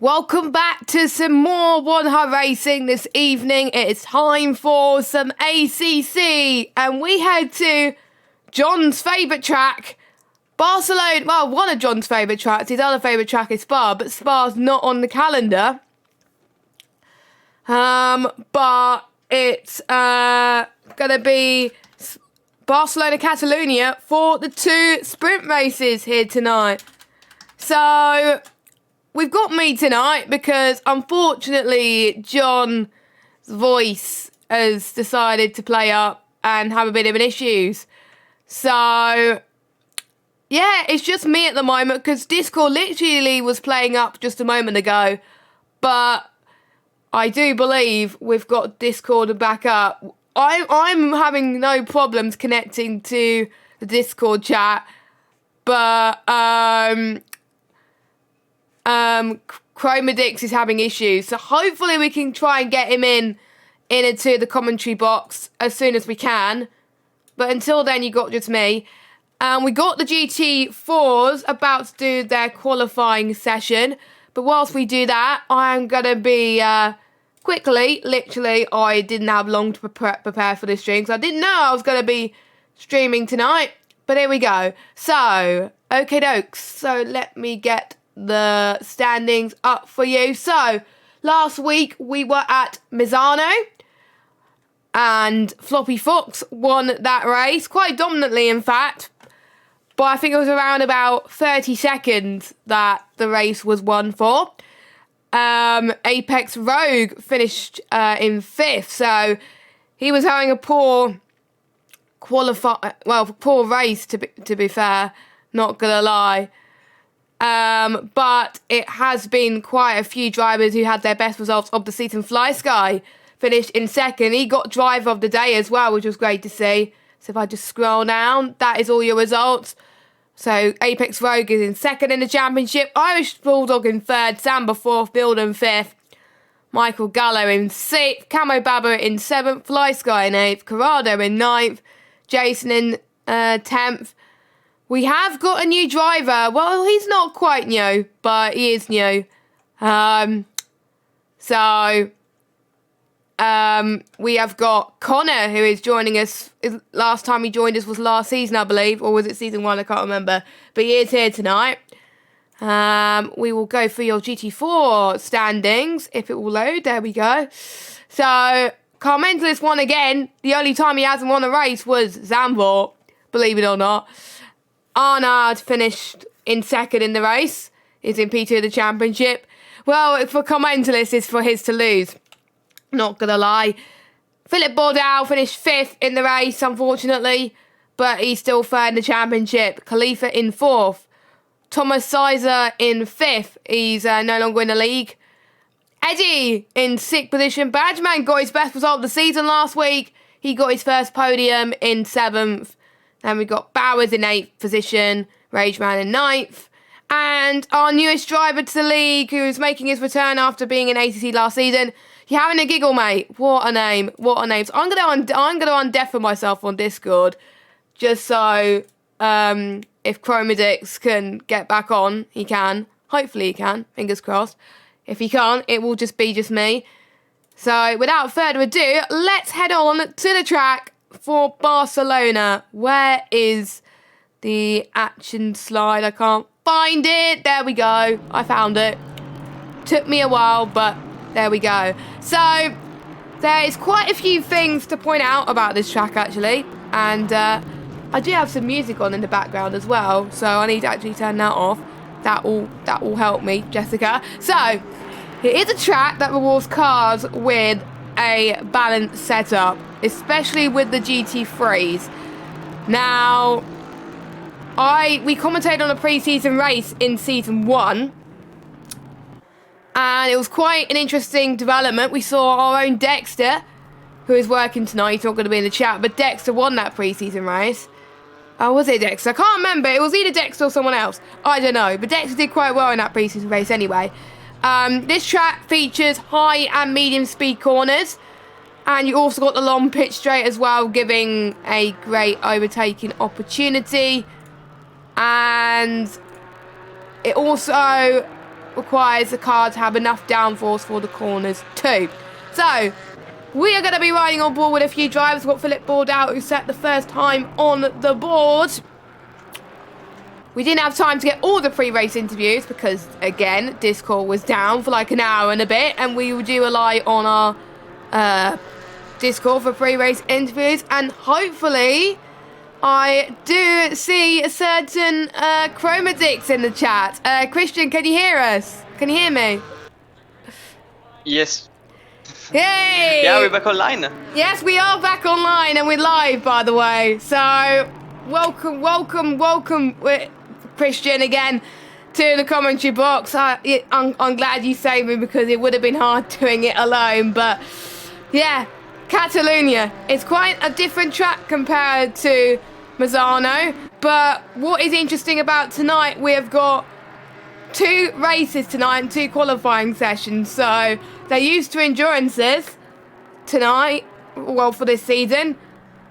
Welcome back to some more OneHubRacing this evening. It is time for some ACC, and we head to John's favourite track, Barcelona. Well, one of John's favourite tracks. His other favourite track is Spa, but Spa's not on the calendar. But it's gonna be Barcelona, Catalonia for the 2 sprint races here tonight. So we've got me tonight because, unfortunately, John's voice has decided to play up and have a bit of an issues. So, yeah, it's just me at the moment because Discord literally was playing up just a moment ago. But I do believe we've got Discord back up. I'm having no problems connecting to the Discord chat. But, Chromadix is having issues, so hopefully we can try and get him into the commentary box as soon as we can. But until then, you got just me. We got the GT4s about to do their qualifying session. But whilst we do that, I'm gonna be literally, I didn't have long to prepare for this stream because I didn't know I was gonna be streaming tonight. But here we go. So, okay dokes. So let me get the standings up for you. So, last week we were at Misano and Floppy Fox won that race, quite dominantly in fact, but I think it was around about 30 seconds that the race was won for. Apex Rogue finished in 5th, so he was having a poor race to be fair, not gonna lie. But it has been quite a few drivers who had their best results of the season. Fly Sky finished in 2nd. He got driver of the day as well, which was great to see. So if I just scroll down, that is all your results. So Apex Rogue is in 2nd in the championship. Irish Bulldog in 3rd. Samba 4th. Build in 5th. Michael Gallo in 6th. Camo Baba in 7th. Fly Sky in 8th. Corrado in 9th. Jason in 10th. We have got a new driver. Well, he's not quite new, but he is new. We have got Connor, who is joining us. Last time he joined us was last season, I believe. Or was it season 1? I can't remember. But he is here tonight. We will go through your GT4 standings, if it will load. There we go. So, Carmentalist won again. The only time he hasn't won a race was Zambor, believe it or not. Arnard finished in 2nd in the race. He's in P2 of the championship. Well, for Commentalist, it's for his to lose. Not gonna lie. Philip Bordow finished 5th in the race, unfortunately. But he's still 3rd in the championship. Khalifa in 4th. Thomas Sizer in 5th. He's no longer in the league. Eddie in 6th position. Badgeman got his best result of the season last week. He got his first podium in 7th. Then we got Bowers in 8th position, Rageman in 9th. And our newest driver to the league, who's making his return after being in ACC last season. You're having a giggle, mate. What a name. What a name. So I'm gonna undeafen myself on Discord. Just so if Chromadix can get back on, he can. Hopefully he can. Fingers crossed. If he can't, it will just be me. So without further ado, let's head on to the track for Barcelona. Where is the action slide? I can't find it. There we go. I found it. Took me a while, but there we go. So there is quite a few things to point out about this track actually, and I do have some music on in the background as well, so I need to actually turn that off. That will help me, Jessica. So it is a track that rewards cars with a balanced setup, especially with the GT3s. Now, we commentated on a pre-season race in season 1, and it was quite an interesting development. We saw our own Dexter, who is working tonight. He's not going to be in the chat, but Dexter won that pre-season race. Oh, was it Dexter? I can't remember. It was either Dexter or someone else. I don't know, but Dexter did quite well in that pre-season race anyway. This track features high and medium speed corners, and you also got the long pitch straight as well, giving a great overtaking opportunity. And it also requires the car to have enough downforce for the corners too. So, we are going to be riding on board with a few drivers. We've got Philip Bordout, who set the first time on the board. We didn't have time to get all the pre-race interviews because, again, Discord was down for like an hour and a bit, and we do rely on our Discord for pre-race interviews, and hopefully I do see a certain Chromadix in the chat. Christian, can you hear us? Can you hear me? Yes. Yay! Yeah, we're back online. Yes, we are back online, and we're live, by the way. So, welcome, Christian, again to the commentary box. I'm glad you saved me because it would have been hard doing it alone. But yeah, Catalunya. It's quite a different track compared to Mazzano. But what is interesting about tonight, we have got 2 races tonight and 2 qualifying sessions. So they're used to endurances tonight, well, for this season.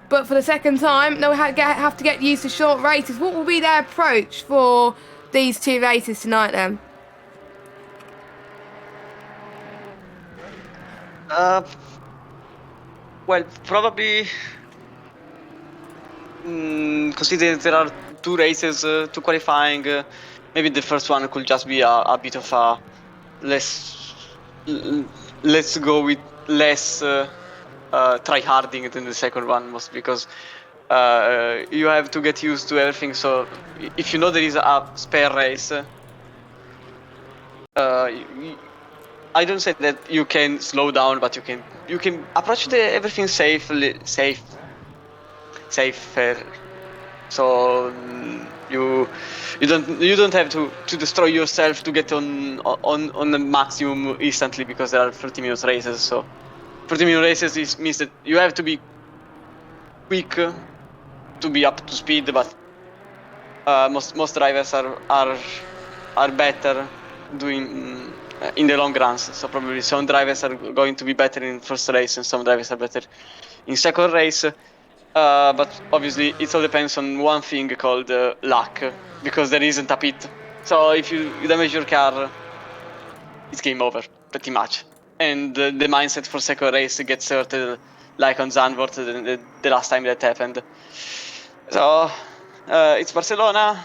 But for the second time, they'll have to get used to short races. What will be their approach for these 2 races tonight then? Well, probably considering there are 2 races, 2 qualifying, maybe the first one could just be a bit of a let's go with less try-harding than the second one, mostly because you have to get used to everything. So if you know there is a spare race, I don't say that you can slow down, but you can approach everything safer. So you don't have to destroy yourself to get on the maximum instantly, because there are 30-minute races. So 30-minute races means that you have to be quick to be up to speed, but most drivers are better doing in the long runs. So probably some drivers are going to be better in first race and some drivers are better in second race. But obviously it all depends on one thing called luck, because there isn't a pit. So if you damage your car, it's game over, pretty much. And the mindset for second race gets hurted, like on Zandvoort the last time that happened. So it's Barcelona,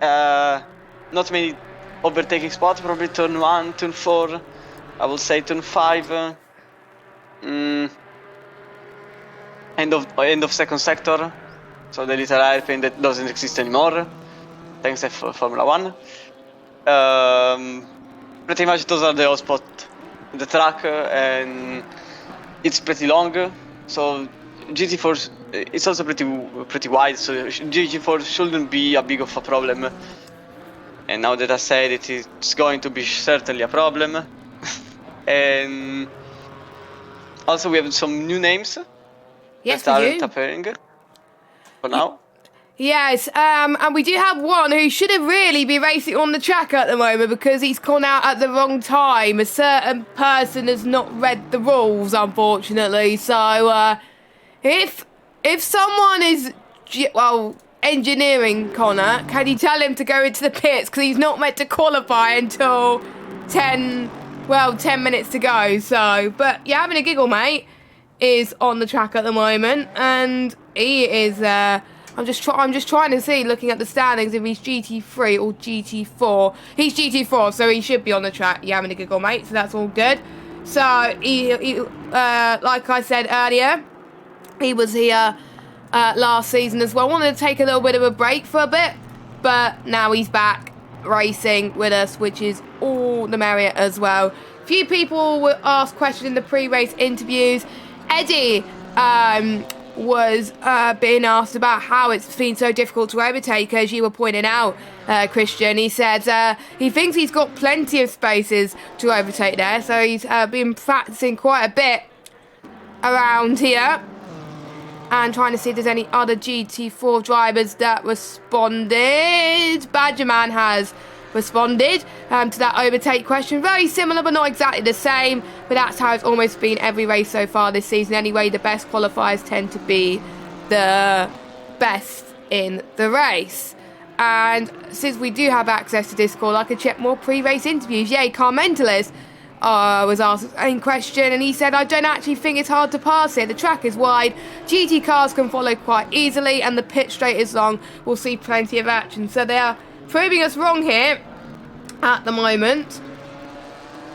not many overtaking spots, probably turn 1, turn 4, I will say turn 5. End of second sector, so the little airplane that doesn't exist anymore, thanks to Formula 1. Pretty much those are the hotspots in the track, and it's pretty long, so GT4 it's also pretty wide, so GT4 shouldn't be a big of a problem. And now that I said it, it's going to be certainly a problem. And also we have some new names. Yes, that we do. are appearing for now. Yes, and we do have one who shouldn't really be racing on the track at the moment because he's gone out at the wrong time. A certain person has not read the rules, unfortunately. So if someone is, engineering Connor, can you tell him to go into the pits because he's not meant to qualify until 10 minutes to go. So, but you're having a giggle, mate. Is on the track at the moment, and he is. I'm just trying to see, looking at the standings, if he's GT3 or GT4. He's GT4, so he should be on the track. You're having a giggle, mate. So that's all good. So he like I said earlier, he was here last season as well. Wanted to take a little bit of a break for a bit, but now he's back racing with us, which is all the merrier as well. Few people were asked questions in the pre-race interviews. Eddie was being asked about how it's been so difficult to overtake, as you were pointing out, Christian. He said he thinks he's got plenty of spaces to overtake there, so he's been practicing quite a bit around here and trying to see if there's any other GT4 drivers that responded. Badgerman has responded to that overtake question. Very similar, but not exactly the same. But that's how it's almost been every race so far this season. Anyway, the best qualifiers tend to be the best in the race. And since we do have access to Discord, I can check more pre-race interviews. Yay, Car Mentalist was asked in question, and he said, I don't actually think it's hard to pass here. The track is wide, GT cars can follow quite easily, and the pit straight is long. We'll see plenty of action. So they are proving us wrong here at the moment.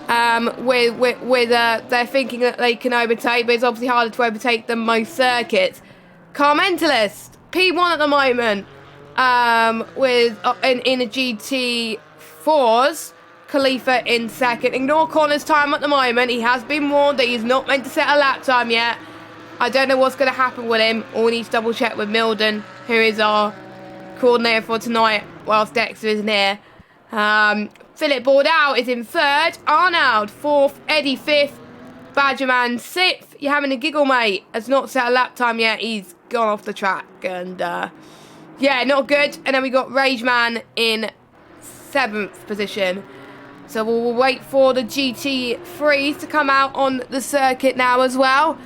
They're thinking that they can overtake, but it's obviously harder to overtake than most circuits. Car Mentalist, P1 at the moment, in a GT4s. Khalifa in second. Ignore Connor's time at the moment. He has been warned that he's not meant to set a lap time yet. I don't know what's going to happen with him. Or we need to double check with Milden, who is our coordinator for tonight, whilst Dexter isn't here. Philip Bordow is in third. Arnold fourth. Eddie fifth. Badgerman sixth. You're having a giggle, mate. Has not set a lap time yet. He's gone off the track. And, yeah, not good. And then we got Rageman in 7th position. So we'll wait for the GT3s to come out on the circuit now as well.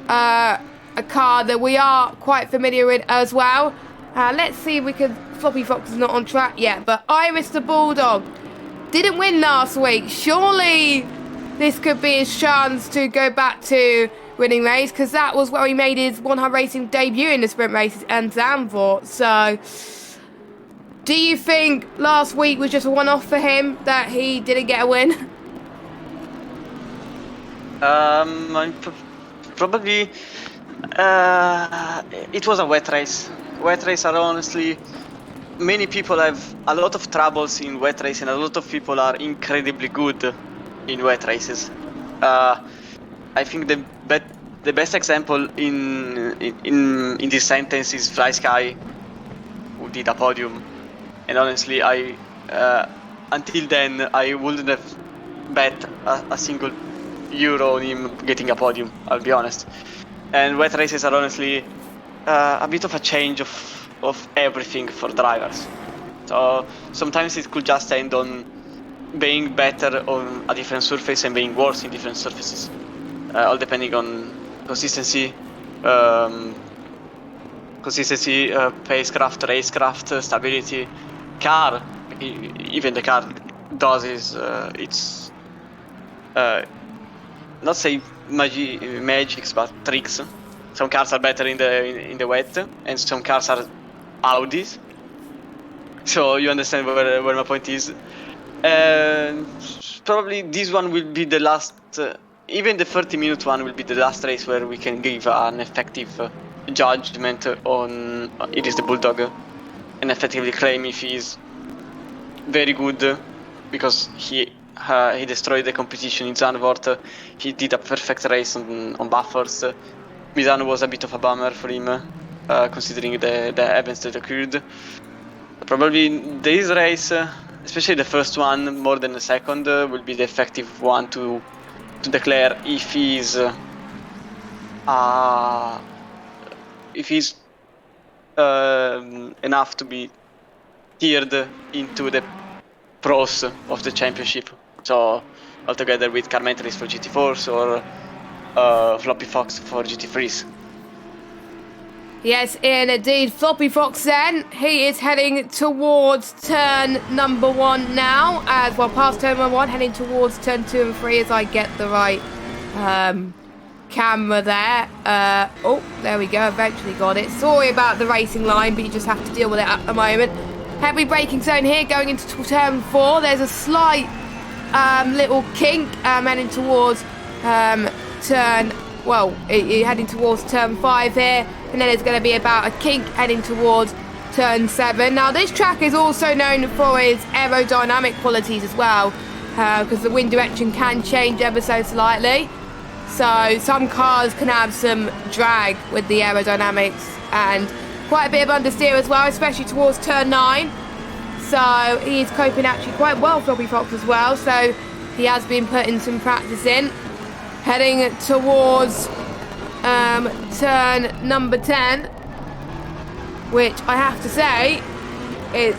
A car that we are quite familiar with as well. Let's see if we can... Floppy Fox is not on track yet, but Iris the Bulldog didn't win last week. Surely this could be his chance to go back to winning race, because that was where he made his OneHubRacing debut in the sprint races and Zandvoort. So... do you think last week was just a one-off for him, that he didn't get a win? Probably it was a wet race. Wet race are honestly, many people have a lot of troubles in wet race, and a lot of people are incredibly good in wet races. I think the best example in this sentence is Fly Sky, who did a podium. And honestly, until then, I wouldn't have bet a single euro on him getting a podium, I'll be honest. And wet races are honestly a bit of a change of everything for drivers. So sometimes it could just end on being better on a different surface and being worse in different surfaces. All depending on consistency, pacecraft, racecraft, stability. Car, even the car does is it's not say magics, but tricks. Some cars are better in the wet, and some cars are Audis. So you understand where my point is. Probably this one will be the last. Even the 30-minute one will be the last race where we can give an effective judgment on it is the Bulldog, and effectively claim if he is very good, because he destroyed the competition in Zandvoort. He did a perfect race on buffers. Misano was a bit of a bummer for him, considering the events that occurred. Probably this race, especially the first one more than the second, will be the effective one to declare if he's enough to be tiered into the pros of the championship. So altogether with Car Mentalist for GT4s or Floppy Fox for GT3s. Yes, indeed. Floppy Fox then, he is heading towards turn number 1 now. As well, past turn number 1, heading towards turn 2 and 3 as I get the right camera there. Oh, there we go, eventually got it. Sorry about the racing line, but you just have to deal with it at the moment. Heavy braking zone here, going into turn 4. There's a slight little kink heading towards heading towards turn 5 here, and then there's going to be about a kink heading towards turn 7. Now this track is also known for its aerodynamic qualities as well, because the wind direction can change ever so slightly, so some cars can have some drag with the aerodynamics and quite a bit of understeer as well, especially towards turn 9. So he's coping actually quite well, Floppy Fox, as well, so he has been putting some practice in. Heading towards turn number 10, which I have to say is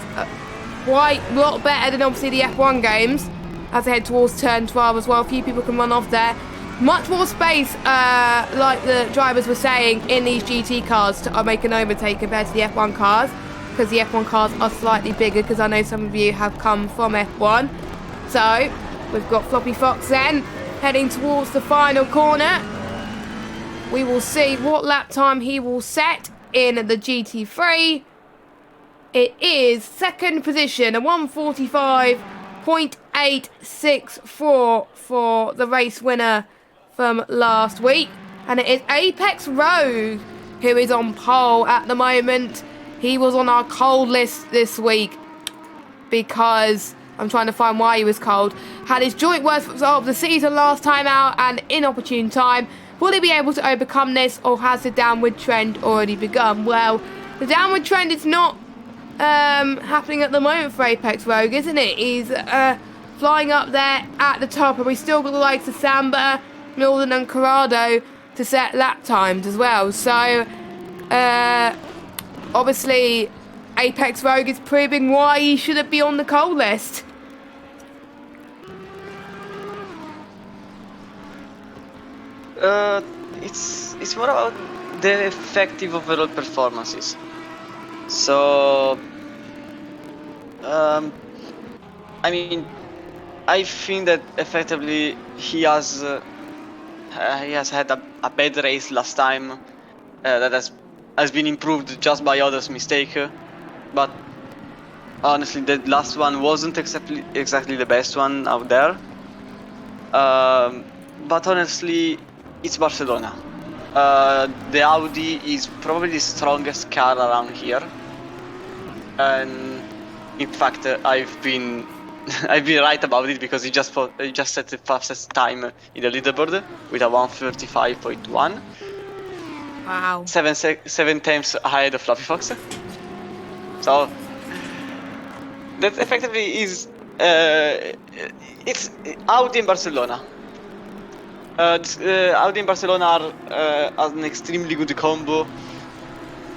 quite a lot better than obviously the F1 games. As I head towards turn 12 as well, a few people can run off there. Much more space, like the drivers were saying, in these GT cars to make an overtake compared to the F1 cars. because the F1 cars are slightly bigger, because I know some of you have come from F1. So we've got Floppy Fox then heading towards the final corner. We will see what lap time he will set in the GT3. It is second position, a 1:45.864 for the race winner from last week. And it is Apex Rogue who is on pole at the moment. He was on our cold list this week because I'm trying to find why he was cold. Had his joint worst result of the season last time out and inopportune time. Will he be able to overcome this, or has the downward trend already begun? Well, the downward trend is not happening at the moment for Apex Rogue, isn't it? He's flying up there at the top, and we still got the likes of Samba, Milden and Corrado to set lap times as well. So obviously Apex Rogue is proving why he shouldn't be on the cold list. It's more about the effective overall performances. So I mean, I think that effectively he has had a bad race last time that has been improved just by others' mistake, but honestly the last one wasn't exactly the best one out there. But honestly, it's Barcelona. The Audi is probably the strongest car around here, and in fact I've been right about it, because he just set the fastest time in the leaderboard with a 1:35.1. Wow. 7 times ahead of Floppy Fox. So that effectively is it's Audi in Barcelona. Audi and Barcelona are an extremely good combo.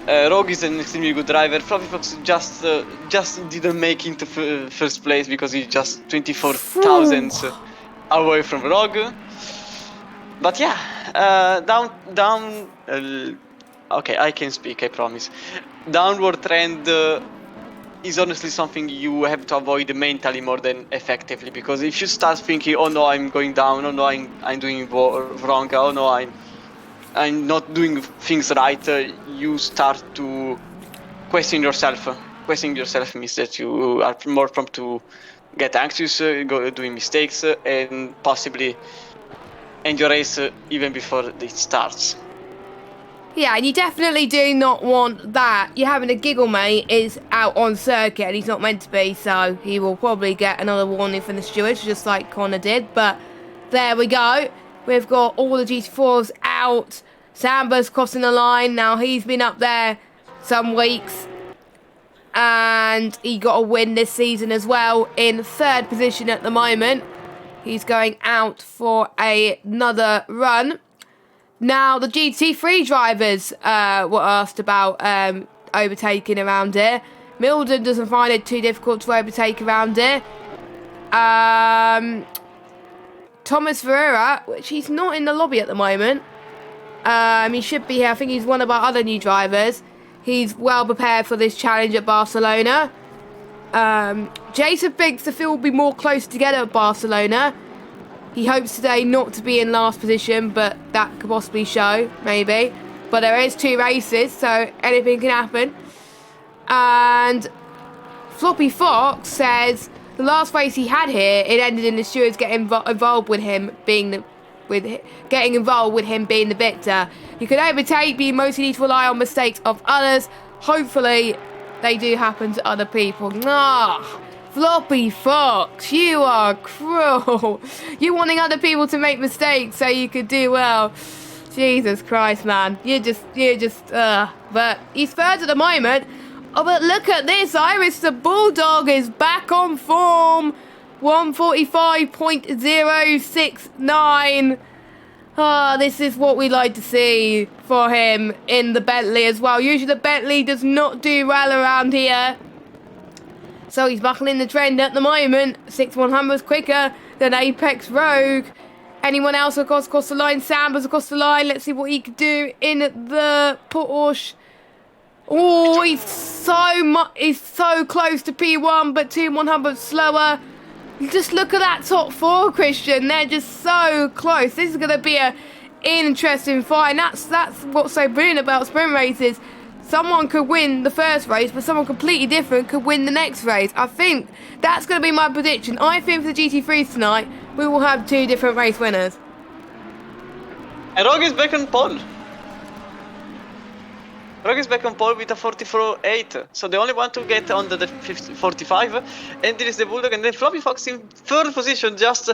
Rogue is an extremely good driver. Floppy Fox just didn't make it to first place because he's just 24 thousandths away from Rogue. But yeah, okay, I can speak, I promise. Downward trend is honestly something you have to avoid mentally more than effectively, because if you start thinking, oh no, I'm going down, oh no, I'm doing wrong, oh no, I'm not doing things right, you start to question yourself. Questioning yourself means that you are more prone to get anxious, doing mistakes, and possibly end your race even before it starts. Yeah, and you definitely do not want that. You're having a giggle, mate, is out on circuit, and he's not meant to be, so he will probably get another warning from the stewards, just like Connor did. But there we go. We've got all the GT4s out. Samba's crossing the line. Now, he's been up there some weeks, and he got a win this season as well, in third position at the moment. He's going out for another run. Now, the GT3 drivers were asked about overtaking around here. Milden doesn't find it too difficult to overtake around here. Thomas Ferreira, which he's not in the lobby at the moment. He should be here. I think he's one of our other new drivers. He's well prepared for this challenge at Barcelona. Jason thinks the field will be more close together at Barcelona. He hopes today not to be in last position, but that could possibly show, maybe. But there is 2 races, so anything can happen. And Floppy Fox says the last race he had here, it ended in the stewards getting involved with him being the victor. You can overtake, but you mostly need to rely on mistakes of others. Hopefully, they do happen to other people. Floppy Fox, you are cruel. You wanting other people to make mistakes so you could do well. Jesus Christ, man. You're just, but he's third at the moment. Oh, but look at this. Iris the Bulldog is back on form. 1:45.069. This is what we like to see for him in the Bentley as well. Usually the Bentley does not do well around here. So he's buckling the trend at the moment. 6100's quicker than Apex Rogue. Anyone else across the line? Samba's across the line. Let's see what he could do in the Porsche. Oh, he's so close to P1, but 2-100 slower. Just look at that top four, Christian. They're just so close. This is going to be an interesting fight. And that's what's so brilliant about sprint races. Someone could win the first race, but someone completely different could win the next race. I think that's going to be my prediction. I think for the GT3s tonight, we will have 2 different race winners. And Rogue is back on pole. Rogue is back on pole with a 44.8. So the only one to get under the 45. And there is the Bulldog, and then Floppy Fox in third position, just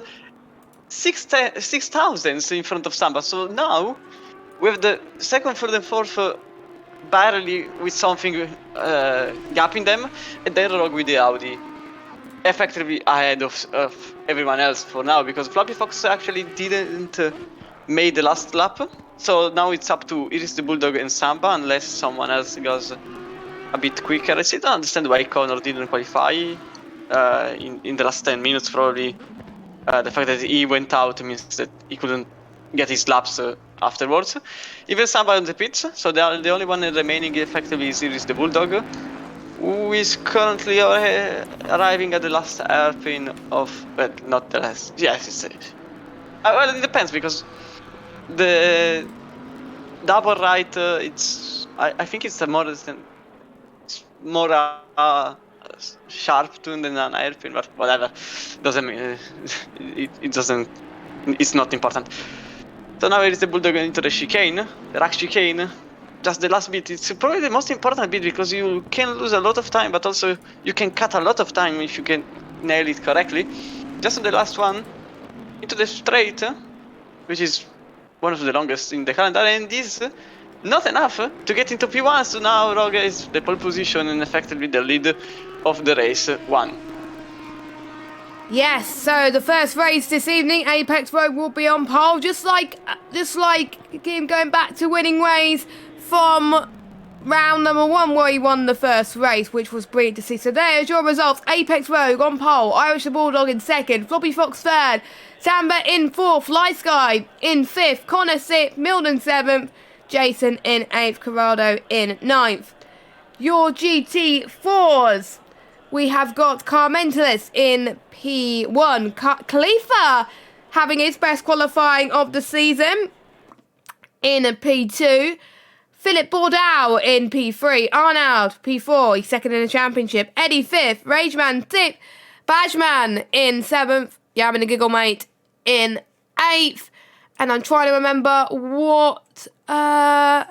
6 thousandths in front of Samba. So now we have the second, third, and fourth barely with something gapping them, and then Rogue with the Audi, effectively ahead of everyone else for now, because Floppy Fox actually didn't make the last lap. So now it's up to Iris the Bulldog and Samba, unless someone else goes a bit quicker. I still don't understand why Connor didn't qualify in the last 10 minutes. Probably the fact that he went out means that he couldn't get his laps afterwards. Even Samba on the pits, so the only one remaining effectively is Iris the Bulldog, who is currently arriving at the last hairpin of, well, not the last, yes, well, it depends, because the double right, I think it's more sharp tune than an hairpin, but whatever, doesn't mean it doesn't, it's not important. So now it is the Bulldog into the chicane, the rack chicane. Just the last bit, it's probably the most important bit, because you can lose a lot of time, but also you can cut a lot of time if you can nail it correctly. Just on the last one, into the straight, which is one of the longest in the calendar, and this not enough to get into P1, so now Rogue is the pole position and effectively the lead of the race 1. Yes, so the first race this evening, Apex Rogue will be on pole, just like him going back to winning ways from round number 1 where he won the first race, which was brilliant to see. So there's your results. Apex Rogue on pole, Irish the Bulldog in second, Floppy Fox third, Samba in fourth, Fly Sky in fifth, Connor sixth, Milden seventh, Jason in eighth, Corrado in ninth. Your GT4s. We have got Carmentalis in P1. Khalifa having his best qualifying of the season in P2. Philip Bordeaux in P3. Arnaud, P4. He's second in the championship. Eddie 5th. Rageman 6th. Bajman in 7th. Yamin and Giggle Mate in 8th. And I'm trying to remember what... yeah,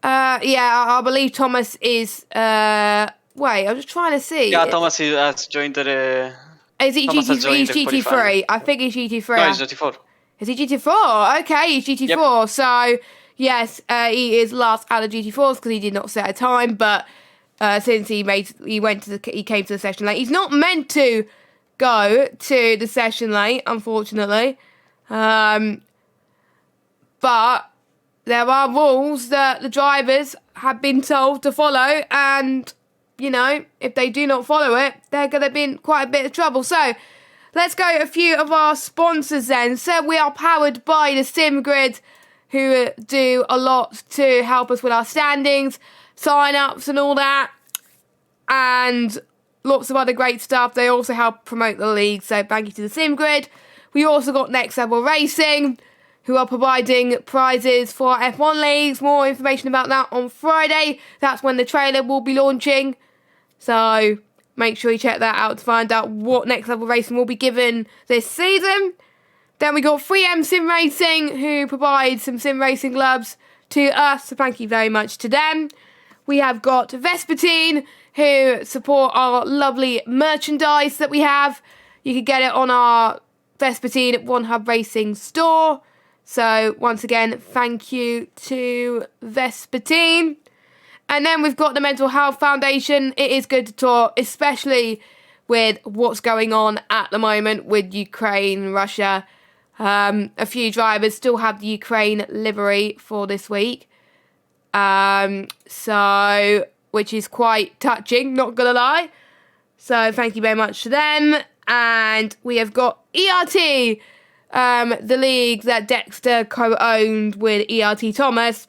I believe Thomas is... Wait, I'm just trying to see. Yeah, Thomas has joined the... Is he GT3? I think he's GT3. No, he's GT4. Is he GT4? Okay, he's GT4. Yep. So, yes, he is last out of GT4s because he did not set a time. But since he came to the session late, he's not meant to go to the session late, unfortunately. But there are rules that the drivers have been told to follow, and you know, if they do not follow it, they're going to be in quite a bit of trouble. So, let's go a few of our sponsors then. So, we are powered by the SimGrid, who do a lot to help us with our standings, sign-ups and all that, and lots of other great stuff. They also help promote the league, so thank you to the SimGrid. We also got Next Level Racing, who are providing prizes for our F1 leagues. More information about that on Friday. That's when the trailer will be launching. So make sure you check that out to find out what Next Level Racing will be given this season. Then we got 3M Sim Racing, who provide some sim racing gloves to us. So thank you very much to them. We have got Vespertine, who support our lovely merchandise that we have. You can get it on our Vespertine at OneHubRacing store. So, once again, thank you to Vespertine. And then we've got the Mental Health Foundation. It is good to talk, especially with what's going on at the moment with Ukraine and Russia. A few drivers still have the Ukraine livery for this week. So, which is quite touching, not gonna lie. So, thank you very much to them. And we have got ERT, the league that Dexter co-owned with ERT Thomas.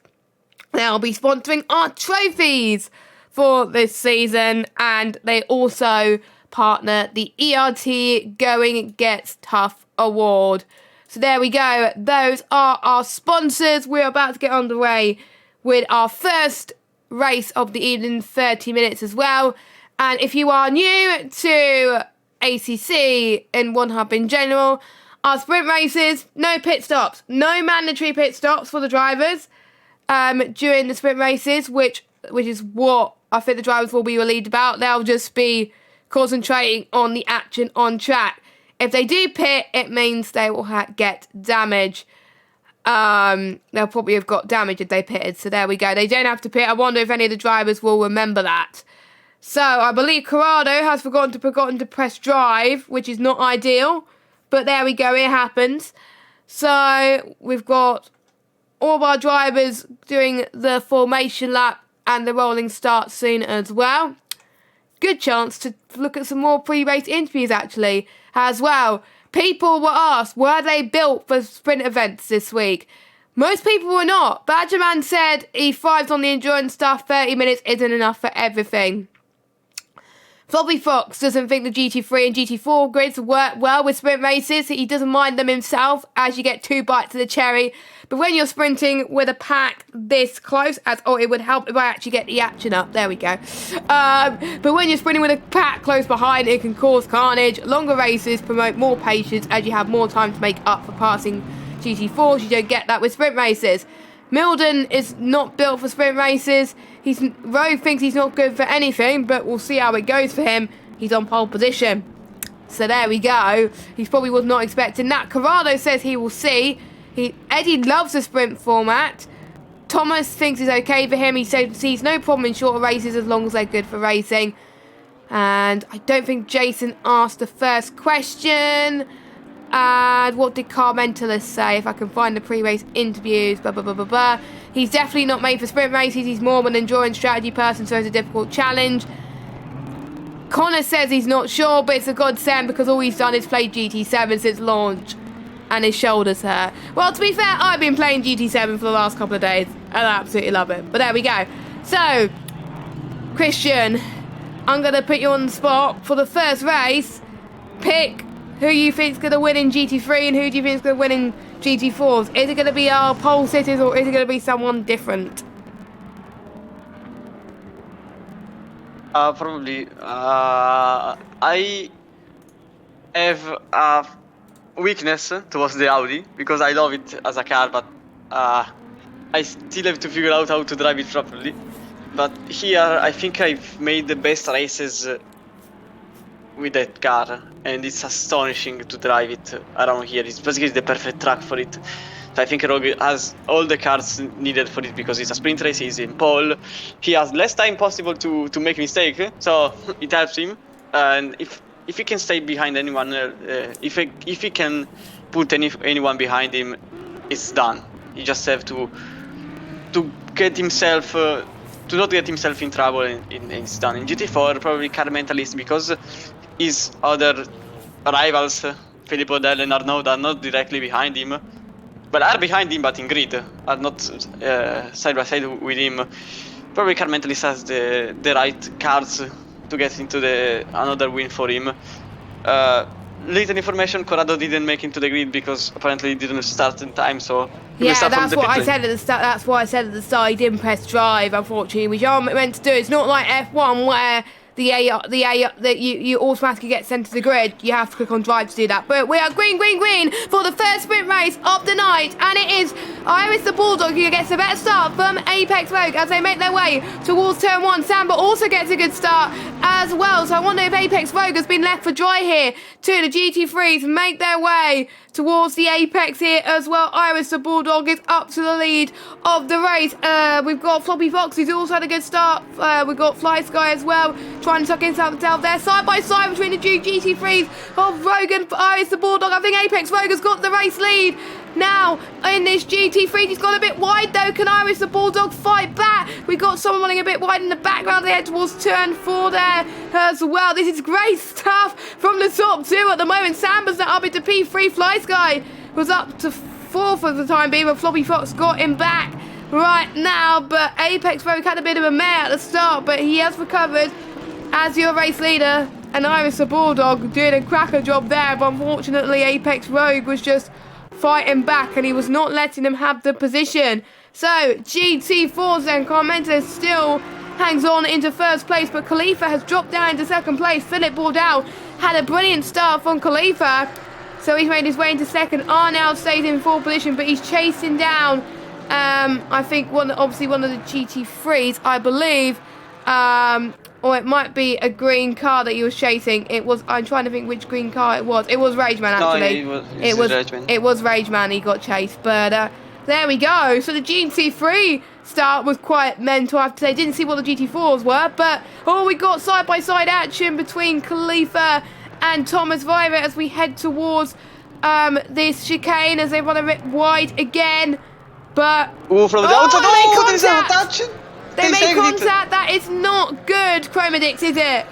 They'll be sponsoring our trophies for this season, and they also partner the ERT Going Gets Tough Award. So there we go. Those are our sponsors. We're about to get underway with our first race of the evening, 30 minutes as well. And if you are new to ACC and OneHub in general, our sprint races, no pit stops. No mandatory pit stops for the drivers during the sprint races, which is what I think the drivers will be relieved about. They'll just be concentrating on the action on track. If they do pit, it means they will get damage. They'll probably have got damage if they pitted. So there we go. They don't have to pit. I wonder if any of the drivers will remember that. So I believe Corrado has forgotten to press drive, which is not ideal. But there we go. It happens. So we've got all of our drivers doing the formation lap and the rolling start soon as well. Good chance to look at some more pre-race interviews actually as well. People were asked, were they built for sprint events this week? Most people were not. Badgerman said he thrives on the endurance stuff. 30 minutes isn't enough for everything. Floppy Fox doesn't think the GT3 and GT4 grids work well with sprint races. He doesn't mind them himself as you get 2 bites of the cherry. But when you're sprinting with a pack this close, it would help if I actually get the action up. There we go. But when you're sprinting with a pack close behind, it can cause carnage. Longer races promote more patience as you have more time to make up for passing GT4s. You don't get that with sprint races. Milden is not built for sprint races. Rogue thinks he's not good for anything, but we'll see how it goes for him. He's on pole position. So there we go. He probably was not expecting that. Corrado says he will see. Eddie loves the sprint format. Thomas thinks it's okay for him. He sees no problem in shorter races as long as they're good for racing. And I don't think Jason asked the first question. And what did Car Mentalist say? If I can find the pre-race interviews, blah, blah, blah, blah, blah. He's definitely not made for sprint races. He's more of an endurance strategy person, so it's a difficult challenge. Connor says he's not sure, but it's a godsend because all he's done is play GT7 since launch. And his shoulders hurt. Well, to be fair, I've been playing GT7 for the last couple of days. And I absolutely love it. But there we go. So, Christian, I'm going to put you on the spot for the first race. Pick who you think's going to win in GT3 and who do you think's going to win in GT4s. Is it going to be our pole sitters or is it going to be someone different? Probably. I have a weakness towards the Audi because I love it as a car, but I still have to figure out how to drive it properly. But here I think I've made the best races with that car, and it's astonishing to drive it around here. It's basically the perfect track for it. So I think Rogue has all the cars needed for it because it's a sprint race, he's in pole. He has less time possible to make mistake, so it helps him. And if he can stay behind anyone, if he can put anyone behind him, it's done. He just have to get himself to not get himself in trouble, and it's done. In GT4, probably car mentalist because his other rivals, Philippe Odell and Arnaud, are not directly behind him. But are behind him, but in grid, are not side by side with him. Probably car mentalist has the right cards to get into another win for him. Little information: Corrado didn't make into the grid because apparently he didn't start in time. So yeah, that's what I said at the start. That's why I said at the start he didn't press drive. Unfortunately, which you aren't meant to do. It's not like F1 where that you automatically get sent to the grid. You have to click on drive to do that. But we are green for the first sprint race of the night, and it is Iris the Bulldog who gets a better start from Apex Rogue as they make their way towards turn 1. Samba also gets a good start as well, so I wonder if Apex Rogue has been left for dry here. To the GT3s make their way towards the apex here as well. Iris the Bulldog is up to the lead of the race. We've got Floppy Fox who's also had a good start. We've got Fly Sky as well, trying to tuck himself there side by side between the GT3s of Rogue and Iris the Bulldog. I think Apex Rogue has got the race lead now in this GT3. He's gone a bit wide though. Can Iris the Bulldog fight back? We've got someone running a bit wide in the background. They head towards turn 4 there as well. This is great stuff from the top 2 at the moment. Samba's now up into P3. Fly Sky was up to 4th for the time being, but Floppy Fox got him back right now, but Apex Rogue had a bit of a mare at the start, but he has recovered as your race leader. And Iris the Bulldog did a cracker job there, but unfortunately Apex Rogue was just fighting back and he was not letting him have the position. So GT4's then Carmenta still hangs on into first place, but Khalifa has dropped down into second place. Philip Bourdal had a brilliant start from Khalifa, so he's made his way into second. Arnold stays in fourth position, but he's chasing down I think obviously one of the GT3s, I believe, or it might be a green car that he was chasing. I'm trying to think which green car it was. It was Rageman, actually. No, it was Rageman. He got chased, but there we go. So the GT3 start was quite mental, I have to say. Didn't see what the GT4s were, but we got side-by-side action between Khalifa and Thomas Vieira as we head towards this chicane as they run a bit wide again. But from the outside, there's a touch. They made contact. That is not good, Chromedix, is it?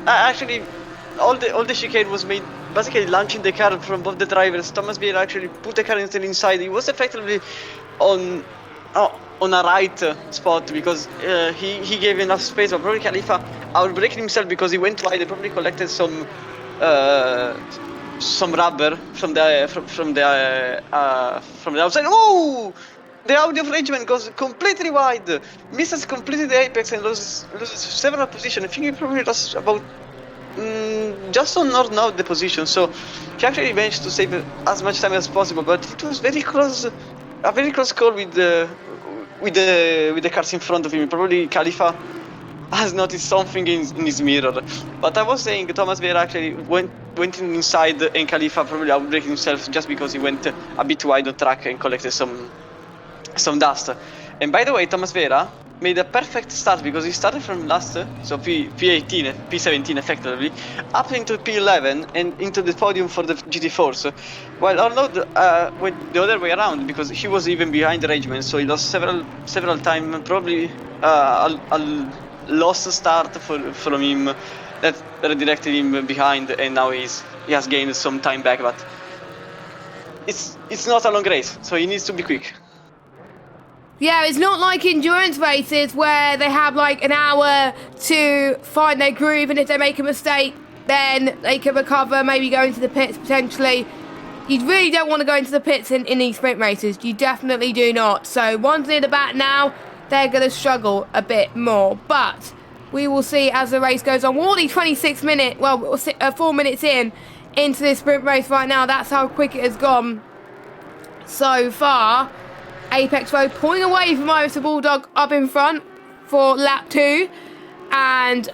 Actually, all the chicane was made basically launching the car from both the drivers. Thomas Vieira actually put the car inside. He was effectively on a right spot because he gave enough space. But probably Khalifa outbraking himself because he went wide. He probably collected some rubber from the outside. Oh! The Audi of Rageman goes completely wide, misses completely the apex and loses several positions. I think he probably lost about just on or now the position. So he actually managed to save as much time as possible, but it was very close, a very close call with the cars in front of him. Probably Khalifa has noticed something in his mirror. But I was saying Thomas Vieira actually went inside and Khalifa probably outbreaking himself just because he went a bit wide on track and collected some dust. And by the way, Thomas Vieira made a perfect start because he started from last, so P18, P17 effectively, up into P11 and into the podium for the GT4s. While Arnold went the other way around because he was even behind the Rageman, so he lost several times, probably a lost start from him that redirected him behind, and now he has gained some time back, but it's not a long race, so he needs to be quick. Yeah, it's not like endurance races where they have like an hour to find their groove, and if they make a mistake, then they can recover, maybe go into the pits potentially. You really don't want to go into the pits in these sprint races. You definitely do not. So once near the back now, they're going to struggle a bit more. But we will see as the race goes on. We're only 4 minutes into this sprint race right now. That's how quick it has gone so far. Apex Rogue pulling away from Iris the Bulldog up in front for lap 2 and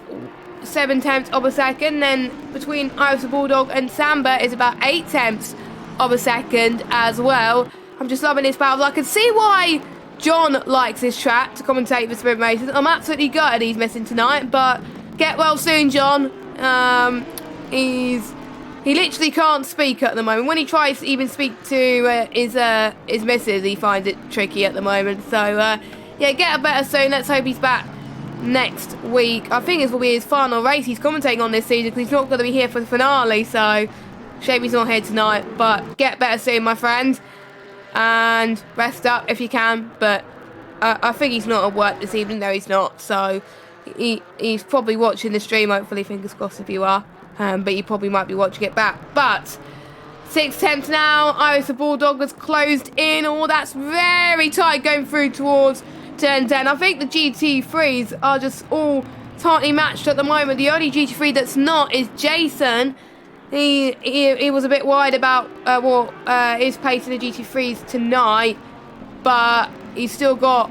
7/10 of a second. Then between Iris the Bulldog and Samba is about 8/10 of a second as well. I'm just loving this battle. I can see why John likes this track to commentate the sprint races. I'm absolutely gutted he's missing tonight, but get well soon, John. He literally can't speak at the moment. When he tries to even speak to his missus, he finds it tricky at the moment. So, yeah, get better soon. Let's hope he's back next week. I think this will be his final race he's commentating on this season because he's not going to be here for the finale. So, shame he's not here tonight. But get better soon, my friend. And rest up if you can. But I think he's not at work this evening. No, he's not. So, he's probably watching the stream. Hopefully, fingers crossed if you are. But you probably might be watching it back. But 6/10 now. Iris the Bulldog has closed in. Oh, that's very tight going through towards turn 10. I think the GT3s are just all tightly matched at the moment. The only GT3 that's not is Jason. He was a bit wide about his pace in the GT3s tonight. But he's still got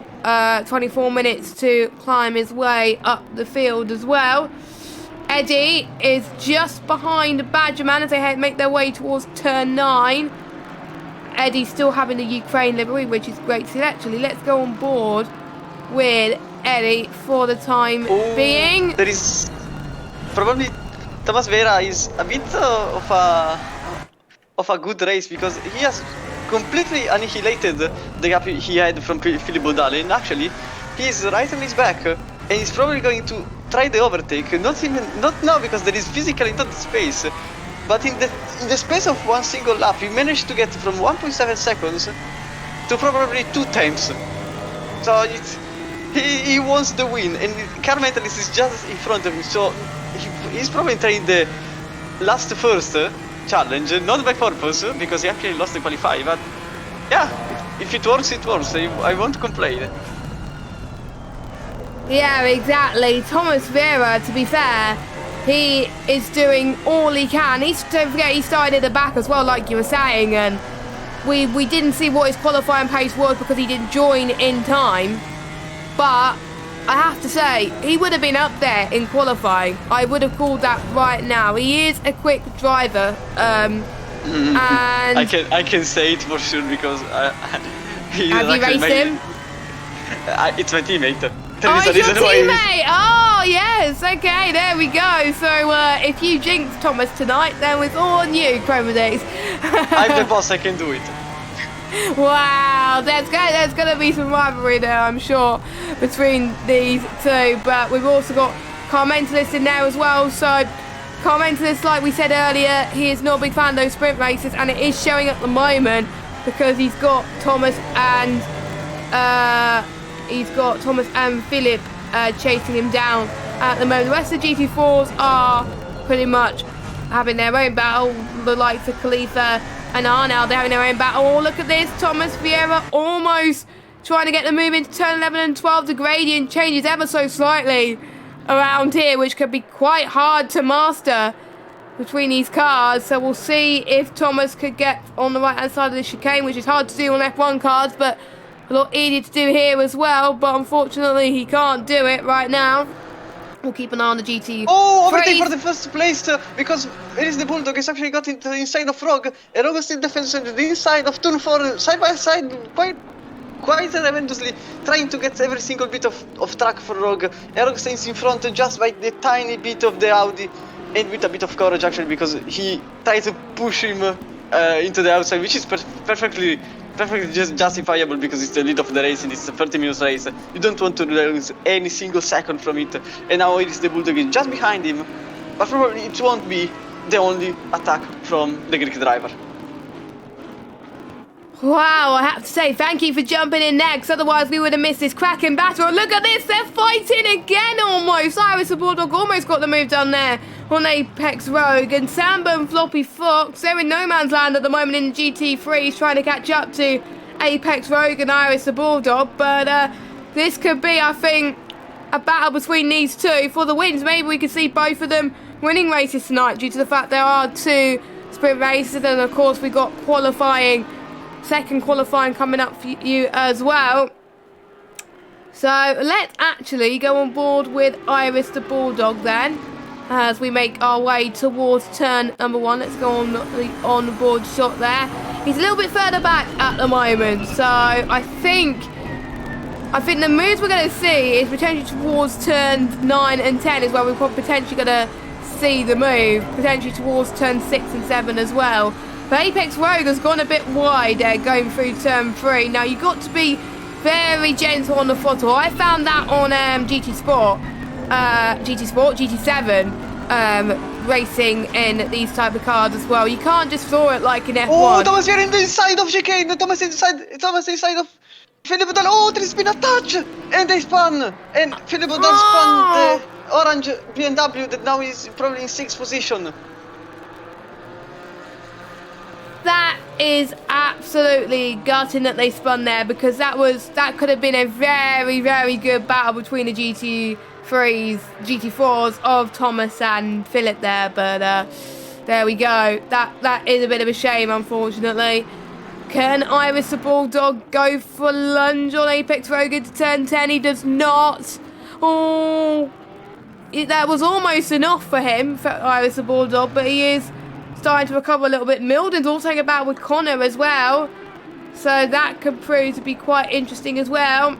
24 minutes to climb his way up the field as well. Eddie is just behind Badgerman as they make their way towards turn 9. Eddie's still having the Ukraine livery, which is great to see. Actually, let's go on board with Eddie for the time being. There is probably Thomas Vieira is a bit of a good race because he has completely annihilated the gap he had from Philip Bourdal, and actually he's right on his back. And he's probably going to try the overtake, not now because there is physically not the space, but in the space of one single lap, he managed to get from 1.7 seconds to probably 2 times. So he wants the win, and Car Mentalist is just in front of him. So he's probably trying the last first challenge, not by purpose, because he actually lost the qualify. But yeah, if it works, it works. I won't complain. Yeah, exactly. Thomas Vieira, to be fair, he is doing all he can. Don't forget, he started at the back as well, like you were saying, and we didn't see what his qualifying pace was because he didn't join in time. But I have to say, he would have been up there in qualifying. I would have called that right now. He is a quick driver, and I can say it for sure because have you raced him? It's my teammate. Oh, it's your teammate! Oh, yes, okay, there we go. So, if you jinx Thomas tonight, then it's all on you, Chromadex. I'm the boss, I can do it. Wow, there's going to be some rivalry there, I'm sure, between these two. But we've also got Car Mentalist in there as well. So, Car Mentalist, like we said earlier, he is not a big fan of those sprint races, and it is showing at the moment because he's got Thomas and Philip chasing him down at the moment. The rest of the GT4s are pretty much having their own battle. The likes of Khalifa and Arnell, they're having their own battle. Oh, look at this. Thomas Vieira almost trying to get the move into turn 11 and 12. The gradient changes ever so slightly around here, which could be quite hard to master between these cars. So we'll see if Thomas could get on the right-hand side of the chicane, which is hard to do on F1 cars, but a lot easier to do here as well. But unfortunately, he can't do it right now. We'll keep an eye on the GT. Oh, overtake for the first place because it is the Bulldog. He's actually got into the inside of Rogue. And Rogue still defends the inside of turn 4, side by side, quite tremendously, trying to get every single bit of track for Rogue. And Rogue stays in front just by the tiny bit of the Audi, and with a bit of courage actually, because he tried to push him into the outside, which is perfectly just justifiable because it's the lead of the race and it's a 30 minutes race. You don't want to lose any single second from it. And now it is the Bulldog just behind him, but probably it won't be the only attack from the Greek driver. Wow, I have to say thank you for jumping in next, otherwise we would have missed this cracking battle. And look at this, they're fighting again almost. Iris the Bulldog almost got the move done there on Apex Rogue, and Samba and Floppy Fox, they're in no man's land at the moment in the GT3. He's trying to catch up to Apex Rogue and Iris the Bulldog, but this could be, I think, a battle between these two for the wins. Maybe we could see both of them winning races tonight due to the fact there are 2 sprint races, and of course we got second qualifying coming up for you as well. So let's actually go on board with Iris the Bulldog then, as we make our way towards turn number 1. Let's go on the on-board shot there. He's a little bit further back at the moment, so I think the moves we're going to see is potentially towards turns 9 and 10 is where we're potentially going to see the move, potentially towards turn 6 and 7 as well. But Apex Rogue has gone a bit wide going through turn 3. Now, you've got to be very gentle on the throttle. I found that on GT7 racing in these type of cars as well. You can't just throw it like in F1. Oh, Thomas, you're in the inside of chicane. Thomas inside of Philip Bodal. Oh, there's been a touch, and they spun. And Philip Bodal spun the orange BMW that now is probably in 6th position. That is absolutely gutting that they spun there, because that could have been a very, very good battle between the GT4s of Thomas and Philip there. But there we go. That is a bit of a shame, unfortunately. Can Iris the Bulldog go for a lunge on Apex Rogue into turn 10? He does not. Oh, that was almost enough for him, for Iris the Bulldog, but he is starting to recover a little bit. Milden's also having a battle with Connor as well, so that could prove to be quite interesting as well.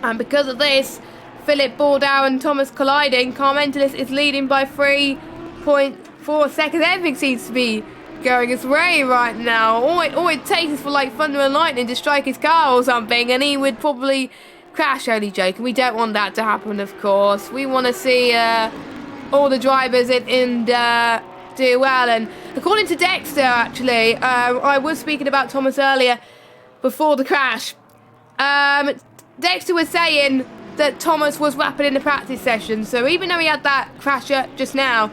And because of this, Philip Bordow and Thomas colliding. Car Mentalist is leading by 3.4 seconds. Everything seems to be going his way right now. All it takes is for like thunder and lightning to strike his car or something, and he would probably crash. Only joking. We don't want that to happen, of course. We want to see all the drivers do well. And according to Dexter, actually, I was speaking about Thomas earlier, before the crash. Dexter was saying that Thomas was rapid in the practice session, so even though he had that crash just now,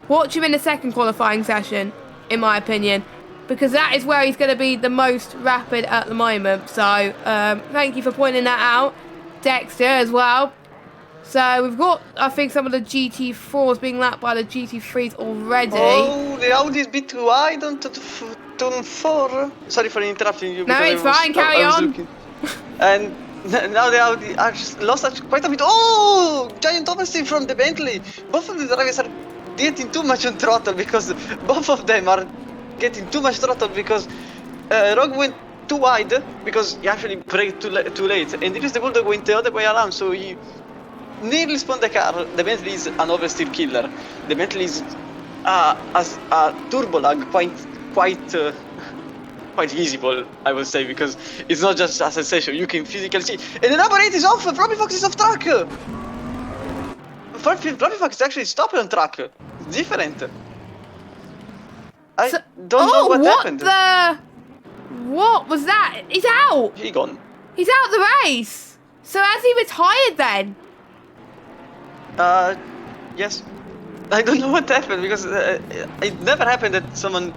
watch him in the second qualifying session, in my opinion, because that is where he's going to be the most rapid at the moment. So thank you for pointing that out, Dexter, as well. So we've got, I think, some of the GT4s being lapped by the GT3s already. Oh, the Audi is a bit too wide on turn 4. Sorry for interrupting you. No, it's fine, carry on. And now the Audi actually lost quite a bit. Oh, giant oversteer from the Bentley. Both of the drivers are getting too much on throttle because both of them are getting too much throttle because Rogue went too wide because he actually braked too late. And it is the Bulldog went the other way around, so he nearly spun the car. The Bentley is an oversteer killer. The Bentley is as a turbo lag quite visible, I would say, because it's not just a sensation. You can physically see. And the number 8 is off. Floppy Fox is off track. Floppy Fox is actually stopped on track. It's different. I don't know what happened. What was that? He's out. He gone. He's out the race. So has he retired then? Yes. I don't know what happened because it never happened that someone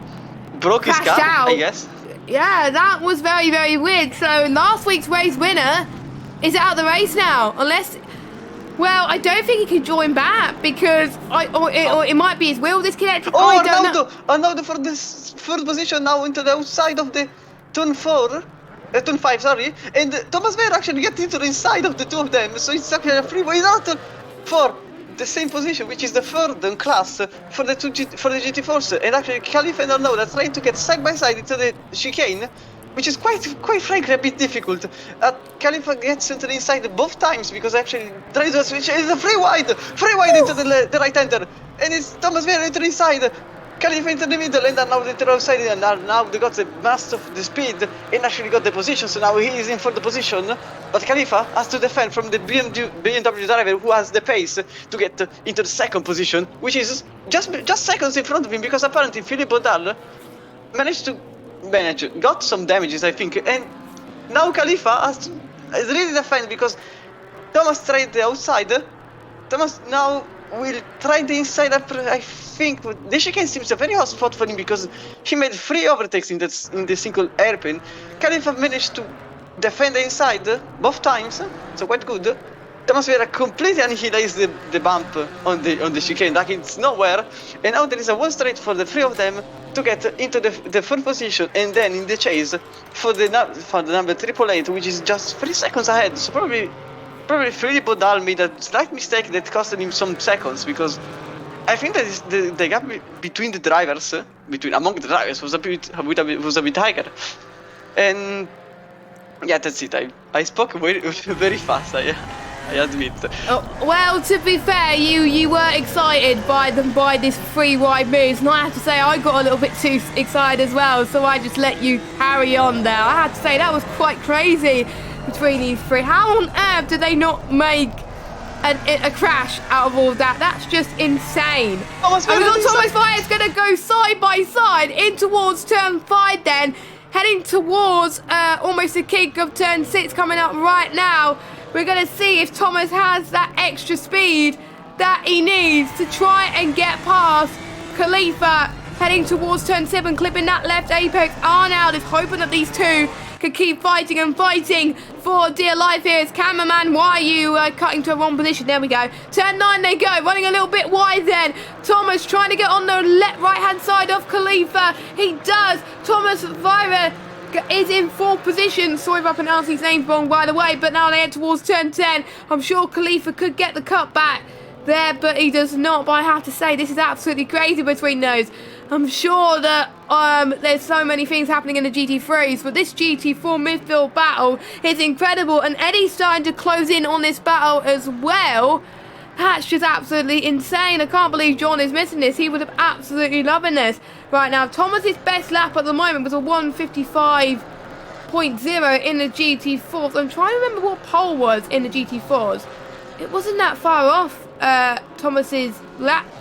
broke his car, out. I guess. Yeah, that was very, very weird. So last week's race winner is out of the race now. Unless, well, I don't think he can join back because or it might be his wheel disconnected. Oh, I don't know. Arnaldo for this third position now into the outside of the turn 5, sorry. And Thomas Weir actually gets into the inside of the two of them. So it's actually a freeway out for the same position, which is the third in class for the GT4s, and actually Khalifa and Arnaud are trying to get side by side into the chicane, which is quite frankly a bit difficult. Khalifa gets into the inside both times because actually tries to switch. It's a free wide into the right hander, and it's Thomas Weir into the inside. Khalifa into the middle and now into the outside, and now they got the mass of the speed and actually got the position, so now he is in for the position. But Khalifa has to defend from the BMW driver who has the pace to get into the second position, which is just seconds in front of him because apparently Philippe Baudal got some damages, I think, and now Khalifa has to really defend because Thomas tried the outside. Thomas now will try the inside up, I think. The chicane seems a very hot spot for him because he made 3 overtakes in the single hairpin. Khalifa managed to defend the inside both times, so quite good. Thomas Weir completely annihilates the bump on the chicane, like it's nowhere. And now there is a one straight for the 3 of them to get into the third position, and then in the chase for the number 888, which is just 3 seconds ahead. So probably Philippe Baudal made a slight mistake that costed him some seconds because I think that the gap between the drivers, among the drivers, was a bit higher. And yeah, that's it. I spoke very fast. I admit. Oh, well, to be fair, you were excited by this free wide moves, and I have to say I got a little bit too excited as well. So I just let you carry on there. I have to say that was quite crazy between these 3. How on earth did they not make a crash out of all of that? That's just insane. And we got Thomas Weir is going to go side by side in towards turn 5 then, heading towards almost a kick of turn 6 coming up right now. We're going to see if Thomas has that extra speed that he needs to try and get past Khalifa, heading towards turn 7, clipping that left apex. Arnold is hoping that these two can keep fighting and fighting for dear life here. It's cameraman, why are you cutting to a wrong position? There we go. Turn 9 they go, running a little bit wide then. Thomas trying to get on the right hand side of Khalifa. He does. Thomas Weir is in 4th position. Sorry if I pronounced his name wrong, by the way, but now they head towards turn 10. I'm sure Khalifa could get the cut back there, but he does not. But I have to say, this is absolutely crazy between those. I'm sure that there's so many things happening in the GT3s, but this GT4 midfield battle is incredible, and Eddie's starting to close in on this battle as well. That's just absolutely insane. I can't believe John is missing this. He would have absolutely loving this right now. Thomas's best lap at the moment was a 1:55.0 in the GT4s. I'm trying to remember what pole was in the GT4s. It wasn't that far off Thomas's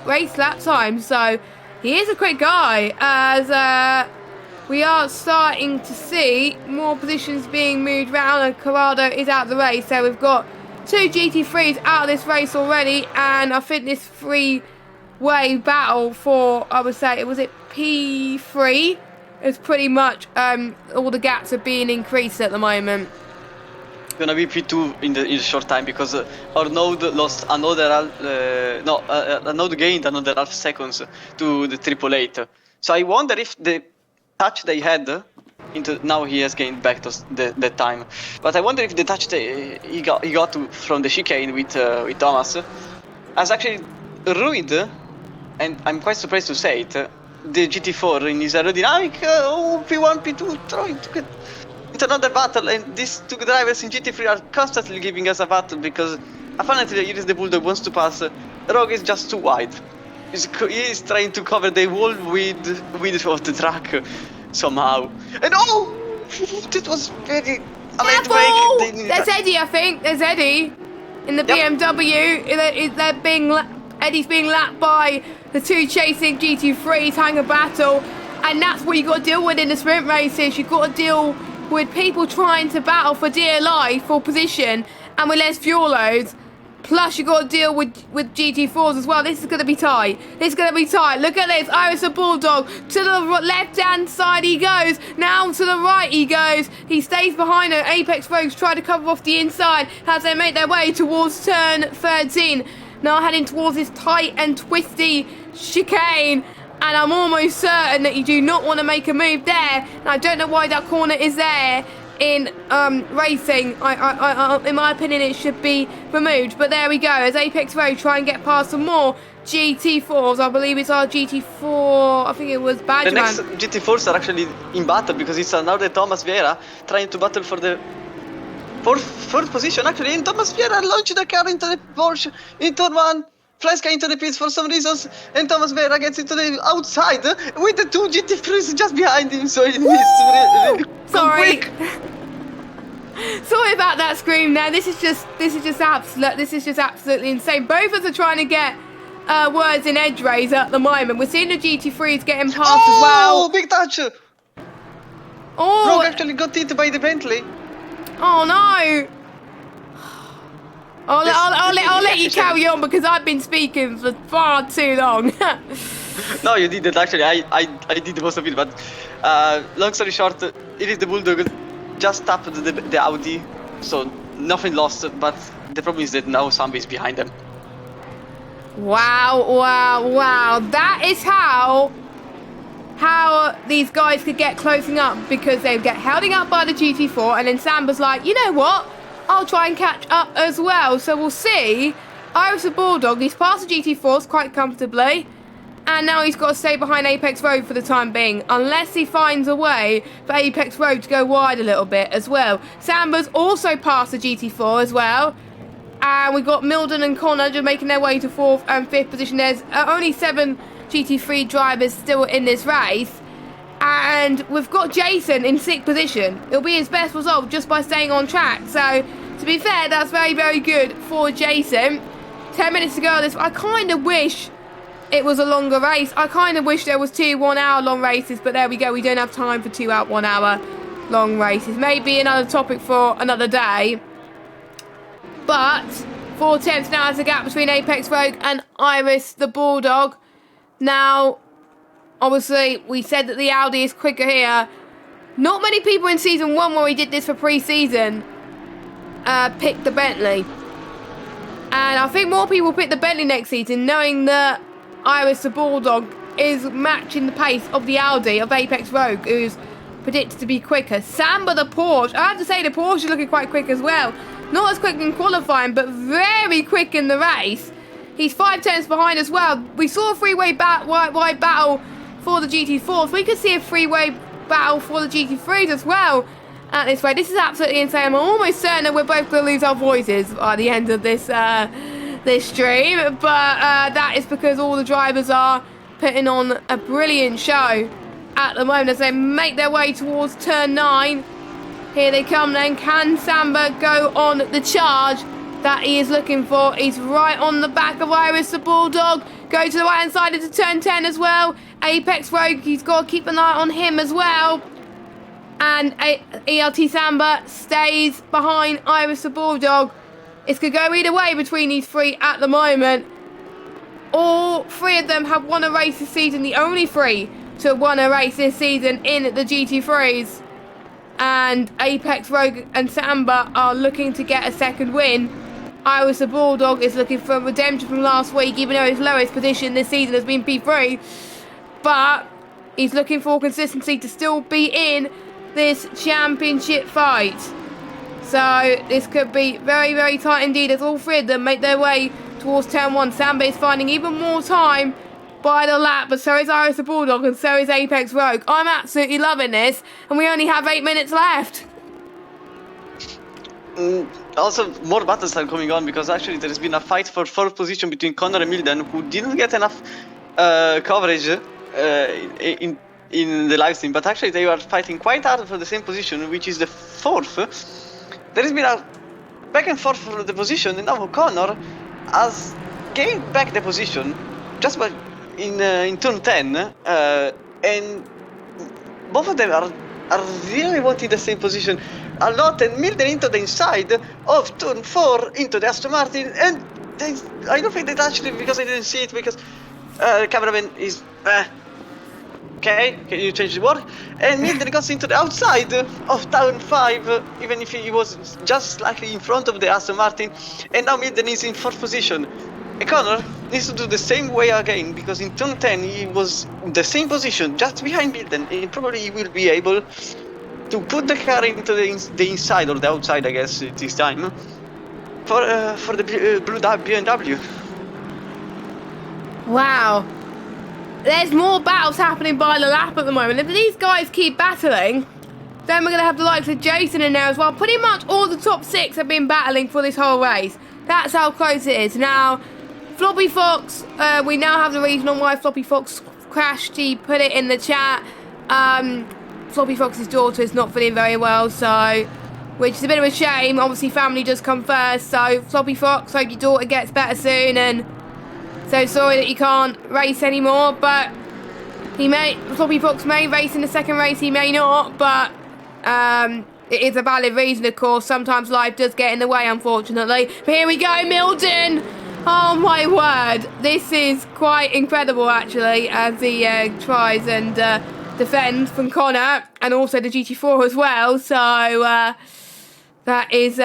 race lap time, so he is a quick guy, as we are starting to see more positions being moved around, and Corrado is out of the race. So we've got 2 GT3s out of this race already, and I think this three-way battle for, I would say, was it P3? It's pretty much all the gaps are being increased at the moment. Gonna be P2 in the short time because Arnaud lost another Arnaud gained another half seconds to the 888. So I wonder if the touch they had now he has gained back the time. But I wonder if the touch he got from the chicane with Thomas has actually ruined, and I'm quite surprised to say it, the GT4 in his aerodynamic. P1, P2, trying to get into another battle, and these 2 drivers in GT3 are constantly giving us a battle because apparently Iris the Bulldog wants to pass. Rogue is just too wide. He is trying to cover the whole width of the track somehow. And this was very a late break. There's Eddie, I think. There's Eddie in the BMW. Eddie's being lapped by the 2 chasing GT3s, having a battle, and that's what you got to deal with in the sprint races. You've got to deal with people trying to battle for dear life for position and with less fuel loads. Plus, you've got to deal with GT4s as well. This is going to be tight. Look at this. Iris the Bulldog. To the left-hand side he goes. Now to the right he goes. He stays behind her. Apex Rogues try to cover off the inside as they make their way towards turn 13. Now heading towards this tight and twisty chicane. And I'm almost certain that you do not want to make a move there. And I don't know why that corner is there in racing. I in my opinion, it should be removed. But there we go. As Apex Road try and get past some more GT4s. I believe it's our GT4. I think it was Badgerman. The next GT4s are actually in battle because it's another Thomas Vieira trying to battle for the fourth position. Actually, and Thomas Vieira launched the car into the Porsche in turn 1. Fleska into the pits for some reasons, and Thomas Vieira gets into the outside with the 2 GT3s just behind him, so it needs really sorry. quick. Sorry about that scream there. This is just absolutely insane. Both of us are trying to get words in edge rays at the moment. We're seeing the GT3s getting past as well. Oh, big touch! Rogue actually got hit by the Bentley. Oh no! I'll let you carry on because I've been speaking for far too long. No, you didn't actually. I did most of it, but long story short, it is the Bulldog just tapped the Audi, so nothing lost. But the problem is that now Samba is behind them. Wow! That is how these guys could get closing up, because they get held up by the GT4, and then Samba's like, you know what? I'll try and catch up as well. So we'll see. Iris the Bulldog, he's passed the GT4s quite comfortably. And now he's got to stay behind Apex Road for the time being. Unless he finds a way for Apex Road to go wide a little bit as well. Samba's also passed the GT4 as well. And we've got Milden and Connor just making their way to 4th and 5th position. There's only 7 GT3 drivers still in this race. And we've got Jason in 6th position. It'll be his best result just by staying on track. So, to be fair, that's very, very good for Jason. 10 minutes to go. I kind of wish it was a longer race. I kind of wish there was 2 1-hour long races. But there we go. We don't have time for 2 1 hour long races. Maybe another topic for another day. But 4/10 now is the gap between Apex Rogue and Iris the Bulldog. Now, obviously, we said that the Audi is quicker here. Not many people in Season 1, where we did this for pre-season, picked the Bentley. And I think more people picked the Bentley next season, knowing that Iris the Bulldog is matching the pace of the Audi of Apex Rogue, who's predicted to be quicker. Samba the Porsche. I have to say the Porsche is looking quite quick as well. Not as quick in qualifying, but very quick in the race. He's 5/10 behind as well. We saw a three-way wide battle for the GT4s. We could see a three-way battle for the GT3s as well at this rate. This is absolutely insane. I'm almost certain that we're both going to lose our voices by the end of this this stream. But that is because all the drivers are putting on a brilliant show at the moment as they make their way towards turn 9. Here they come then. Can Samba go on the charge that he is looking for? He's right on the back of Iris the Bulldog. Go to the right hand side into turn 10 as well. Apex Rogue, he's got to keep an eye on him as well. And ELT Samba stays behind Iris the Bulldog. It could go either way between these three at the moment. All three of them have won a race this season. The only three to have won a race this season in the GT3s. And Apex Rogue and Samba are looking to get a second win. Iris the Bulldog is looking for redemption from last week, even though his lowest position this season has been P3. But he's looking for consistency to still be in this championship fight. So this could be very, very tight indeed as all three of them make their way towards turn 1. Samba is finding even more time by the lap, but so is Iris the Bulldog and so is Apex Rogue. I'm absolutely loving this, and we only have 8 minutes left. Also, more battles are going on because actually there has been a fight for 4th position between Connor and Milden, who didn't get enough coverage in the live stream, but actually they are fighting quite hard for the same position, which is the 4th. There has been a back and forth for the position, and now Connor has gained back the position just by in turn 10, and both of them are really wanting the same position a lot, and Milden into the inside of turn 4 into the Aston Martin, and I don't think they touched it because I didn't see it because cameraman is okay, can you change the word? And Milden goes into the outside of turn 5, even if he was just slightly in front of the Aston Martin, and now Milden is in 4th position. And Connor needs to do the same way again, because in turn 10 he was in the same position, just behind Milden, and probably he will be able to put the car into the inside or the outside, I guess, this time, for the blue BMW. Wow. There's more battles happening by the lap at the moment. If these guys keep battling, then we're going to have the likes of Jason in there as well. Pretty much all the top 6 have been battling for this whole race. That's how close it is. Now, Floppy Fox, we now have the reason on why Floppy Fox crashed. He put it in the chat. Floppy Fox's daughter is not feeling very well, so, which is a bit of a shame. Obviously, family does come first. So, Floppy Fox, hope your daughter gets better soon, and so sorry that you can't race anymore, but Floppy Fox may race in the second race, he may not, but it is a valid reason, of course. Sometimes life does get in the way, unfortunately. But here we go, Milden! Oh my word, this is quite incredible, actually, as he tries and defends from Connor, and also the GT4 as well, so that is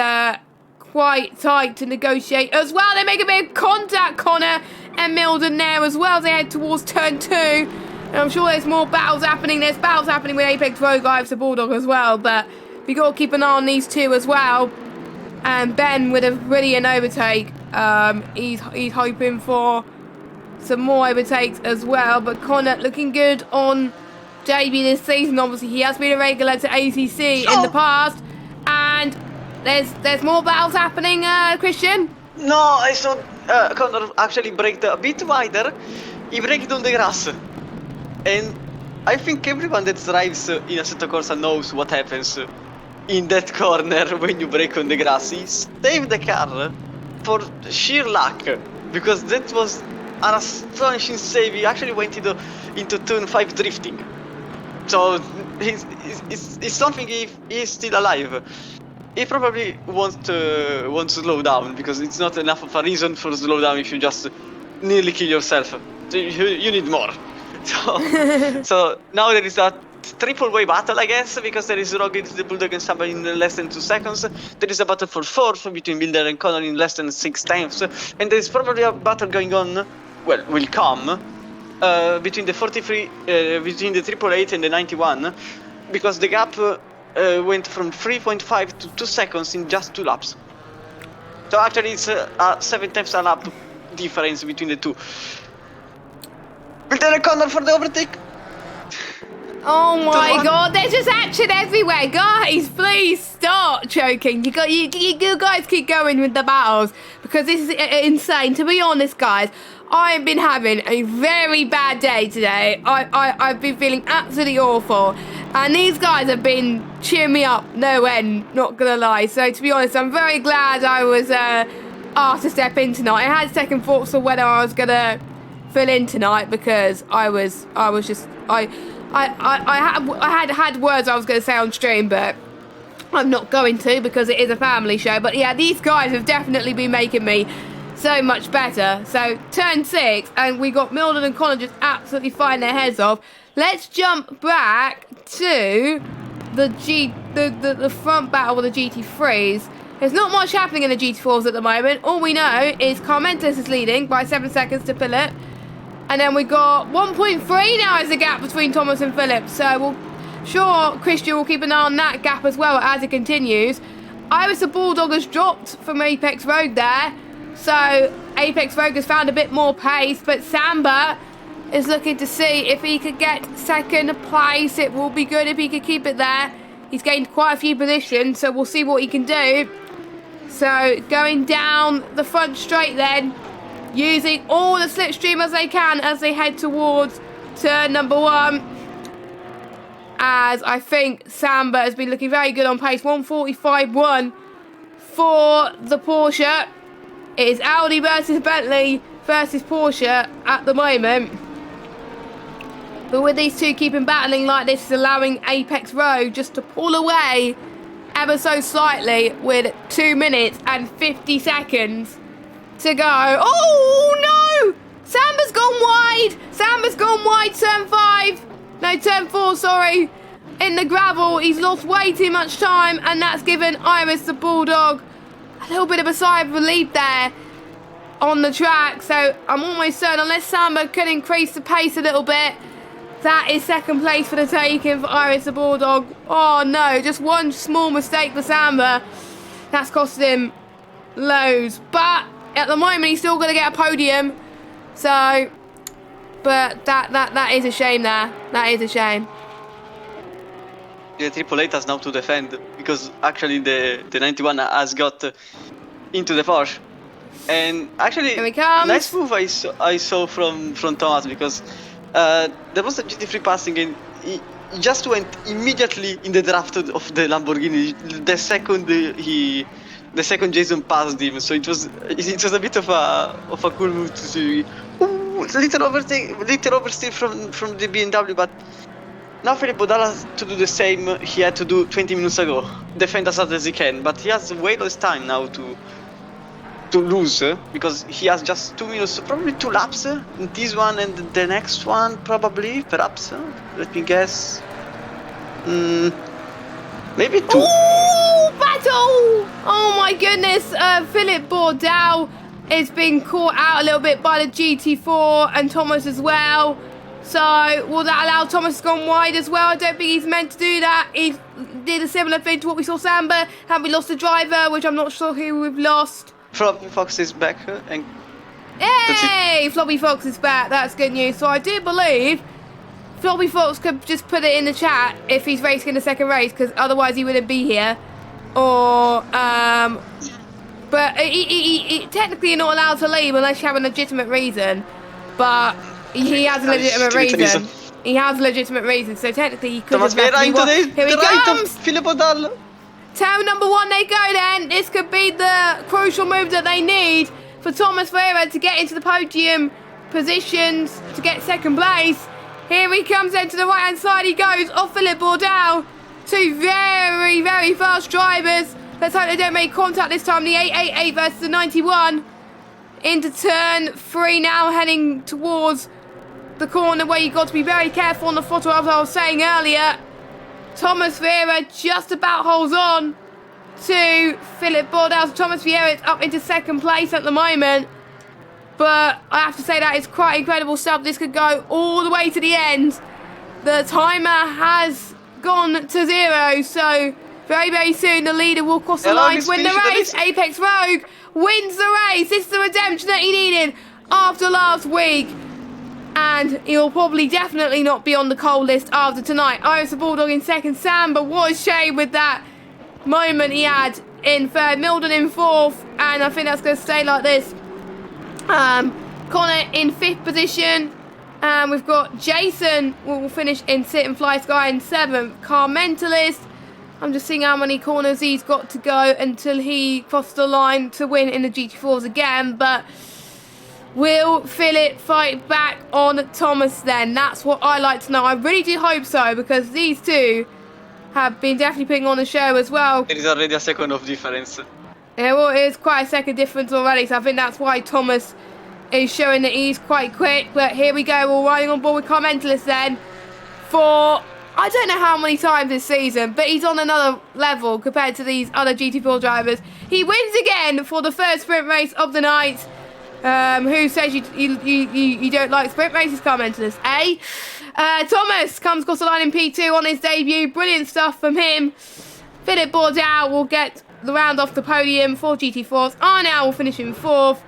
quite tight to negotiate as well. They make a bit of contact, Connor and Milden there as well. They head towards turn 2. And I'm sure there's more battles happening. There's battles happening with Apex Rogue, Ives the Bulldog as well. But we got to keep an eye on these two as well. And Ben with a brilliant overtake. He's hoping for some more overtakes as well. But Connor looking good on JB this season. Obviously, he has been a regular to ACC in the past. And there's more battles happening, Christian? No, I saw Connor actually braked a bit wider. He braked on the grass. And I think everyone that drives in Assetto Corsa knows what happens in that corner when you brake on the grass. He saved the car for sheer luck, because that was an astonishing save. He actually went into turn 5 drifting. So it's something if he's still alive. He probably won't slow down, because it's not enough of a reason for slow down if you just nearly kill yourself. You need more. So now there is a triple-way battle, I guess, because there is Rogue, the Bulldog, and Samba in less than 2 seconds. There is a battle for 4th between Milden and Connor in less than 6 tenths. And there is probably a battle going on, well, will come, between the 43, between the 888 and the 91, because the gap went from 3.5 to 2 seconds in just 2 laps. So actually it's a 7 tenths a lap difference between the two. Milden and Connor for the overtake. Oh my god, there's just action everywhere. Guys, please stop choking. You guys keep going with the battles, because this is insane. To be honest, guys, I have been having a very bad day today. I've been feeling absolutely awful. And these guys have been cheering me up no end, not gonna lie. So to be honest, I'm very glad I was asked to step in tonight. I had second thoughts of whether I was gonna fill in tonight because I had words I was going to say on stream, but I'm not going to because it is a family show. But yeah, these guys have definitely been making me so much better. So turn 6, and we got Mildred and Connor just absolutely fighting their heads off. Let's jump back to the front battle with the GT3s. There's not much happening in the GT4s at the moment. All we know is Carmentis is leading by 7 seconds to Philip. And then we got 1.3 now as the gap between Thomas and Philip. So Christian will keep an eye on that gap as well as it continues. Iris the Bulldog has dropped from Apex Rogue there. So Apex Rogue has found a bit more pace. But Samba is looking to see if he could get second place. It will be good if he could keep it there. He's gained quite a few positions, so we'll see what he can do. So going down the front straight then, using all the slipstream as they can as they head towards turn number 1. As I think Samba has been looking very good on pace. 1:45.1 for the Porsche. It is Audi versus Bentley versus Porsche at the moment. But with these two keeping battling like this, is allowing Apex Rogue just to pull away ever so slightly with 2 minutes and 50 seconds to go. Oh no! Samba's gone wide! Samba's gone wide, turn 5. No, turn 4, sorry. In the gravel, he's lost way too much time, and that's given Iris the Bulldog a little bit of a sigh of relief there on the track. So I'm almost certain, unless Samba could increase the pace a little bit, that is second place for the taking for Iris the Bulldog. Oh no, just one small mistake for Samba. That's costed him loads. But at the moment, he's still going to get a podium. So, but that is a shame there. That is a shame. The Triple Eight has now to defend because actually the 91 has got into the Porsche. And actually, Here he comes. Nice move I saw from Thomas because there was a GT3 passing and he just went immediately in the draft of the Lamborghini the second Jason passed him. So it was a bit of a cool move to see. Ooh, little oversteer from the BMW, but now Philippe Bodal has to do the same he had to do 20 minutes ago. Defend as hard as he can, but he has way less time now to lose because he has just 2 minutes, probably 2 laps in this one and the next one probably, perhaps. Let me guess. Maybe 2. Ooh, battle! Oh my goodness, Philip Bourdal is being caught out a little bit by the GT4 and Thomas as well. So will that allow Thomas to go wide as well? I don't think he's meant to do that. He did a similar thing to what we saw Samba. Have we lost the driver, which I'm not sure who we've lost. Floppy Fox is back and hey, Floppy Fox is back. That's good news. So I do believe Floppy Fox could just put it in the chat if he's racing the second race, because otherwise he wouldn't be here. Or but he technically you're not allowed to leave unless you have a legitimate reason. But he has a legitimate reason. He has a legitimate reason, so technically he could have left. Here he comes! Philippe Bodal. Turn number 1 they go then. This could be the crucial move that they need for Thomas Ferreira to get into the podium positions to get second place. Here he comes then to the right hand side. He goes off Philippe Bourdal. 2 very, very fast drivers. Let's hope they don't make contact this time. The 888 versus the 91. Into turn 3 now, heading towards the corner where you've got to be very careful on the throttle, as I was saying earlier. Thomas Vieira just about holds on to Philip Bourdal. So Thomas Vieira is up into second place at the moment. But I have to say that is quite incredible stuff. This could go all the way to the end. The timer has gone to 0. So very, very soon the leader will cross the line to win the race. Apex Rogue wins the race. This is the redemption that he needed after last week. And he'll probably definitely not be on the cold list after tonight. Iris the Bulldog in second. Samba, what a shame with that moment he had in third. Milden in fourth. And I think that's going to stay like this. Connor in 5th position. And we've got Jason will finish in sit and fly sky in 7th. Car Mentalist. I'm just seeing how many corners he's got to go until he crosses the line to win in the GT4s again. But Will Philip fight back on Thomas then? That's what I like to know. I really do hope so, because these two have been definitely putting on the show as well. There is already a second of difference. Yeah, well, it is quite a second difference already, so I think that's why Thomas is showing that he's quite quick. But here we go, we're riding on board with Carmentalist then for I don't know how many times this season, but he's on another level compared to these other GT4 drivers. He wins again for the first sprint race of the night. Who says you don't like sprint races, Carmentalist? Thomas comes across the line in P2 on his debut. Brilliant stuff from him. Philip Bourdal will get the round off the podium for GT4s. Arnow will finish in 4th.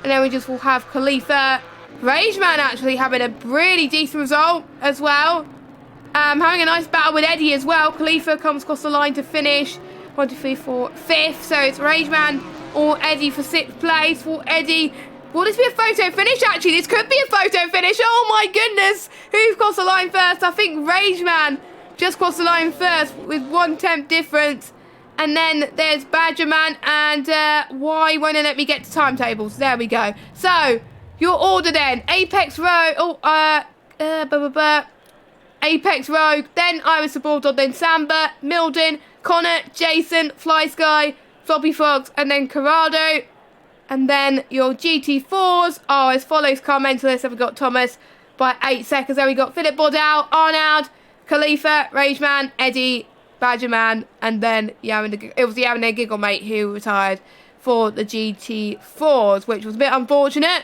And then we just will have Khalifa. Rageman actually having a really decent result as well. Having a nice battle with Eddie as well. Khalifa comes across the line to finish 1, 2, 3, 4, 5th. So it's Rageman or Eddie for 6th place. For Eddie, will this be a photo finish? Actually, this could be a photo finish. Oh my goodness. Who's crossed the line first? I think Rageman just crossed the line first with 1/10 difference. And then there's Badgerman, and why won't it let me get to timetables? There we go. So, your order then. Apex Rogue, Apex Rogue, then Iris the Bulldog, then Samba, Milden, Connor, Jason, Fly Sky, Floppy Fox, and then Corrado. And then your GT4s are as follows. Carmentalist, have we got Thomas by 8 seconds. Then we got Philip Bourdal, Arnaud, Khalifa, Rageman, Eddie, Badgerman, and then it was the Yamine Giggle mate who retired for the GT4s, which was a bit unfortunate.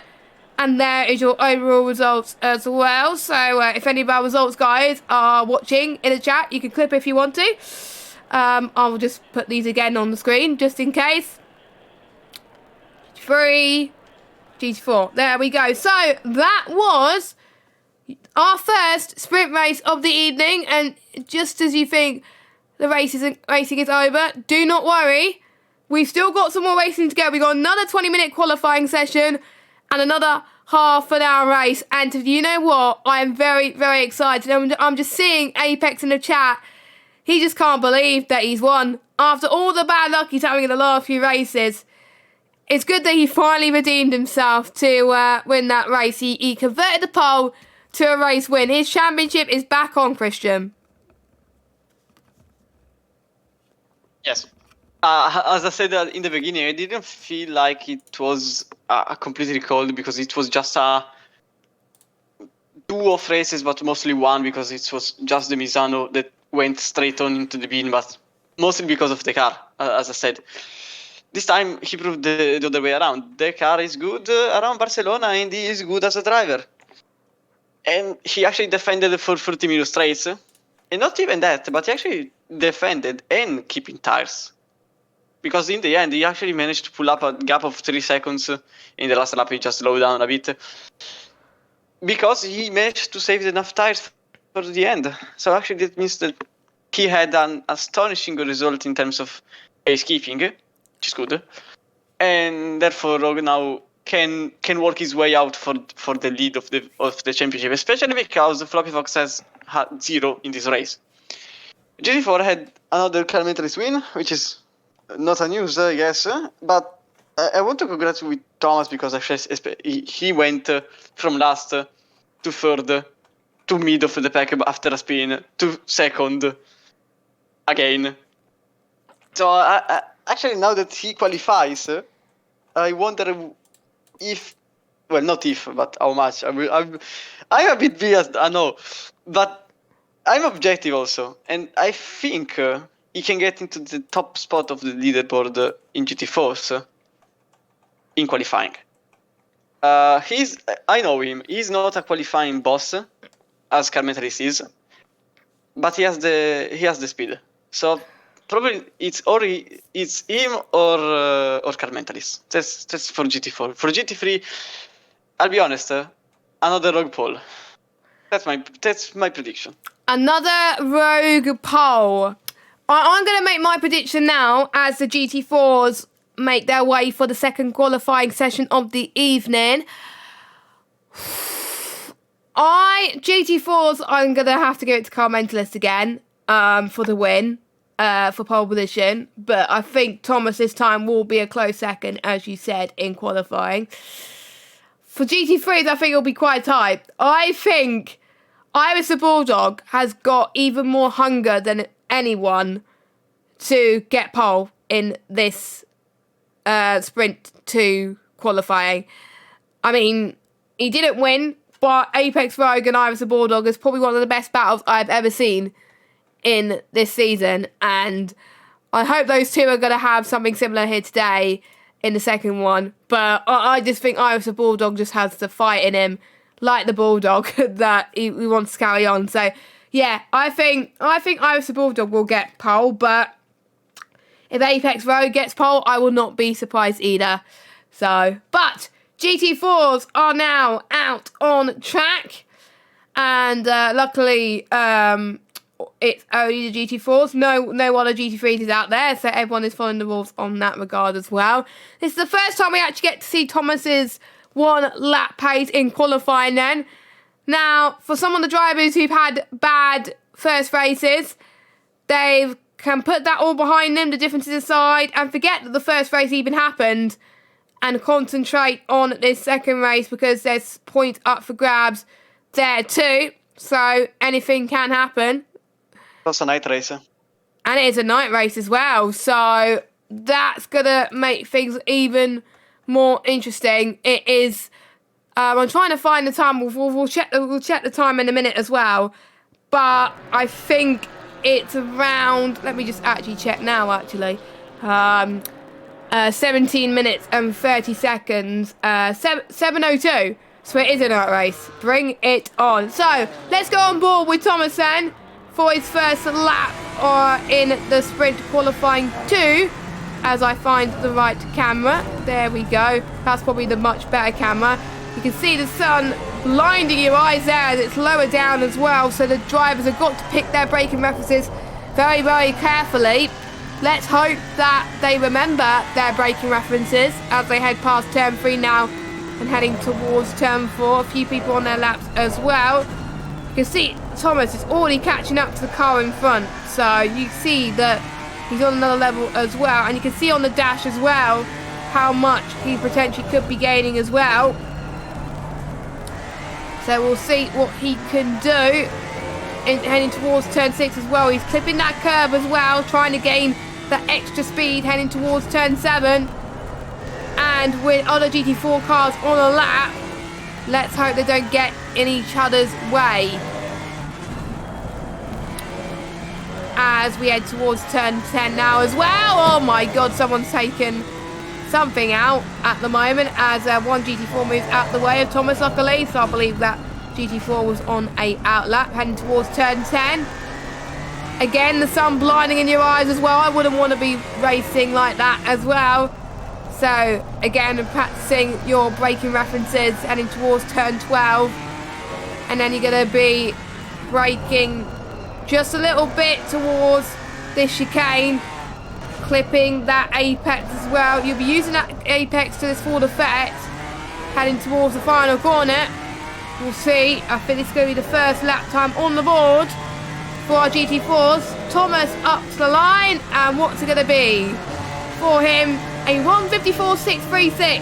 And there is your overall results as well. So if any of our results guys are watching in the chat, you can clip if you want to. I will just put these again on the screen just in case. GT3, GT4. There we go. So that was our first sprint race of the evening. And just as you think the racing is over, do not worry. We've still got some more racing to go. We've got another 20-minute qualifying session and another half an hour race. And you know what? I am very, very excited. I'm just seeing Apex in the chat. He just can't believe that he's won. After all the bad luck he's having in the last few races, it's good that he finally redeemed himself to win that race. He converted the pole to a race win. His championship is back on, Christian. Yes. As I said in the beginning, I didn't feel like it was a complete recall because it was just a 2 of races, but mostly 1 because it was just the Misano that went straight on into the bin, but mostly because of the car, as I said. This time he proved the other way around. The car is good around Barcelona and he is good as a driver. And he actually defended for 30 minute straights. And not even that, but he actually defended and keeping tires. Because in the end, he actually managed to pull up a gap of 3 seconds. In the last lap, he just slowed down a bit. Because he managed to save enough tires for the end. So actually that means that he had an astonishing result in terms of pace keeping, which is good. And therefore now can work his way out for the lead of the championship, especially because Floppy Fox has had 0 in this race. GT4 had another Carmentalist win, which is not a news, I guess, but I want to congratulate Thomas because actually he went from last to 3rd to mid of the pack after a spin to 2nd again. So actually now that he qualifies, I wonder if, well, not if, but how much. I'm a bit biased, I know, but I'm objective also, and I think he can get into the top spot of the leaderboard in GT4s in qualifying. I know him. He's not a qualifying boss, as Carmentalist is, but he has the speed. So probably it's him or Carmentalist. That's for GT4. For GT3, I'll be honest, another rogue pole. That's my prediction. Another rogue pole. I'm going to make my prediction now as the GT4s make their way for the second qualifying session of the evening. GT4s, I'm going to have to give it to Carmentalist again for the win, for pole position. But I think Thomas this time will be a close second, as you said, in qualifying. For GT3s, I think it'll be quite tight. I think Iris the Bulldog has got even more hunger than anyone to get pole in this sprint 2 qualifying. I mean, he didn't win, but Apex Rogue and Iris the Bulldog is probably one of the best battles I've ever seen in this season, and I hope those two are going to have something similar here today in the second one. But I just think Iris the Bulldog just has the fight in him, like the Bulldog, that he wants to carry on. So yeah, I think Iris the Bulldog will get pole, but if Apex Rogue gets pole, I will not be surprised either. So, but GT4s are now out on track, and luckily it's only the GT4s. No other GT3s is out there, so everyone is following the rules on that regard as well. This is the first time we actually get to see Thomas's 1 lap pace in qualifying then. Now, for some of the drivers who've had bad first races, they can put that all behind them, the differences aside, and forget that the first race even happened, and concentrate on this second race, because there's points up for grabs there too. So anything can happen. That's a night race. And it is a night race as well, so that's gonna make things even more interesting. It is. I'm trying to find the time. We'll check the time in a minute as well. But I think it's around. Let me just actually check now. 17 minutes and 30 seconds. 7:02. So it is a night race. Bring it on. So let's go on board with Thomas then for his first lap in the sprint qualifying 2. As I find the right camera. There we go. That's probably the much better camera. You can see the sun blinding your eyes there as it's lower down as well. So the drivers have got to pick their braking references very, very carefully. Let's hope that they remember their braking references as they head past turn 3 now and heading towards turn 4. A few people on their laps as well. You can see Thomas is already catching up to the car in front. So you see that he's on another level as well. And you can see on the dash as well how much he potentially could be gaining as well. So we'll see what he can do heading towards turn 6 as well. He's clipping that curb as well, trying to gain that extra speed heading towards turn 7. And with other GT4 cars on a lap, let's hope they don't get in each other's way. As we head towards turn 10 now as well. Oh my god, someone's taken something out at the moment as one GT4 moves out the way of Thomas, luckily. So I believe that GT4 was on a outlap heading towards turn 10. Again, the sun blinding in your eyes as well. I wouldn't want to be racing like that as well. So again, practicing your braking references heading towards turn 12. And then you're going to be braking just a little bit towards this chicane, clipping that apex as well. You'll be using that apex to its full effect, heading towards the final corner. We'll see. I think it's going to be the first lap time on the board for our GT4s. Thomas up to the line, and what's it going to be for him? A 1:54.636,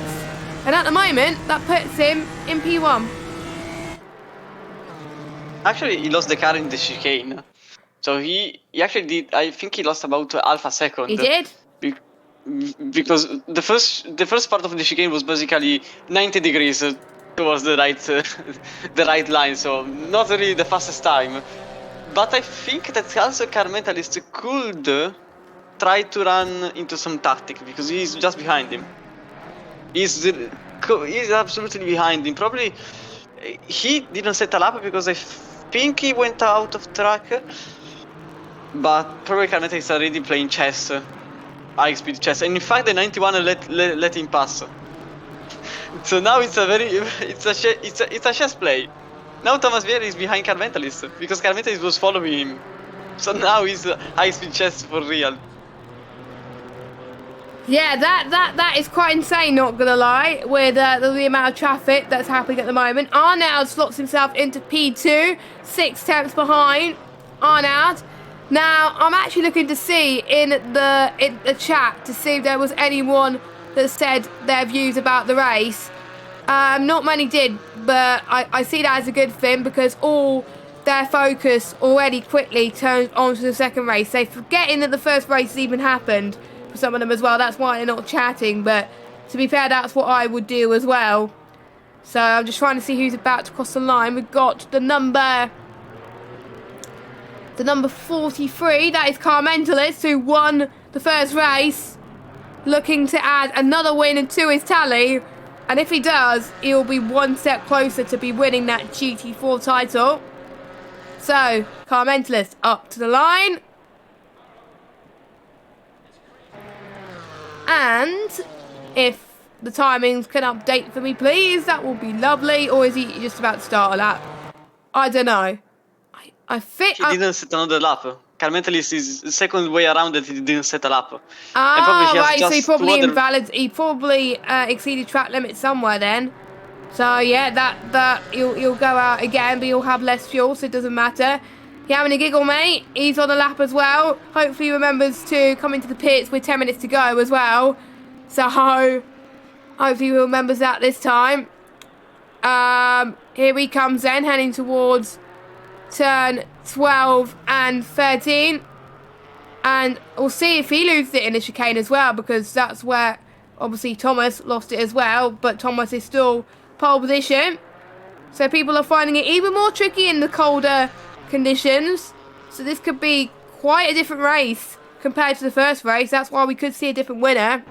and at the moment that puts him in P1. Actually, he lost the car in the chicane. So he actually did. I think he lost about half a second. He did. Because the first part of the chicane was basically 90 degrees towards the right line. So not really the fastest time. But I think that also car mentalist could try to run into some tactic because he's just behind him. He's absolutely behind him. Probably he didn't set a lap because I think he went out of track. But probably car mentalist is already playing chess, high speed chess. And in fact, the 91 let him pass. So now it's a chess play. Now Thomas Vieira is behind car mentalist because car mentalist was following him. So now he's high speed chess for real. Yeah, that is quite insane, not gonna lie, with the amount of traffic that's happening at the moment. Arnaud slots himself into P2, 6 tenths behind Arnaud. Now, I'm actually looking to see in the chat to see if there was anyone that said their views about the race. Not many did, but I see that as a good thing because all their focus already quickly turns onto the second race. They're forgetting that the first race has even happened for some of them as well. That's why they're not chatting, but to be fair, that's what I would do as well. So I'm just trying to see who's about to cross the line. We've got the number 43. That is Carmentalist, who won the first race, looking to add another win to his tally. And if he does, he'll be one step closer to be winning that GT4 title. So, Carmentalist up to the line. And if the timings can update for me, please, that will be lovely. Or is he just about to start a lap? I don't know. I think he didn't set another lap. Carmentalist is the second way around that he didn't set a lap. Ah, right, so he probably exceeded track limits somewhere then. So yeah, that he'll go out again, but he'll have less fuel, so it doesn't matter. You're having a giggle, mate. He's on the lap as well. Hopefully he remembers to come into the pits with 10 minutes to go as well. So hopefully he remembers that this time. Here he comes then, heading towards turn 12 and 13. And we'll see if he loses it in the chicane as well, because that's where obviously Thomas lost it as well. But Thomas is still pole position. So people are finding it even more tricky in the colder conditions. So this could be quite a different race compared to the first race. That's why we could see a different winner.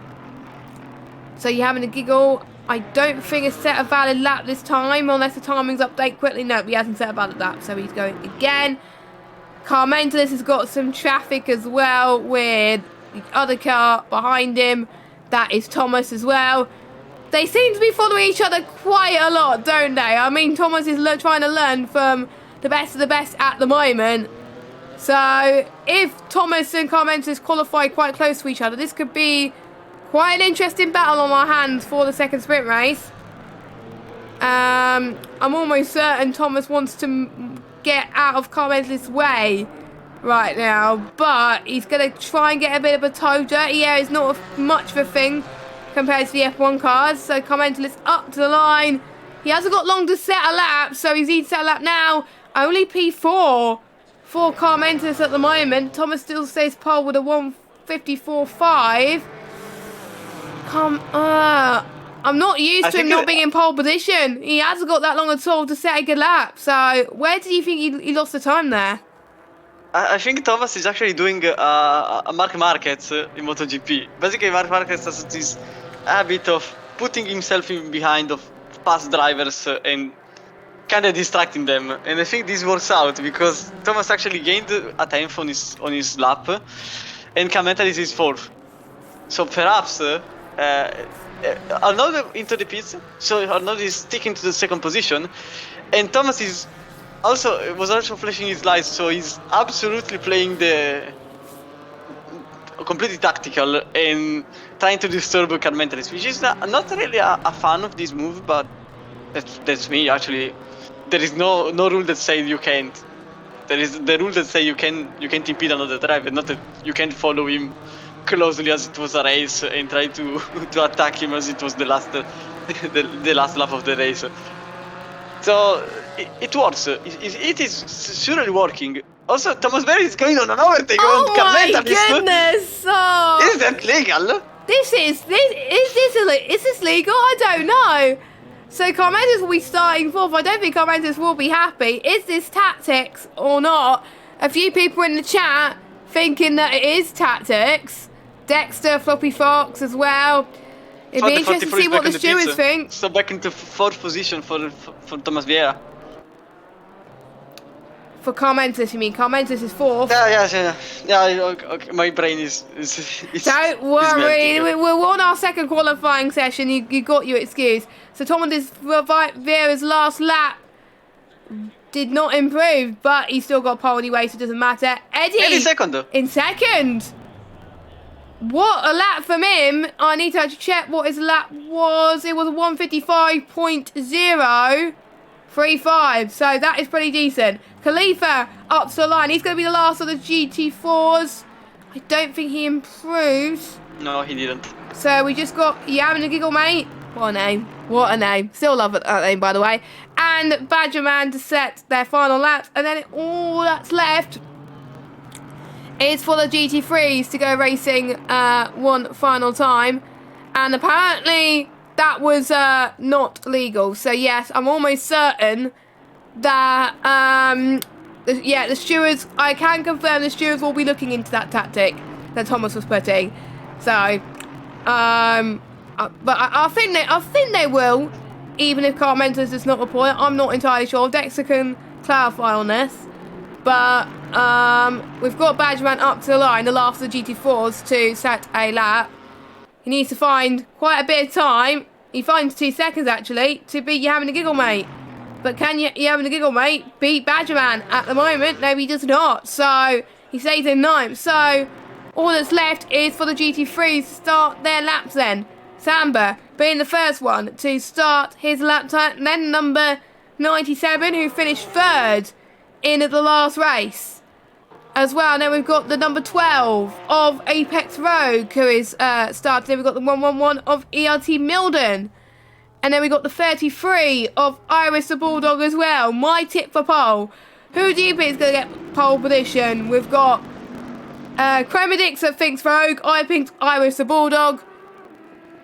So you're having a giggle. I don't think it's set a valid lap this time, unless the timings update quickly. No, he hasn't set a valid lap, so he's going again. Carmentalist has got some traffic as well with the other car behind him. That is Thomas as well. They seem to be following each other quite a lot, don't they? I mean, Thomas is trying to learn from the best of the best at the moment. So if Thomas and Carmentalist qualify quite close to each other, this could be quite an interesting battle on our hands for the second sprint race. I'm almost certain Thomas wants to get out of Carmentalist's way right now, but he's going to try and get a bit of a toe dirty. Yeah, it's not much of a thing compared to the F1 cars. So Carmentalist up to the line. He hasn't got long to set a lap, so he's need to set a lap now. Only P4 for Carmentalist at the moment. Thomas still stays pole with a 1:54.5. I'm not used to him not being in pole position. He hasn't got that long at all to set a good lap. So where do you think he lost the time there? I think Thomas is actually doing a Marc Marquez in MotoGP. Basically, Marc Marquez has this habit of putting himself in behind of past drivers and kind of distracting them. And I think this works out because Thomas actually gained a tenth on his lap, and Carmentalist is fourth. So perhaps Arnaud into the pits, so Arnaud is sticking to the second position, and Thomas was also flashing his lights, so he's absolutely playing the completely tactical and trying to disturb Carmentalist, which is not really a fan of this move, but that's me actually. There is no rule that says you can't. There is the rule that says you can't impede another driver, not that you can't follow him closely as it was a race and try to attack him as it was the last lap of the race. So it works. It is surely working. Also, Thomas Berry is going on an overtake on Carmentalist. Oh my goodness! Oh. Is that legal? Is this legal? I don't know. So Carmentalist will be starting fourth. I don't think Carmentalist will be happy. Is this tactics or not? A few people in the chat thinking that it is tactics. Dexter, Floppy Fox as well. It'd be interesting to see what the stewards think. So back into fourth position for Thomas Vieira. For Carmentalist, you mean? Carmentalist is fourth. Yeah. Okay. My brain is don't worry, we're on our second qualifying session. You got your excuse. So Thomas Vieira's last lap did not improve, but he still got pole anyway, so it doesn't matter. Eddie second though. In second. What a lap from him. I need to actually check what his lap was. It was a 1:55.035. So that is pretty decent. Khalifa up to the line. He's going to be the last of the GT4s. I don't think he improved. No, he didn't. So we just got... You having a giggle, mate? What a name. What a name. Still love that name, by the way. And Badgerman to set their final laps. And then all that's left is for the GT3s to go racing one final time. And apparently that was not legal. So yes, I'm almost certain that the stewards, I can confirm the stewards will be looking into that tactic that Thomas was putting. So but I think they will, even if Carl Mentos does not report it. I'm not entirely sure. Dexter can clarify on this. But we've got Badgerman up to the line, the last of the GT4s, to set a lap. He needs to find quite a bit of time. He finds 2 seconds, actually, to beat You Having a Giggle Mate. But can You Having a Giggle Mate beat Badgerman? At the moment, no, he does not. So he stays in 9th. So all that's left is for the GT3s to start their laps then. Samba being the first one to start his lap time. And then number 97, who finished 3rd in the last race as well. And then we've got the number 12 of Apex Rogue, who is starting. Then we've got the 111 of ERT Milden. And then we got the 33 of Iris the Bulldog as well. My tip for pole. Who do you think is going to get pole position? We've got Chromedix that thinks Rogue. I think Iris the Bulldog.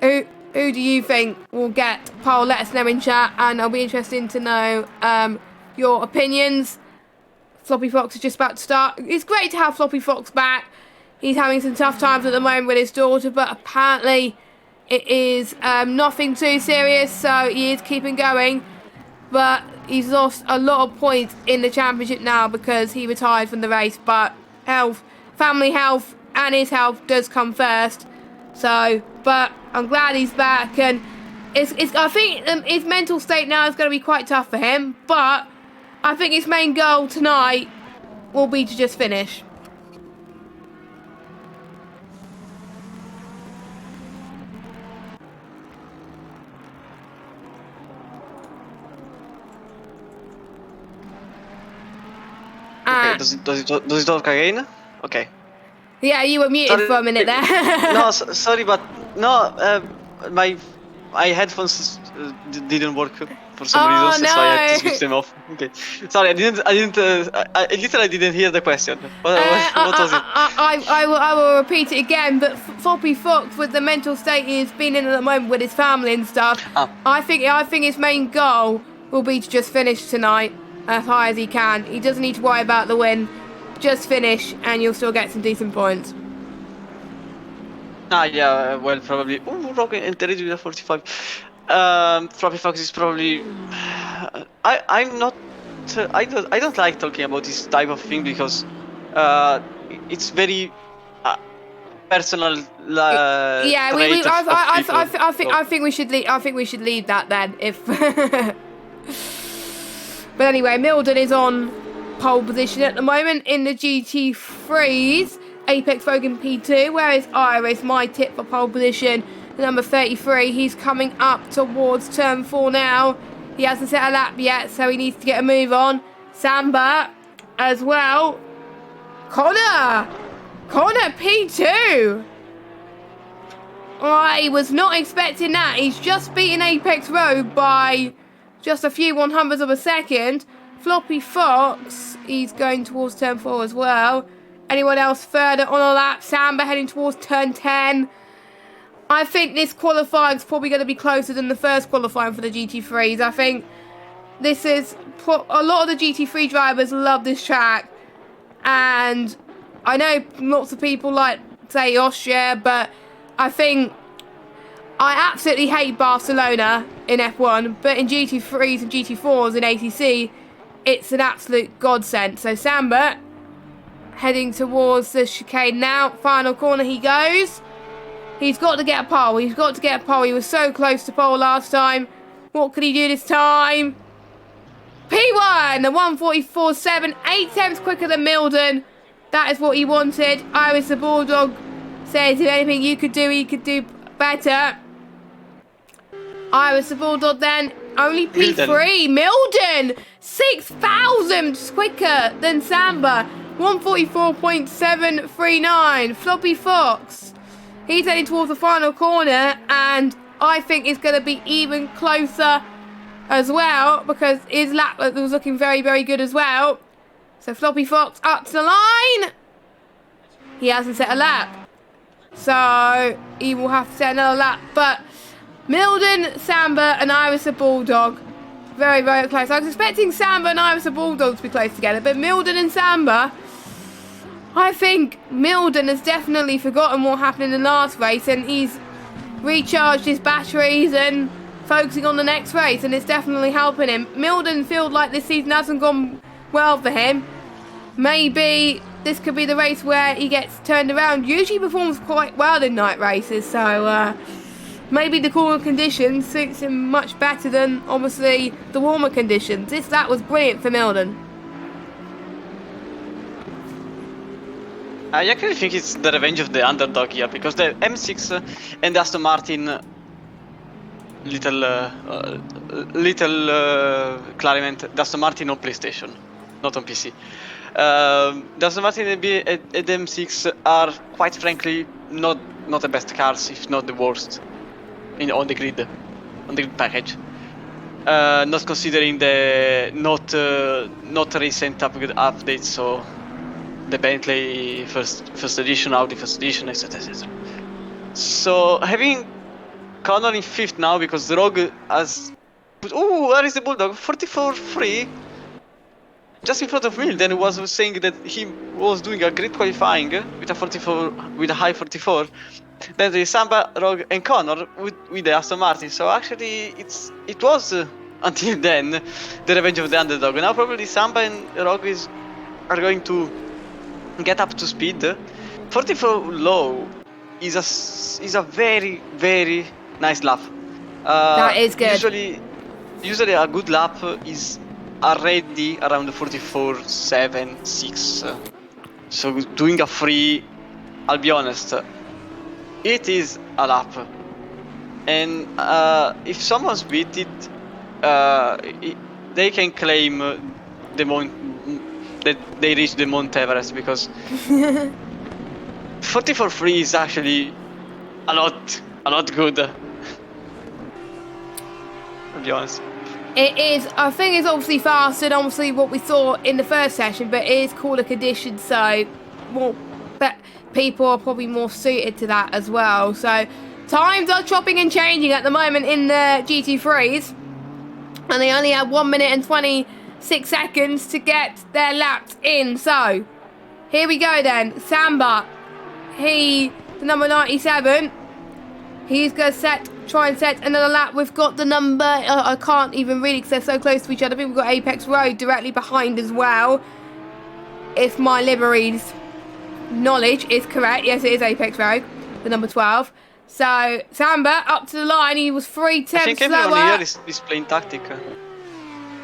Who do you think will get pole? Let us know in chat, and I'll be interested to know your opinions. Floppy Fox is just about to start. It's great to have Floppy Fox back. He's having some tough times at the moment with his daughter, but apparently it is nothing too serious, so he is keeping going. But he's lost a lot of points in the championship now because he retired from the race. But health, family health, and his health does come first. So, but I'm glad he's back, and I think his mental state now is going to be quite tough for him. But I think his main goal tonight will be to just finish. Okay, does it talk again? Okay. Yeah, you were muted for a minute there. No, sorry, but no, my headphones didn't work for some reason, so I had to switch them off. Okay, sorry, I literally didn't hear the question. What was it? I will repeat it again. But Floppy Fox, with the mental state he's been in at the moment with his family and stuff, I think his main goal will be to just finish tonight as high as he can. He doesn't need to worry about the win. Just finish, and you'll still get some decent points. Yeah, well, probably. Ooh, Rocket entered with a 45. Floppy Fox is probably. I'm not. I don't like talking about this type of thing because it's very personal. Yeah, I think we should leave. I think we should leave that then. If. But anyway, Milden is on pole position at the moment in the GT3s. Apex Rogue in P2, whereas Iris, my tip for pole position, number 33, he's coming up towards turn 4 now. He hasn't set a lap yet, so he needs to get a move on. Samba as well. Connor P2. I was not expecting that. He's just beaten Apex Rogue by just a few 100ths of a second. Floppy Fox, he's going towards turn 4 as well. Anyone else further on a lap? Samba heading towards turn 10. I think this qualifying is probably going to be closer than the first qualifying for the GT3s. I think this is... A lot of the GT3 drivers love this track. And I know lots of people like, say, Austria, but I think... I absolutely hate Barcelona in F1, but in GT3s and GT4s in ACC, it's an absolute godsend. So Samba heading towards the chicane now. Final corner he goes. He's got to get a pole. He's got to get a pole. He was so close to pole last time. What could he do this time? P1, the 1:44.7, 8 tenths quicker than Milden. That is what he wanted. Iris the Bulldog says if anything you could do, he could do better. Iris the Bulldog then, only P3. Milden, 6 thousandths quicker than Samba. 1:44.739. Floppy Fox, he's heading towards the final corner, and I think it's going to be even closer as well, because his lap was looking very, very good as well. So Floppy Fox up to the line. He hasn't set a lap, so he will have to set another lap. But Milden, Samba and Iris the Bulldog, very, very close. I was expecting Samba and Iris the Bulldog to be close together, but Milden and Samba, I think Milden has definitely forgotten what happened in the last race, and he's recharged his batteries and focusing on the next race, and it's definitely helping him. Milden feels like this season hasn't gone well for him. Maybe this could be the race where he gets turned around. Usually performs quite well in night races, so maybe the cooler conditions suits him much better than obviously the warmer conditions. This lap was brilliant for Milden. I actually think it's the revenge of the underdog here, because the M6 and the Aston Martin little Clariment, the Aston Martin on PlayStation, not on PC. The Aston Martin and the M6 are, quite frankly, not the best cars, if not the worst, on the grid package. Not considering the not recent updates, so the Bentley first edition, Audi first edition, etc, etc. So having Connor in 5th now, because the Rogue has put, where is the Bulldog? 44.3, just in front of me. Then he was saying that he was doing a great qualifying with a 44, with a high 44. Then there is Samba, Rogue and Connor with the Aston Martin. So actually it was until then the revenge of the underdog. Now probably Samba and Rogue are going to get up to speed. 44 low is a very, very nice lap. That is good. Usually a good lap is already around the 44.7, 6. So doing a free, I'll be honest, it is a lap. And if someone's beat it, they can claim that they reached the Mount Everest, because 44.3 is actually a lot good. I'll be honest. It is. I think it's obviously faster than obviously what we saw in the first session, but it is cooler conditions, so but people are probably more suited to that as well. So times are chopping and changing at the moment in the GT3s, and they only have 1 minute and 26 seconds to get their laps in. So here we go then. Samba, the number 97, he's going to try and set another lap. We've got the number, I can't even read it because they're so close to each other. I think we've got Apex Road directly behind as well, if my livery's knowledge is correct. Yes, it is Apex Road, the number 12. So Samba up to the line. He was 3 tenths slower. I think everyone here is playing tactic.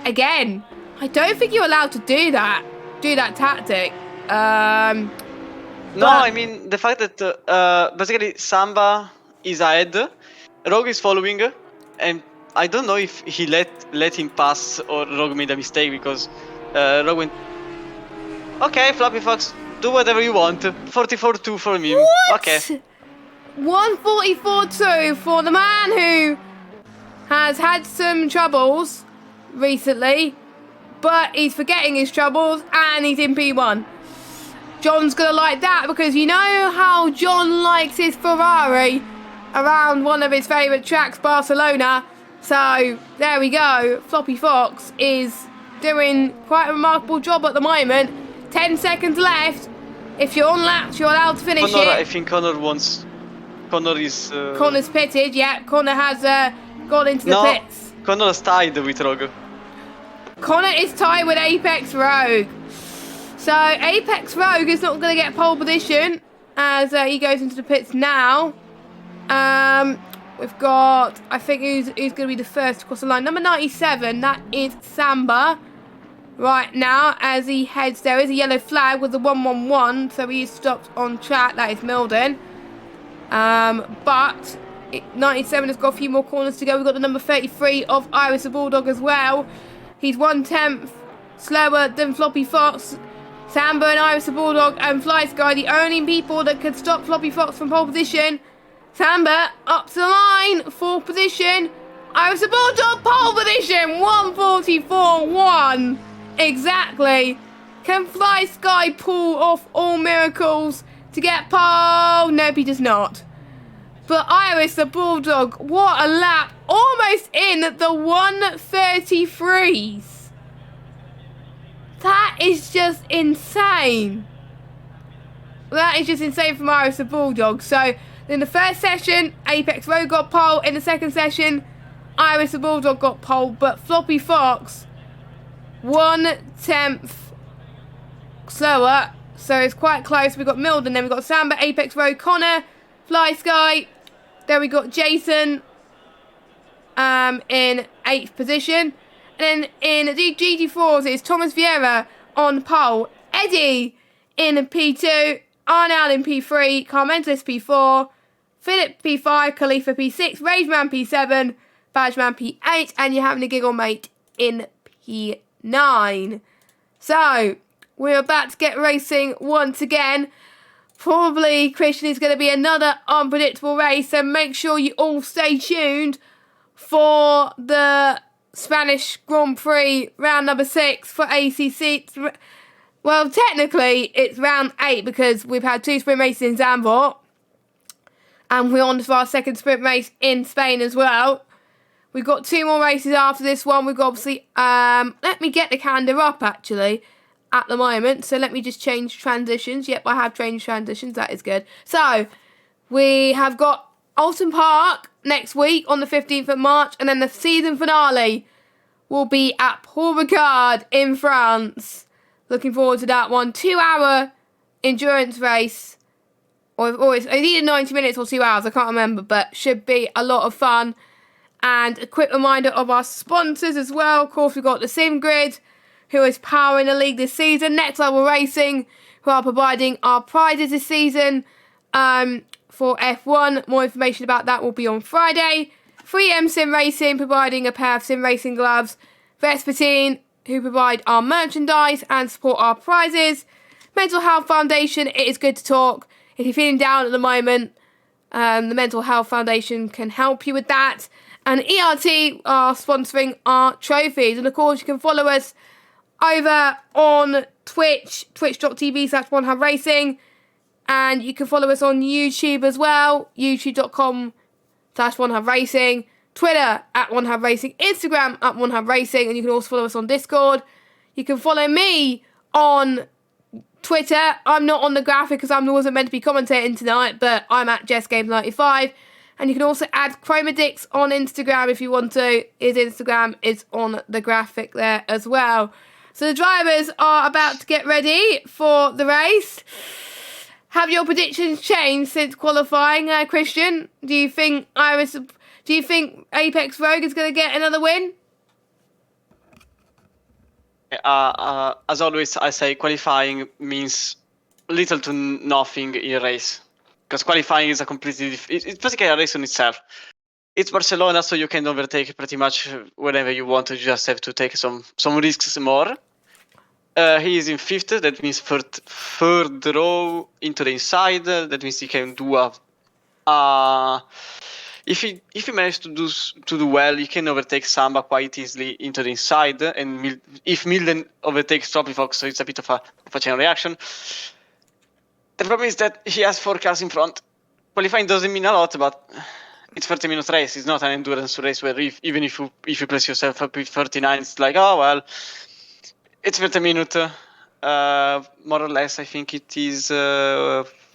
Again, I don't think you're allowed to do that tactic. No, I mean the fact that basically Samba is ahead, Rogue is following, and I don't know if he let him pass or Rogue made a mistake, because Rogue went, okay, Floppy Fox, do whatever you want. 44.2 for me. What? Okay. 144.2 for the man who has had some troubles recently, but he's forgetting his troubles and he's in P1. John's gonna like that, because you know how John likes his Ferrari around one of his favourite tracks, Barcelona. So there we go. Floppy Fox is doing quite a remarkable job at the moment. 10 seconds left. If you're on laps, you're allowed to finish Connor, it. I think Connor's pitted, yeah. Connor has gone into the pits. Connor's tied with Rogue. Connor is tied with Apex Rogue. So Apex Rogue is not going to get pole position as he goes into the pits now. We've got, I think, who's going to be the first to cross the line. Number 97, that is Samba. Right now, as he heads, there is a yellow flag with the 111, so he is stopped on track. That is Milden. But 97 has got a few more corners to go. We've got the number 33 of Iris the Bulldog as well. He's 1/10 slower than Floppy Fox. Samba and Iris the Bulldog and Fly Sky, the only people that could stop Floppy Fox from pole position. Samba up to the line, 4th position. Iris the Bulldog, pole position, 1:44.1. Exactly. Can Fly Sky pull off all miracles to get pole? Nope, he does not. But Iris the Bulldog, what a lap. Almost in the 1:33s. That is just insane. That is just insane from Iris the Bulldog. So, in the first session, Apex Rogue got pole. In the second session, Iris the Bulldog got pole. But Floppy Fox, 1/10 slower. So, it's quite close. We've got Milden, then we've got Samba, Apex Rogue, Connor, Fly Sky. Then we got Jason in 8th position. And then in the GT4s, it's Thomas Vieira on pole. Eddie in P2. Arnold in P3. Carmentis P4. Philip P5. Khalifa P6. Rageman P7. Badgeman P8. And you're having a giggle mate in P9. So, we're about to get racing once again. Probably, Christian, is going to be another unpredictable race. So make sure you all stay tuned for the Spanish Grand Prix round number 6 for ACC. Well, technically, it's round 8 because we've had 2 sprint races in Zandvoort. And we're on to our second sprint race in Spain as well. We've got 2 more races after this one. We've got obviously, let me get the calendar up actually at the moment. So let me just change transitions. Yep, I have changed transitions. That is good. So we have got Alton Park next week on the 15th of March. And then the season finale will be at Paul Ricard in France. Looking forward to that one. 2-hour endurance race. Or it's either 90 minutes or 2 hours. I can't remember. But should be a lot of fun. And a quick reminder of our sponsors as well. Of course, we've got the SimGrid, who is powering the league this season. Next Level Racing, who are providing our prizes this season for F1. More information about that will be on Friday. 3M Sim Racing, providing a pair of sim racing gloves. Vespertine, who provide our merchandise and support our prizes. Mental Health Foundation, it is good to talk. If you're feeling down at the moment, the Mental Health Foundation can help you with that. And ERT are sponsoring our trophies. And of course, you can follow us over on Twitch, twitch.tv/OneHubRacing. And you can follow us on YouTube as well, youtube.com/OneHubRacing. Twitter @OneHubRacing. Instagram @OneHubRacing. And you can also follow us on Discord. You can follow me on Twitter. I'm not on the graphic because I wasn't meant to be commentating tonight, but I'm at JessGames95. And you can also add Chromadix on Instagram if you want to. His Instagram is on the graphic there as well. So the drivers are about to get ready for the race. Have your predictions changed since qualifying, Christian? Do you think Apex Rogue is going to get another win? As always, I say qualifying means little to nothing in a race. Because qualifying is a completely it's basically a race on itself. It's Barcelona, so you can overtake pretty much whenever you want. You just have to take some risks more. He is in 5th, that means third row into the inside. That means he can do if he manages to do well, he can overtake Samba quite easily into the inside. And if Milden overtakes Floppy Fox, so it's a bit of a chain reaction. The problem is that he has 4 cars in front. Qualifying doesn't mean a lot, but it's 30-minute race. It's not an endurance race where even if you place yourself up with 39, it's like, oh well, it's 30 minutes. More or less, I think it is.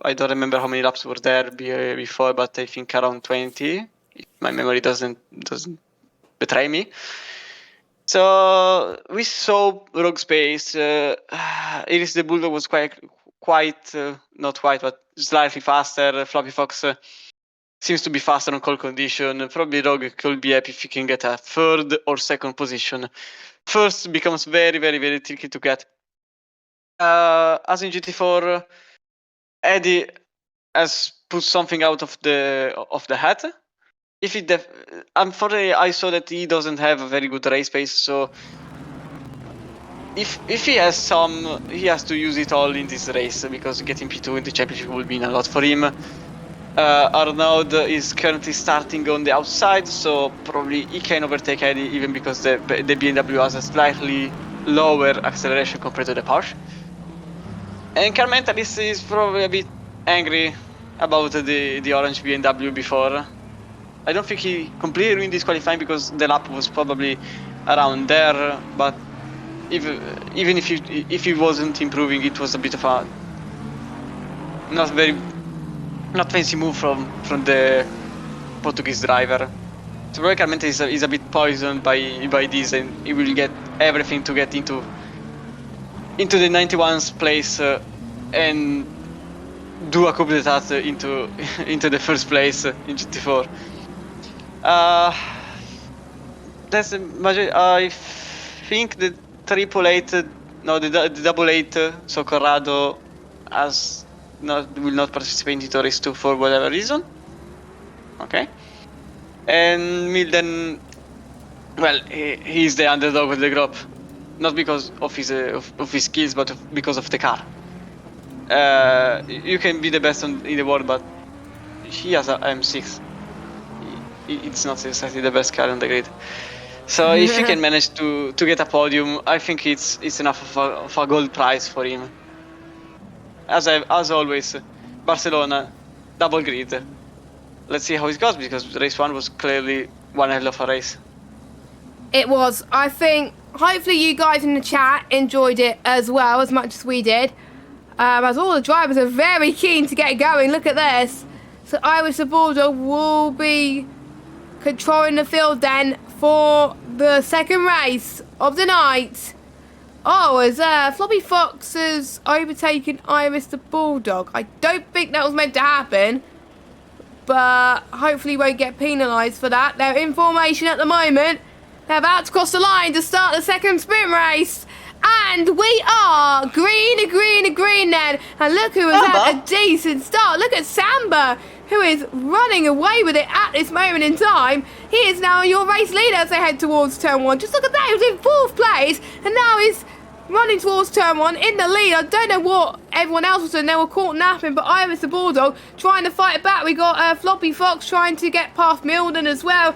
I don't remember how many laps were there before, but I think around 20. If my memory doesn't betray me. So we saw Rogue Space. Iris the Bulldog was not quite, but slightly faster. Floppy Fox seems to be faster on cold condition. Probably Rogue could be happy if he can get a 3rd or 2nd position. First becomes very, very, very tricky to get. As in GT4, Eddie has put something out of the hat. Unfortunately, I saw that he doesn't have a very good race pace, so if he has some, he has to use it all in this race, because getting P2 in the championship will mean a lot for him. Arnaud is currently starting on the outside, so probably he can overtake Eddie even because the BMW has a slightly lower acceleration compared to the Porsche. And Carmental is probably a bit angry about the orange BMW before. I don't think he completely ruined this qualifying because the lap was probably around there, but even if he wasn't improving, it was a bit of a not fancy move from the Portuguese driver. So Roy Carmente is a bit poisoned by this, and he will get everything to get into the 91's place and do a coup d'etat into the first place in GT4. I think the double eight, so Corrado will not participate into race 2 for whatever reason. Okay. And Milden, well, he's the underdog of the group, not because of his skills, but because of the car. You can be the best in the world, but he has a M6. It's not exactly the best car on the grid. So if he can manage to get a podium, I think it's enough of a gold prize for him. As always, Barcelona, double grid. Let's see how it goes, because race 1 was clearly one hell of a race. It was. I think hopefully you guys in the chat enjoyed it as well, as much as we did. As all the drivers are very keen to get going. Look at this. So Iris the Bulldog will be controlling the field then for the second race of the night. Oh, as Floppy Fox has overtaken Iris the Bulldog. I don't think that was meant to happen, but hopefully won't get penalised for that. They're in formation at the moment. They're about to cross the line to start the second sprint race. And we are green then. And look who has had a decent start. Look at Samba, who is running away with it at this moment in time. He is now your race leader as they head towards turn 1. Just look at that, he was in 4th place and now he's running towards turn 1 in the lead. I don't know what everyone else was doing. They were caught napping, but Iris the Bulldog trying to fight it back. We got Floppy Fox trying to get past Milden as well.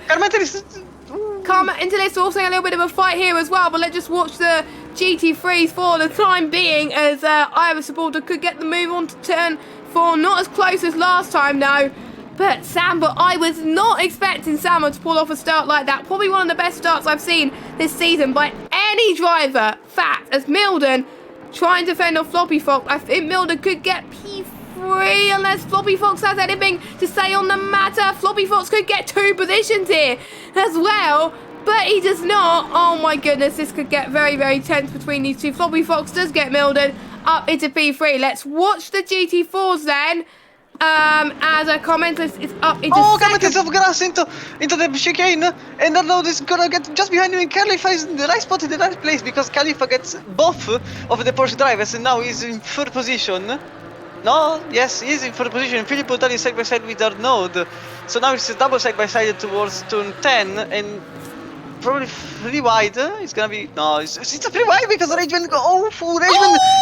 Carmental also a little bit of a fight here as well, but let's just watch the GT3s for the time being as Iris the Bulldog could get the move on to turn 4. Not as close as last time now, but Samba, I was not expecting Samba to pull off a start like that. Probably one of the best starts I've seen this season by any driver. Fact, as Milden trying to fend off Floppy Fox, I think Milden could get P3 unless Floppy Fox has anything to say on the matter. Floppy Fox could get 2 positions here as well, but he does not. Oh my goodness, this could get very, very tense between these two. Floppy Fox does get Milden up into P3. Let's watch the GT4s then. As a commenter is up into Commentaries of grass into the chicane, and Arnaud is gonna get just behind him, and Khalifa is in the right spot in the right place because Khalifa gets both of the Porsche drivers and now he's in 3rd position. No, yes, he is in 3rd position. Philippe Boutali is side by side with Arnaud, so now it's a double side by side towards turn 10 and probably 3 wide. It's gonna be it's a 3 wide because Rageman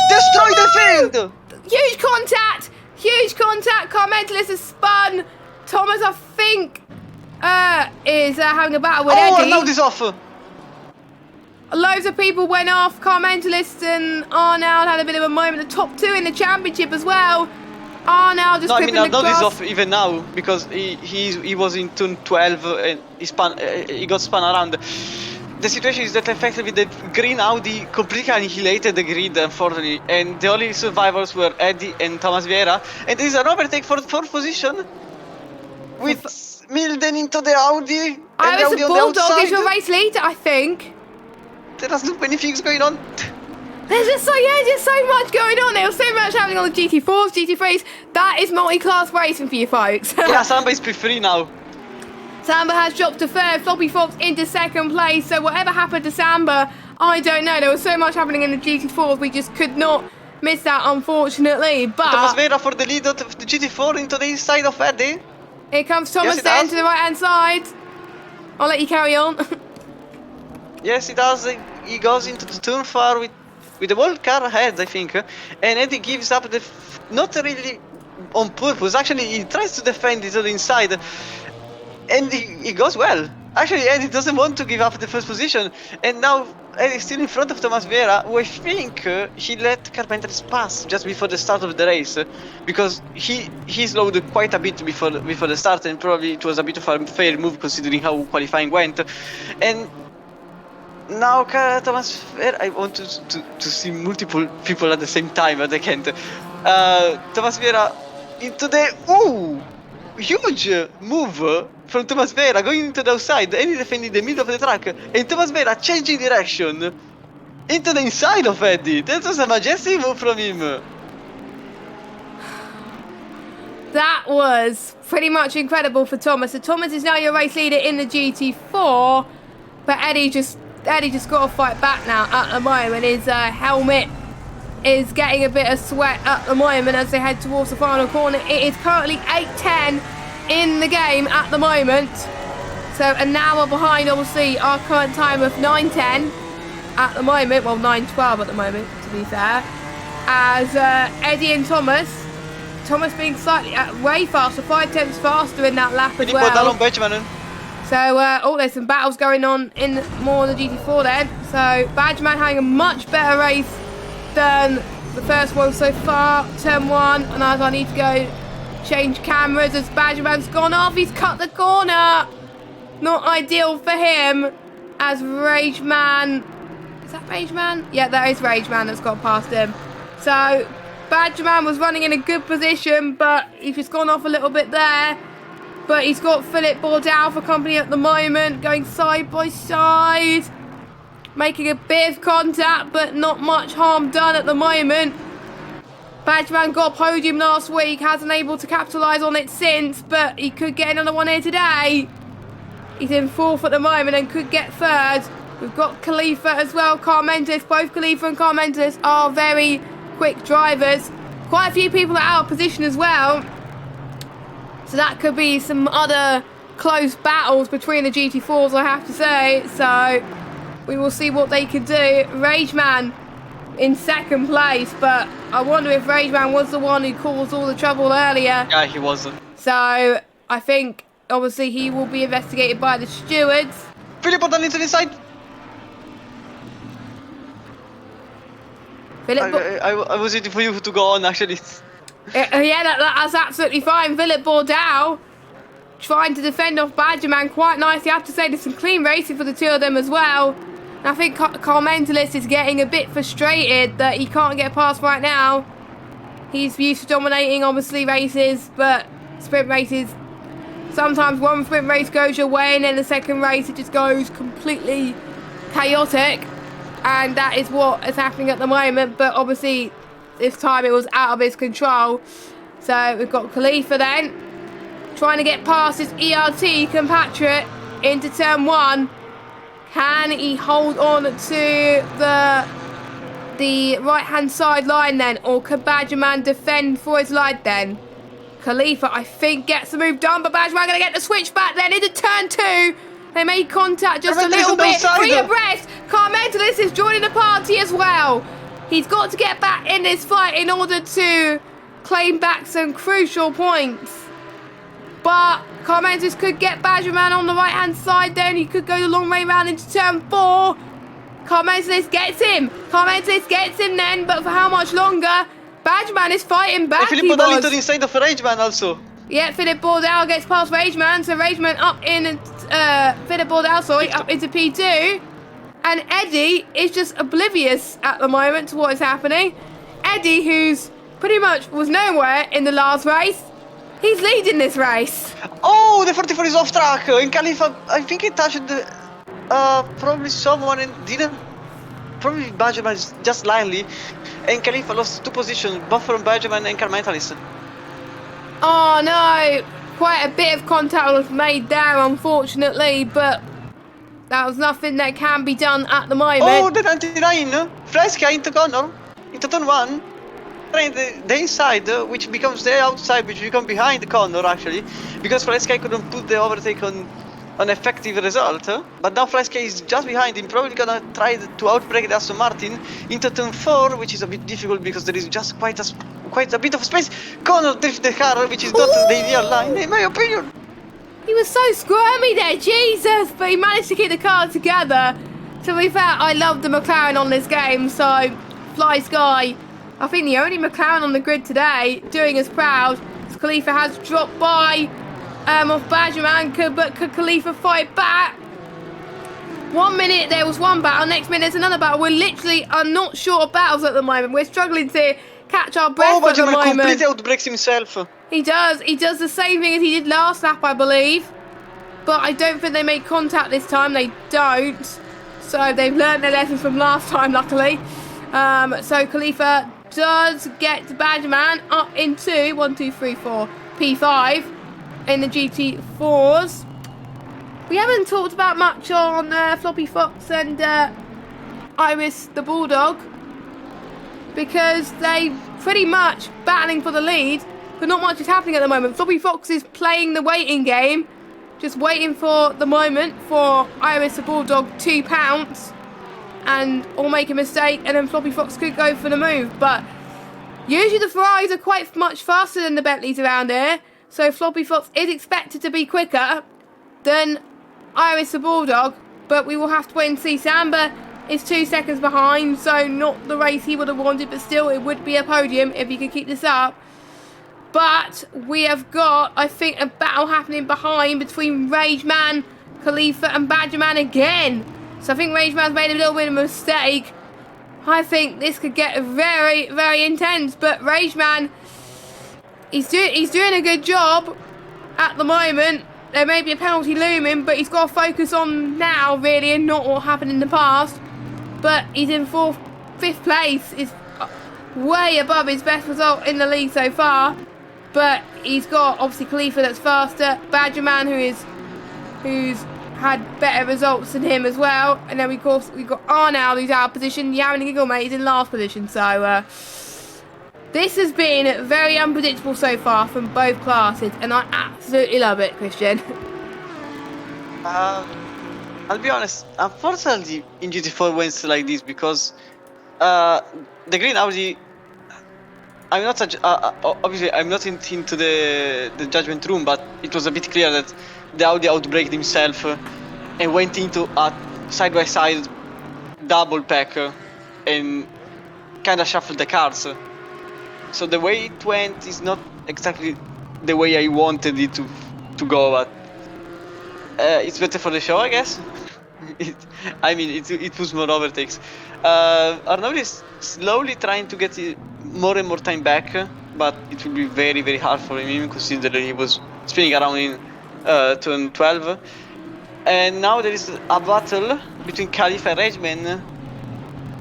destroy the field. Huge contact. Carmentalist has spun. Thomas, I think, is having a battle with Eddie. Arnaud is off. Loads of people went off. Carmentalist and Arnaud had a bit of a moment. The top 2 in the championship as well. Arnaud just clipping the glass. Arnaud is off even now because he was in turn 12 and he got spun around. The situation is that effectively the green Audi completely annihilated the grid, unfortunately, and the only survivors were Eddie and Thomas Vieira. And there is an overtake for 4th position with Milden into the Audi. Iris the Bulldog is your race leader, I think. There are so many things going on. There's just so much going on. There was so much happening on the GT4s, GT3s. That is multi-class racing for you folks. Yeah, Samba is P3 now. Samba has dropped to 3rd, Floppy Fox into 2nd place, so whatever happened to Samba, I don't know. There was so much happening in the GT4s, we just could not miss that, unfortunately. But Thomas Vera for the lead of the GT4 into the inside of Eddie. Here comes Thomas then to the right-hand side. I'll let you carry on. Yes, he does. He goes into the turn 4 with the whole car ahead, I think. And Eddie gives up the not really on purpose. Actually, he tries to defend it on the inside, and he goes well. Actually, Eddie doesn't want to give up the first position, and now Eddie's still in front of Thomas Vieira, who I think he let Carpenter's pass just before the start of the race, because he slowed quite a bit before the start, and probably it was a bit of a fair move considering how qualifying went. And now Thomas Vieira, I want to see multiple people at the same time, but I can't. Thomas Vieira into the huge move from Thomas Vieira going into the outside, and he defending the middle of the track, and Thomas Vieira changing direction into the inside of Eddie. That was a majestic move from him. That was pretty much incredible for Thomas. So Thomas is now your race leader in the GT4, but Eddie just got to fight back now at the moment. His helmet is getting a bit of sweat at the moment as they head towards the final corner. It is currently 8:10 in the game at the moment. So an hour behind, obviously, our current time of 9:10 at the moment. Well, 9:12 at the moment, to be fair. As Eddie and Thomas being slightly way faster, 5 tenths faster in that lap as well. So, there's some battles going on in more of the GT4 then. So, Badgerman having a much better race than the first one so far. Turn 1, and as I need to go change cameras as Badgerman's gone off. He's cut the corner. Not ideal for him as Rageman. Is that Rageman? Yeah, that is Rageman that's got past him. So, Badgerman was running in a good position, but he's just gone off a little bit there. But he's got Philip Bourdal for company at the moment, going side by side. Making a bit of contact, but not much harm done at the moment. Badgerman got a podium last week, hasn't able to capitalise on it since, but he could get another one here today. He's in 4th at the moment and could get 3rd. We've got Khalifa as well, Carmentis. Both Khalifa and Carmentis are very quick drivers. Quite a few people are out of position as well. So that could be some other close battles between the GT4s, I have to say. So we will see what they can do. Rageman in 2nd place, but I wonder if Rageman was the one who caused all the trouble earlier. Yeah, he wasn't. So I think obviously he will be investigated by the stewards. Philip Bourdal into the inside. I was waiting for you to go on, actually. Yeah, that's absolutely fine. Philip Bourdal trying to defend off Badgerman quite nicely. I have to say there's some clean racing for the two of them as well. And I think Carl Mentelis is getting a bit frustrated that he can't get past right now. He's used to dominating, obviously, races, but sprint races, sometimes one sprint race goes your way and then the second race it just goes completely chaotic. And that is what is happening at the moment. But obviously, this time it was out of his control. So we've got Khalifa then, trying to get past his ERT compatriot into turn 1. Can he hold on to the right-hand side line then? Or can Badgerman defend for his life then? Khalifa, I think, gets the move done, but Badgerman going to get the switch back then into turn 2. They made contact just a little bit. 3 abreast. Carmentelis is joining the party as well. He's got to get back in this fight in order to claim back some crucial points. But Carmentelis could get Badgerman on the right-hand side then. He could go the long way round into turn 4. Carmentelis gets him. Carmentelis gets him then, but for how much longer? Badgerman is fighting back. Philip Bourdal into the inside of Rageman also. Yeah, Philip Bourdal gets past Rageman, so Rageman up in, Philip Bourdal, sorry, up into P2. And Eddie is just oblivious at the moment to what is happening. Eddie, who's pretty much was nowhere in the last race, he's leading this race. Oh, the 44 is off track. And Khalifa, I think he touched probably someone and didn't. Probably Badgerman just slightly. And Khalifa lost 2 positions, both from Badgerman and Carmentelis. Oh no, quite a bit of contact was made there, unfortunately, but that was nothing that can be done at the moment. Oh, the 99, Fresca into corner, into turn 1, the inside, which becomes the outside, which becomes behind the corner actually, because Fresca couldn't put the overtake on an effective result, but now Fresca is just behind him, probably gonna try to outbreak the Aston Martin into turn 4, which is a bit difficult because there is just quite quite a bit of space. Connor drifts the car, which is not the ideal line, in my opinion. He was so squirmy there, Jesus! But he managed to keep the car together. To be fair, I love the McLaren on this game, so Fly Sky. I think the only McLaren on the grid today, doing us proud. Khalifa has dropped by off Badgerman, but could Khalifa fight back? 1 minute there was one battle, next minute there's another battle. We're literally not short of battles at the moment. We're struggling to catch our breath at the moment. Completely outbreaks himself. He does the same thing as he did last lap, I believe. But I don't think they made contact this time. They don't. So they've learned their lessons from last time, luckily. So Khalifa does get Badgerman up into 1, 2, 3, 4, P5 in the GT4s. We haven't talked about much on Floppy Fox and Iris the Bulldog because they pretty much battling for the lead, but not much is happening at the moment. Floppy Fox is playing the waiting game, just waiting for the moment for Iris the Bulldog to pounce and or make a mistake, and then Floppy Fox could go for the move. But usually the Ferraris are quite much faster than the Bentleys around here, so Floppy Fox is expected to be quicker than Iris the Bulldog, but we will have to wait and see. Samba is 2 seconds behind, so not the race he would have wanted, but still it would be a podium if he could keep this up. But we have got, I think, a battle happening behind between Rageman, Khalifa and Badgerman again. So I think Rageman's made a little bit of a mistake. I think this could get very, very intense, but Rageman, he's doing a good job at the moment. There may be a penalty looming, but he's got to focus on now, really, and not what happened in the past. But he's in 5th place. Is way above his best result in the league so far. But he's got, obviously, Khalifa that's faster. Badgerman, who's had better results than him as well. And then, of course, we've got Arnold, who's out of position. Yaron and Gigglemate is in last position. So, this has been very unpredictable so far from both classes, and I absolutely love it, Christian. I'll be honest, unfortunately in GT4 wins like this because the green Audi, I'm not such, obviously I'm not into the judgment room, but it was a bit clear that the Audi outbraked himself and went into a side-by-side double pack and kind of shuffled the cars. So the way it went is not exactly the way I wanted it to go, but it's better for the show, I guess. It puts more overtakes. Arnaud is slowly trying to get more and more time back, but it will be very, very hard for him considering he was spinning around in turn 12. And now there is a battle between Khalifa and Rageman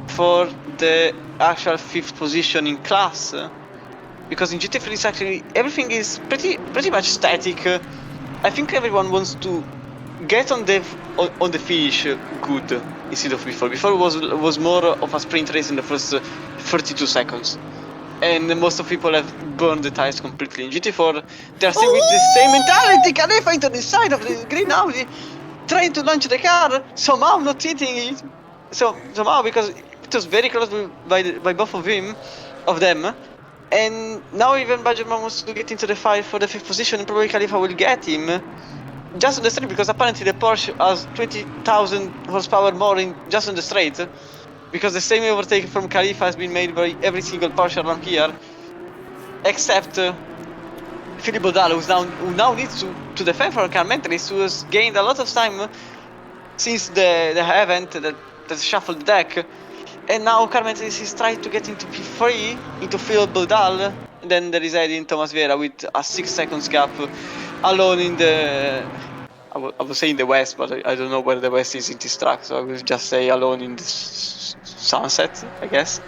for the actual 5th position in class. Because in GT3 it's actually everything is pretty much static. I think everyone wants to get on the finish good instead of before. Before it was more of a sprint race in the first 32 seconds, and most of people have burned the tires completely. In GT4 they are still with the same mentality. Khalifa into the side of the green Audi, trying to launch the car, somehow not hitting it. So somehow, because it was very close by both of them. And now even Badgerman wants to get into the fight for the 5th position, and probably Khalifa will get him. Just on the straight, because apparently the Porsche has 20,000 horsepower more just on the straight. Because the same overtake from Khalifa has been made by every single Porsche around here. Except Philippe Baudal, who now needs to defend for Carmenteris, who has gained a lot of time since the event that shuffled the deck. And now Carmenteris is trying to get into P3, into Philippe Baudal. And then there is Edin Thomas Vieira with a 6 seconds gap, alone in the... I would say in the west, but I don't know where the west is in this track, so I will just say alone in the sunset, I guess.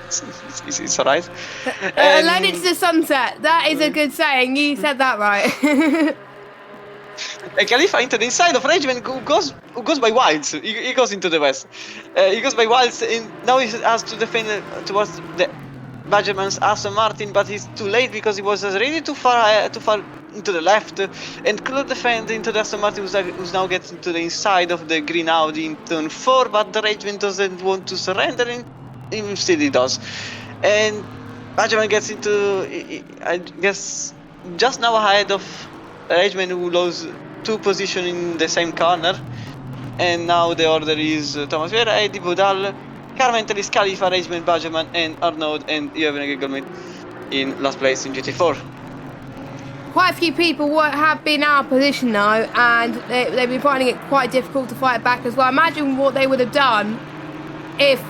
It's alright. Alone into the sunset. That is a good saying. You said that right. And Khalifa into the inside of Rageman, who goes by Wilds. He goes into the west. He goes by Wilds, and now he has to defend towards the Badgerman's Aston Martin, but he's too late because he was already too far into the left, and could defend into the Aston Martin, who's now getting to the inside of the green Audi in turn 4, but the Rageman doesn't want to surrender, and instead he does. And Benjamin gets into, I guess, just now ahead of Rageman, who lost 2 positions in the same corner. And now the order is Thomas Vera, Eddie Bodal, Carmentelis, Khalifa, Rageman, Benjamin, and Arnaud, and you have a Gigglemaid in last place in GT4. Quite a few people have been out of position though, and they've been finding it quite difficult to fight back as well. Imagine what they would have done if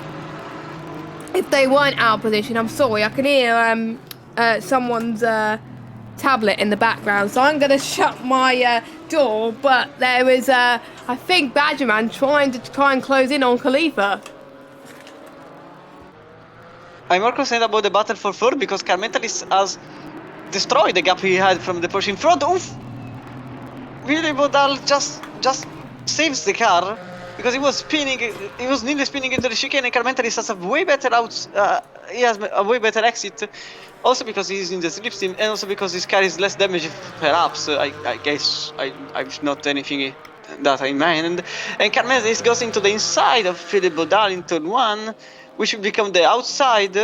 they weren't out of position. I'm sorry, I can hear someone's tablet in the background, so I'm going to shut my door. But there is, I think, Badgerman trying to close in on Khalifa. I'm more concerned about the battle for third because Carmentelis has destroyed the gap he had from the push in front. Oof! Really, Bodal just saves the car because he was spinning. He was nearly spinning into the chicane, and Carmentelis has a way better he has a way better exit. Also because he's in the slipstream, and also because his car is less damaged, perhaps. I guess I've not anything that in mind. And Carmentelis goes into the inside of Philippe Bodal in turn 1, which will become the outside.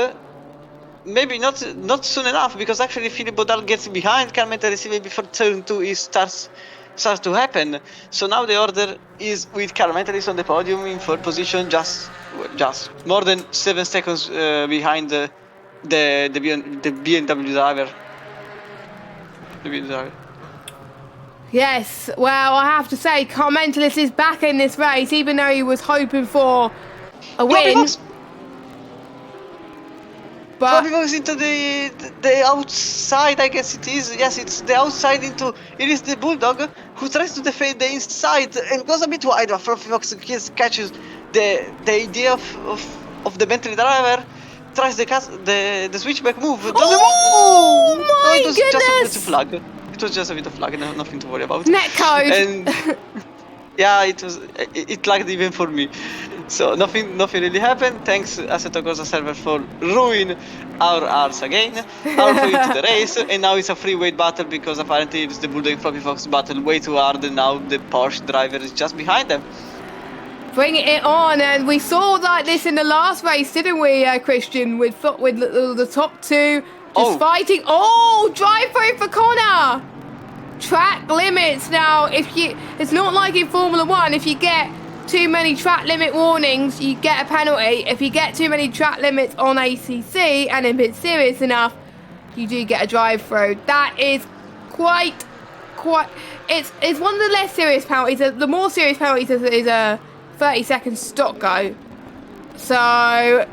Maybe not soon enough, because actually Philippe Bodal gets behind Carmentelis even before turn 2 starts to happen. So now the order is with Carmentelis on the podium in 4th position, just more than 7 seconds behind the BMW driver. The BMW driver. Yes, well, I have to say, Carmentelis is back in this race, even though he was hoping for a win. But Floppy Fox into the outside, I guess it is. Yes, it's the outside into. It is the Bulldog who tries to defend the inside and goes a bit wide. But Floppy Fox catches the idea of the Bentley driver. Tries the switchback move. Oh my it was goodness! just a bit of flag. It was just a bit of flag, nothing to worry about. Netcode. And yeah, it lagged even for me. So nothing really happened. Thanks Assetto Corsa server for ruin our arse again. Halfway into the race, and now it's a free weight battle because apparently it's the Bulldog Floppy Fox battle way too hard, and now the Porsche driver is just behind them. Bring it on, and we saw like this in the last race, didn't we, Christian? With the top 2 just fighting. Oh, drive through for Connor. Track limits now. It's not like in Formula 1. If you get too many track limit warnings, you get a penalty. If you get too many track limits on ACC, and if it's serious enough, you do get a drive through. That is quite. It's one of the less serious penalties. The more serious penalties is a 30-second stop go. So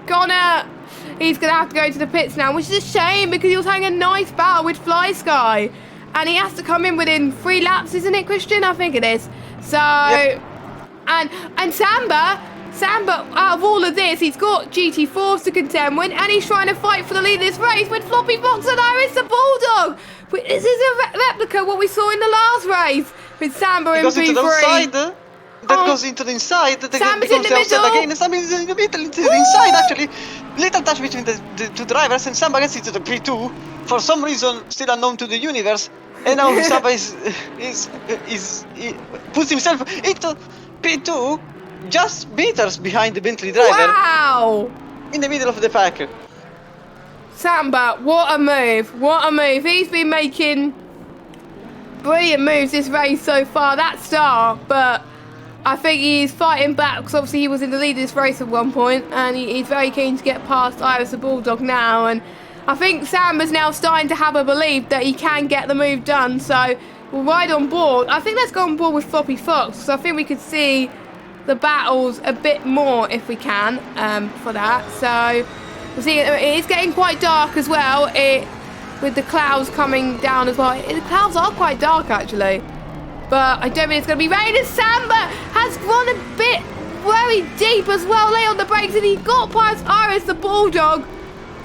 Connor, he's gonna have to go to the pits now, which is a shame because he was having a nice battle with Fly Sky, and he has to come in within 3 laps, isn't it, Christian? I think it is. So. Yep. And Samba, out of all of this, he's got GT4s to contend with, and he's trying to fight for the lead of this race with Floppy Fox and Iris the Bulldog. This is a replica of what we saw in the last race with Samba in P3. That goes into the inside. Samba's in the middle. Again. Samba is in the middle, into the inside actually. Little touch between the 2 drivers, and Samba gets into the P2 for some reason still unknown to the universe. And now Samba puts himself into P2, just meters behind the Bentley driver. Wow! In the middle of the pack. Samba, what a move! What a move! He's been making brilliant moves this race so far. That start, but I think he's fighting back because obviously he was in the lead of this race at one point, and he's very keen to get past Iris the Bulldog now. And I think Samba's now starting to have a belief that he can get the move done. So we'll ride on board. I think let's go on board with Floppy Fox, because I think we could see the battles a bit more if we can for that. So we'll see. It is getting quite dark as well, with the clouds coming down as well. The clouds are quite dark actually, but I don't think it's going to be rain. And Samba has gone a bit very deep as well, lay on the brakes, and he got past Iris the Bulldog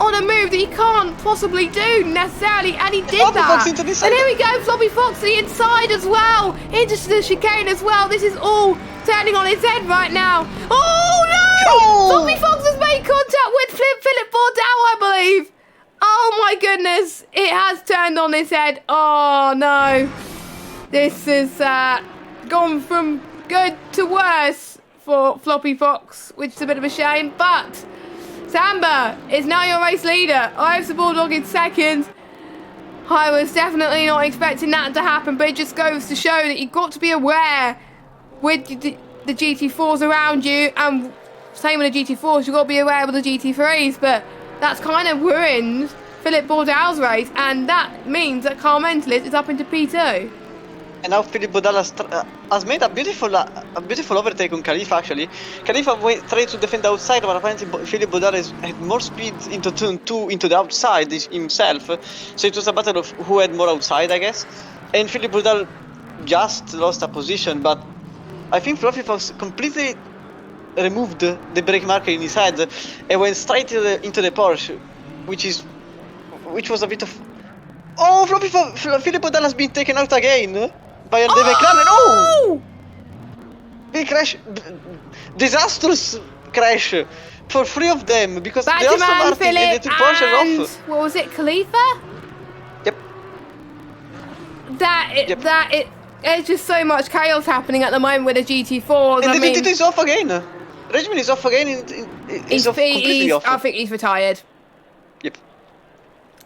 on a move that he can't possibly do necessarily, and he did that. And here we go, Floppy Fox to the inside as well, into the chicane as well. This is all turning on its head right now. Oh no! Oh! Floppy Fox has made contact with Philip Bourdais, I believe. Oh my goodness, it has turned on its head. Oh no. This has gone from good to worse for Floppy Fox, which is a bit of a shame, but Samba is now your race leader. I have the Bulldog in second. I was definitely not expecting that to happen, but it just goes to show that you've got to be aware with the GT4s around you, and same with the GT4s, you've got to be aware with the GT3s, but that's kind of ruined Philippe Bourdal's race, and that means that Carl Mentelis is up into P2. And now Philippe Bourdal has made a beautiful overtake on Khalifa, actually. Khalifa tried to defend the outside, but apparently Philippe Bourdal had more speed into turn 2 into the outside himself. So it was a battle of who had more outside, I guess. And Philippe Bourdal just lost a position, but I think Floppy Fox completely removed the brake marker in his head and went straight into the Porsche, which was a bit of... Oh, Philippe Bourdal has been taken out again by the McLaren. Oh! Big crash, disastrous crash for 3 of them because the Aston Martin and the 2 Porsche are off. What was it, Khalifa? Yep. There's just so much chaos happening at the moment with the GT4s. And the 22 is off again. Regman is off again. He's completely off. I think he's retired. Yep.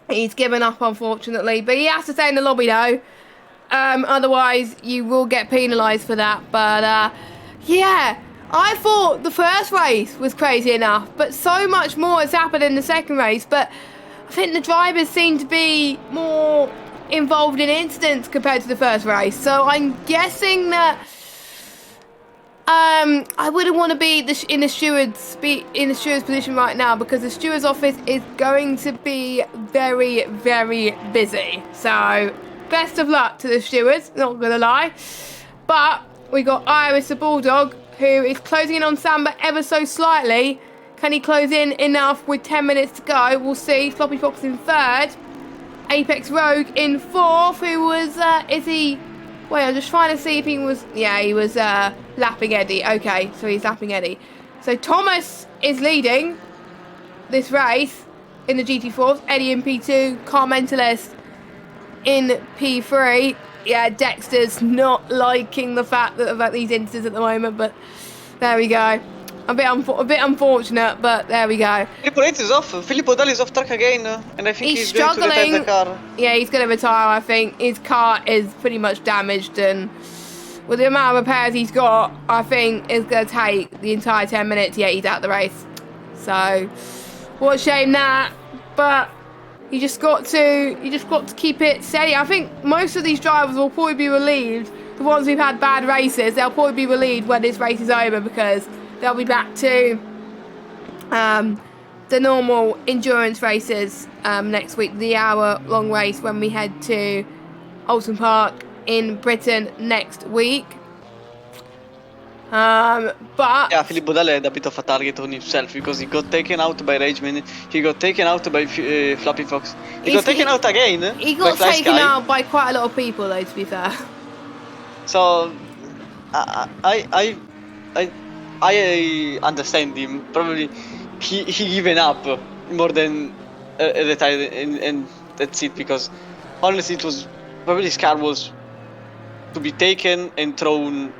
He's given up, unfortunately, but he has to stay in the lobby though. Otherwise, you will get penalised for that. But yeah, I thought the first race was crazy enough, but so much more has happened in the second race. But I think the drivers seem to be more involved in incidents compared to the first race. So I'm guessing that I wouldn't want to be in the steward's position right now, because the steward's office is going to be very, very busy. So best of luck to the stewards, not gonna lie. But we got Iris the Bulldog, who is closing in on Samba ever so slightly. Can he close in enough with 10 minutes to go? We'll see. Floppy Fox in third. Apex Rogue in fourth. Who was is he? Wait, I'm just trying to see if he was... Yeah, he was lapping Eddie. Okay, so he's lapping Eddie. So Thomas is leading this race in the GT4s. Eddie in P2. Carl Mentelis in P3. Yeah, Dexter's not liking the fact that about these incidents at the moment, but there we go. A bit unfortunate, but there we go. Philippe Bourdal is off. Philippe Bourdal is off track again, and I think he's going to retire the car. Yeah, he's going to retire, I think. His car is pretty much damaged, and with the amount of repairs he's got, I think it's going to take the entire 10 minutes. Yeah, he's out the race. So, what a shame that. But you just got to keep it steady. I think most of these drivers will probably be relieved. The ones who've had bad races, they'll probably be relieved when this race is over, because they'll be back to the normal endurance races next week, the hour-long race when we head to Alton Park in Britain next week. But yeah, Philippe Bourdal had a bit of a target on himself, because he got taken out by Rageman, he got taken out by Floppy Fox, he got taken out again. He got taken out by quite a lot of people, though, to be fair. So I understand him. Probably he given up more than retired, and that's it. Because honestly, it was probably his car was to be taken and thrown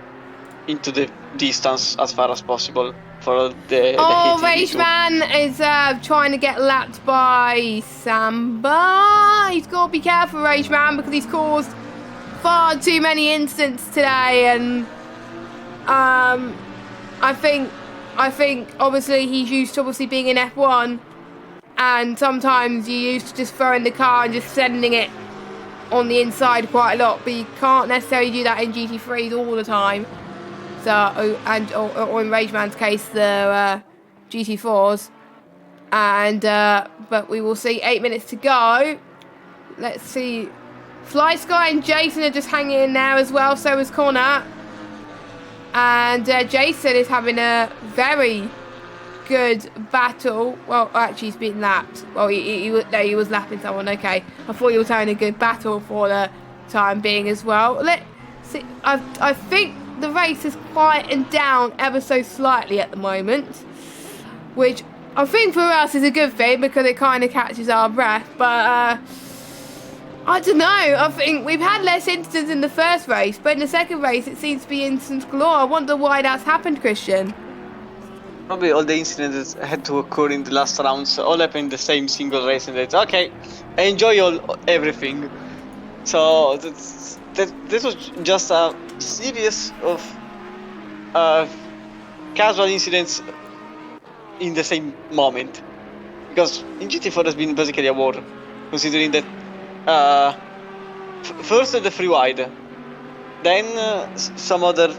into the distance as far as possible for the Rageman is trying to get lapped by Samba. He's got to be careful, Rageman, because he's caused far too many incidents today, and I think obviously he's used to being in F1, and sometimes you're used to just throwing the car and just sending it on the inside quite a lot, but you can't necessarily do that in GT3s all the time. So, or in Rageman's case, the GT4s, and but we will see. 8 minutes to go. Let's see. Fly Sky and Jason are just hanging in there as well. So is Connor. And Jason is having a very good battle. Well, actually, he's been lapped. Well, he was lapping someone. Okay, I thought he was having a good battle for the time being as well. Let's see. I think the race is quieting down ever so slightly at the moment, which I think for us is a good thing, because it kind of catches our breath. But I don't know. I think we've had less incidents in the first race, but in the second race it seems to be incidents galore. I wonder why that's happened, Christian. probably all the incidents that had to occur in the last rounds all happened in the same single race, and it's okay. Enjoy everything. So this was just a series of casual incidents in the same moment, because in GT4 has been basically a war, considering that first the free wide, then some other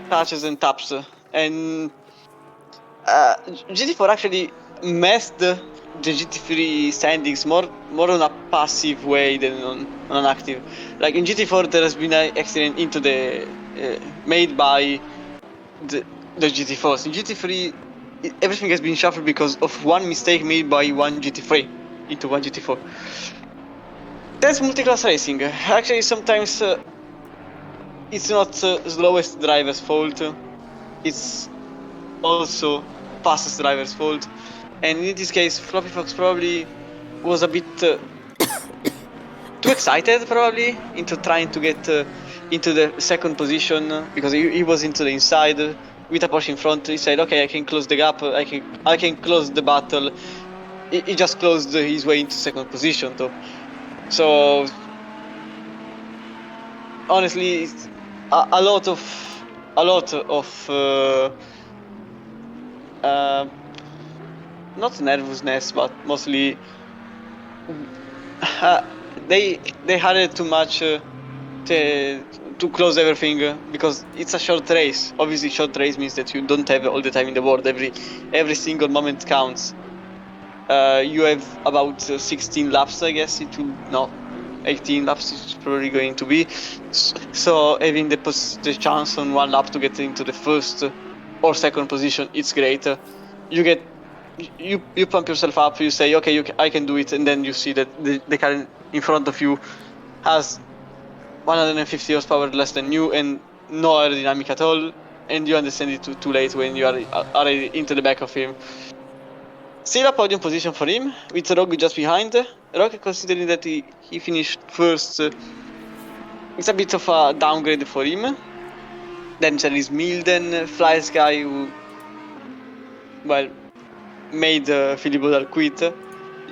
touches and taps, and GT4 actually messed the GT3 standings more on a passive way than on an active. Like in GT4, there has been an accident into the made by the GT4s. In GT3, everything has been shuffled because of one mistake made by one GT3 into one GT4. That's multi-class racing. Actually, sometimes it's not slowest driver's fault. It's also fastest driver's fault. And in this case, Floppy Fox probably was a bit too excited, probably, into trying to get into the second position, because he was into the inside with a Porsche in front. He said, "Okay, I can close the gap. I can close the battle." He just closed his way into second position, though. So honestly, a lot of not nervousness, but mostly they had it too much to close everything, because it's a short race. Obviously, short race means that you don't have all the time in the world. Every single moment counts. You have about 16 laps, I guess. 18 laps is probably going to be. So having the chance on one lap to get into the first or second position, it's great. You pump yourself up. You say, okay, I can do it, and then you see that the car in front of you has 150 horsepower less than you and no aerodynamic at all, and you understand it too late when you are already into the back of him. Still a podium position for him, with Rogue just behind. Rogue, considering that he finished first, it's a bit of a downgrade for him. Then there is Milden, Fly Sky, who, well, made Philip Bodal quit.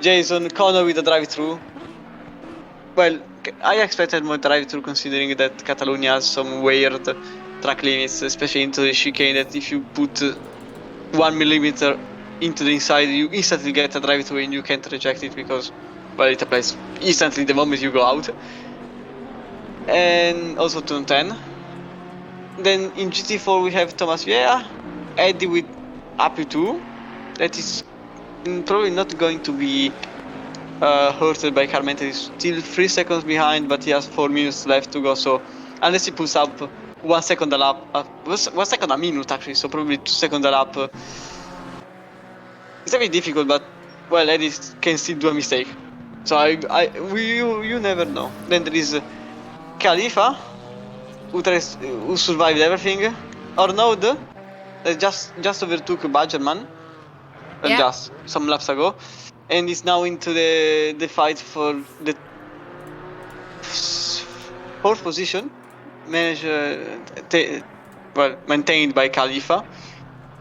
Jason, Connor with a drive-through. Well, I expected more drive-through, considering that Catalonia has some weird track limits, especially into the chicane, that if you put 1 millimeter into the inside, you instantly get a drive-through and you can't reject it, because, well, it applies instantly the moment you go out. And also turn 10. Then in GT4 we have Thomas Vieira, Eddie with AP2. That is probably not going to be hurted by Carmenta. He's still 3 seconds behind, but he has 4 minutes left to go. So unless he pulls up 1 second a lap, 1 second a minute actually, so probably 2 seconds a lap. It's a bit difficult, but well, Eddie can still do a mistake. So you never know. Then there is Khalifa, who survived everything. Arnaud, that just overtook Badgerman, just some laps ago, and is now into the fight for the 4th position, maintained by Khalifa.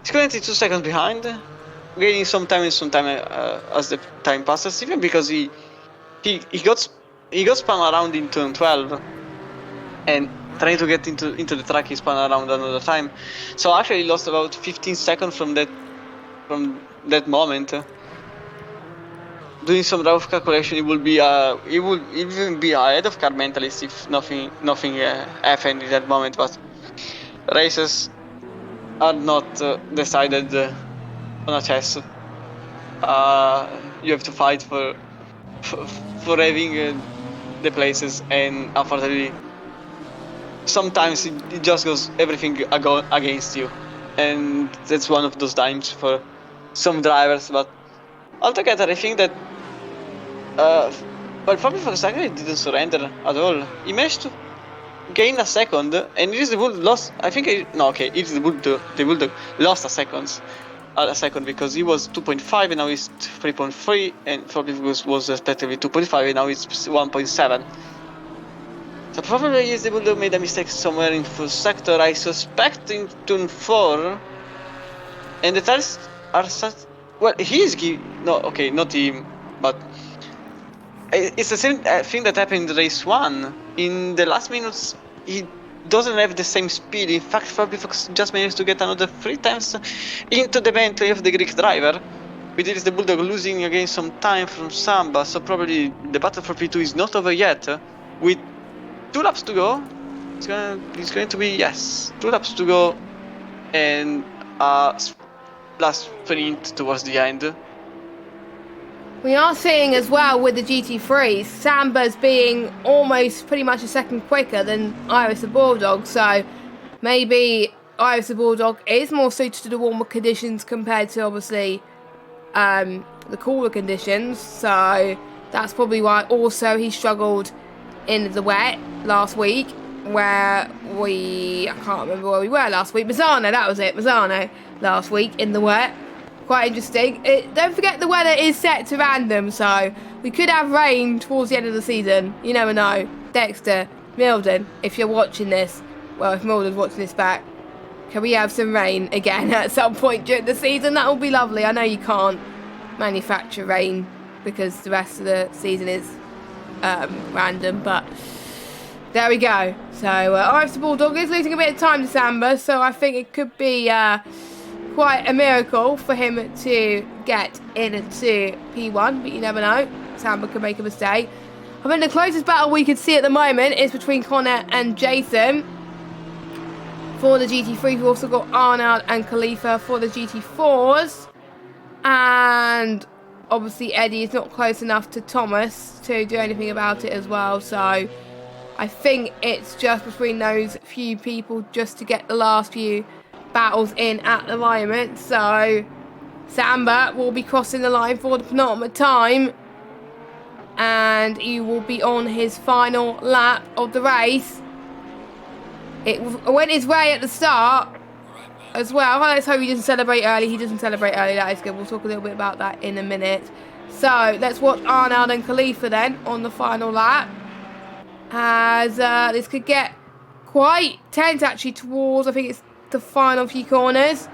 He's currently 2 seconds behind, gaining some time as the time passes, even because he got spun around in turn 12, and trying to get into the track, he spun around another time. So actually he lost about 15 seconds from that moment. Doing some rough calculation, it will even be ahead of car mentalist if nothing happened in that moment. But races are not decided on a chess. You have to fight for having the places, and unfortunately sometimes it just goes everything against you, and that's one of those times for some drivers. But altogether, I think that Floppy Fox actually didn't surrender at all. He managed to gain a second, and Iris the Bull lost. I think Iris the Bulldog lost a second because he was 2.5 and now he's 3.3, and Floppy Fox was respectively 2.5 and now it's 1.7. So probably Iris the Bulldog made a mistake somewhere in first sector. I suspect in turn 4 And the tires are such. Well, not him, but it's the same thing that happened in race 1. In the last minutes, he doesn't have the same speed. In fact, Floppy Fox just managed to get another 3 times into the Bentley of the Greek driver. With it is the Bulldog losing again some time from Samba, so probably the battle for P2 is not over yet. With 2 laps to go, it's going to be, yes, 2 laps to go, and last sprint towards the end. We are seeing as well with the GT3s, Samba's being almost pretty much a second quicker than Iris the Bulldog, so maybe Iris the Bulldog is more suited to the warmer conditions compared to obviously the cooler conditions, so that's probably why also he struggled in the wet last week, where I can't remember where we were last week, Mazzano, that was it, Mazzano last week in the wet. Quite interesting. Don't forget the weather is set to random, so we could have rain towards the end of the season. You never know. Dexter, Milden, if you're watching this, well, if Milden's watching this back, can we have some rain again at some point during the season? That would be lovely. I know you can't manufacture rain because the rest of the season is random, but there we go. So Iris the Bulldog is losing a bit of time to Samba, so I think it could be quite a miracle for him to get into P1, but you never know. Samba could make a mistake. I think the closest battle we could see at the moment is between Connor and Jason for the GT3. We've also got Arnold and Khalifa for the GT4s. And obviously Eddie is not close enough to Thomas to do anything about it as well. So I think it's just between those few people just to get the last few battles in at the moment. So Samba will be crossing the line for the penultimate time, and he will be on his final lap of the race. It went his way at the start as well. Let's hope he doesn't celebrate early. He doesn't celebrate early, that is good. We'll talk a little bit about that in a minute. So let's watch Arnold and Khalifa then on the final lap, as this could get quite tense actually towards, I think it's the final few corners.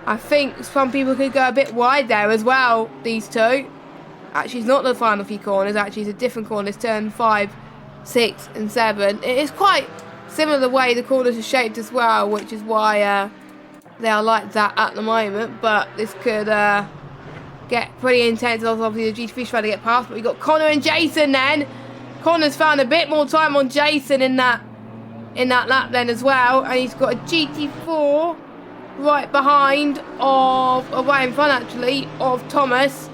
I think some people could go a bit wide there as well, these two. Actually, it's not the final few corners, actually it's a different corners, turn 5, 6 and 7. It is quite similar the way the corners are shaped as well, which is why they are like that at the moment, but this could get pretty intense. Obviously the GT3 trying to get past, but we've got Connor and Jason then. Connor's found a bit more time on Jason in that lap then as well, and he's got a GT4 right behind right in front actually of Thomas,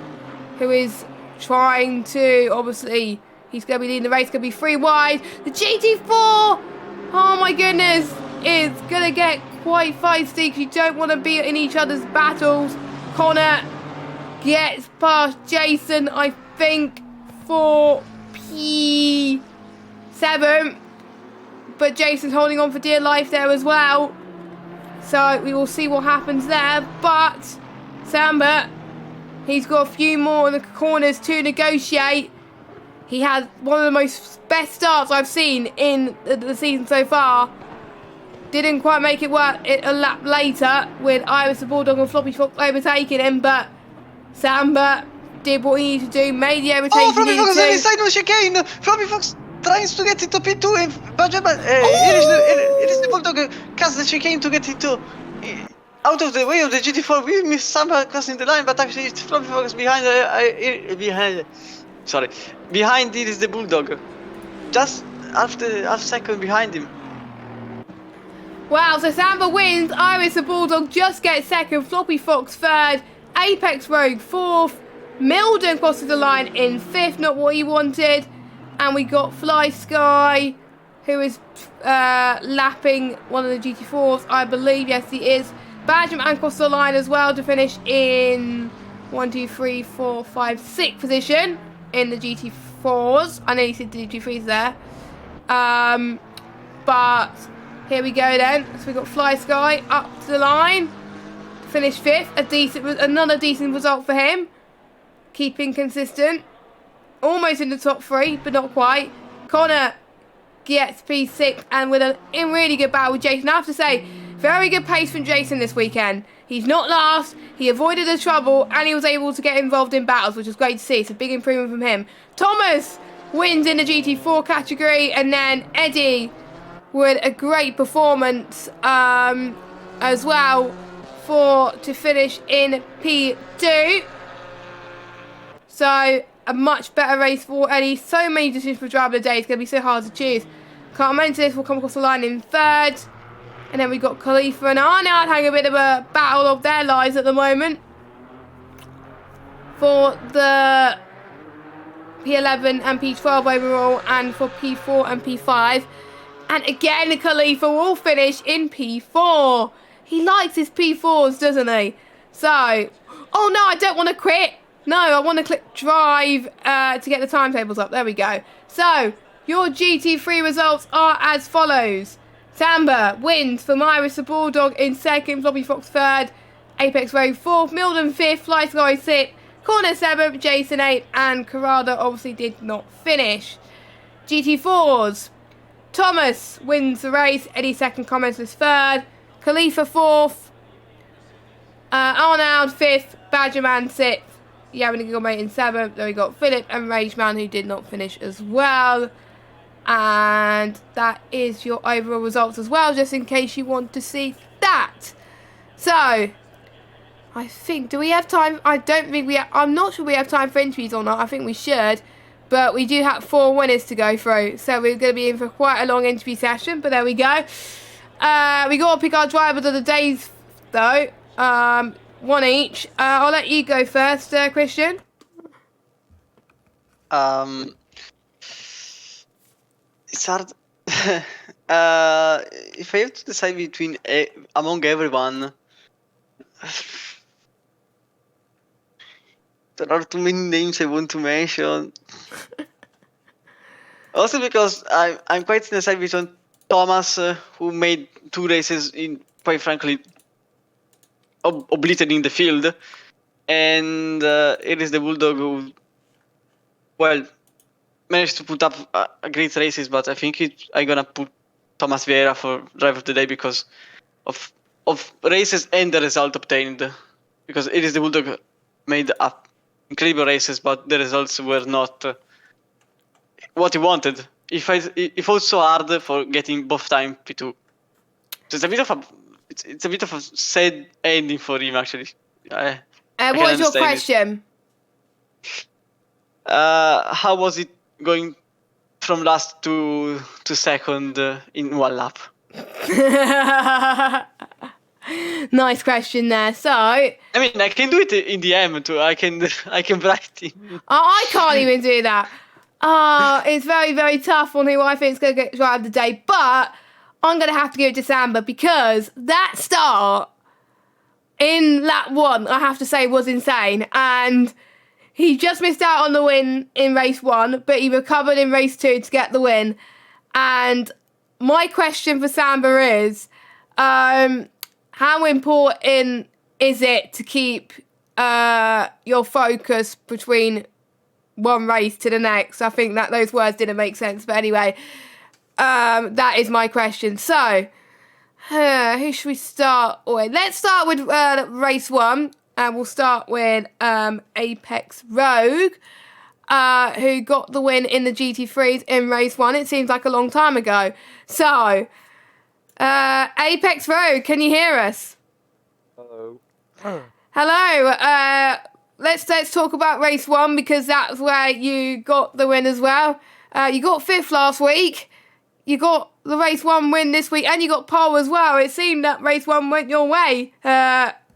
who is trying to, obviously he's going to be leading the race, going to be 3 wide. The GT4, oh my goodness, is going to get quite feisty because you don't want to be in each other's battles. Connor gets past Jason, I think, for P7, but Jason's holding on for dear life there as well. So we will see what happens there. But Samba, he's got a few more in the corners to negotiate. He has one of the most best starts I've seen in the season so far. Didn't quite make it work a lap later with Iris the Bulldog and Floppy Fox overtaking him, but Samba did what he needed to do, made the overtake he needed to. Floppy Fox on the side of chicane. Floppy Fox tries to get into P2 and Benjamin, it is the Bulldog cuts the chicane to get into out of the way of the GT4. We miss Samba crossing the line, but actually it's Floppy Fox behind behind it is the Bulldog, just half second behind him. Wow, so Samba wins, Iris the Bulldog just gets second, Floppy Fox third, Apex Rogue fourth, Milden crosses the line in fifth, not what he wanted. And we got Fly Sky, who is lapping one of the GT4s, I believe. Yes, he is. Badgerman crossed the line as well to finish in 1, 2, 3, 4, 5, 6th position in the GT4s. I know you said the GT3s there. But here we go then. So we got Fly Sky up to the line to finish 5th. Another decent result for him. Keeping consistent. Almost in the top 3, but not quite. Connor gets P6 and with a really good battle with Jason. I have to say, very good pace from Jason this weekend. He's not last. He avoided the trouble and he was able to get involved in battles, which was great to see. It's a big improvement from him. Thomas wins in the GT4 category, and then Eddie with a great performance as well to finish in P2. So a much better race for Eddie. So many decisions for driver of the day. It's going to be so hard to choose. Can't mention this will come across the line in third. And then we got Khalifa and Arnoud having a bit of a battle of their lives at the moment for the P11 and P12 overall, and for P4 and P5. And again, Khalifa will finish in P4. He likes his P4s, doesn't he? So, oh no, I don't want to quit. No, I want to click drive to get the timetables up. There we go. So, your GT3 results are as follows. Samba wins for Myris the Bulldog in second, Floppy Fox third, Apex Road fourth, Milden fifth, Fly Sky sixth, Corner seventh, Jason eighth, and Corrado obviously did not finish. GT4s. Thomas wins the race, Eddie second, Comments third, Khalifa fourth, Arnoud fifth, Badgerman sixth, Yamanigomate in seventh. Then we got Philip and Rageman, who did not finish as well. And that is your overall results as well, just in case you want to see that. So, I think, do we have time? I don't think we have, I'm not sure we have time for interviews or not. I think we should. But we do have 4 winners to go through. So we're going to be in for quite a long interview session. But there we go. We got to pick our drivers of the days, though. 1 each. I'll let you go first, Christian. It's hard. If I have to decide between among everyone, there are too many names I want to mention. Also because I'm quite indecisive between Thomas, who made 2 races in, quite frankly, obliterating the field, and it is the Bulldog who, well, managed to put up a great races, but I think I'm gonna put Thomas Vieira for driver of the day because of races and the result obtained. Because it is the Bulldog made up incredible races, but the results were not what he wanted. It was so hard for getting both time P2. So it's a bit of a sad ending for him, actually. What was your question? How was it going from last to second in 1 lap? Nice question there. So, I mean, I can do it in the M too. I can write it. I can't even do that. It's very, very tough on who I think is going to get driver of the day. But I'm going to have to give it to Samba, because that start in lap 1, I have to say, was insane. And he just missed out on the win in race 1, but he recovered in race 2 to get the win. And my question for Samba is, how important is it to keep your focus between one race to the next? I think that those words didn't make sense, but anyway, that is my question. So, who should we start with? Let's start with race 1. And we'll start with Apex Rogue, who got the win in the GT3s in race 1. It seems like a long time ago. So, Apex Rogue, can you hear us? Hello. Hello. Let's talk about race 1, because that's where you got the win as well. You got 5th last week. You got the race 1 win this week, and you got pole as well. It seemed that race 1 went your way.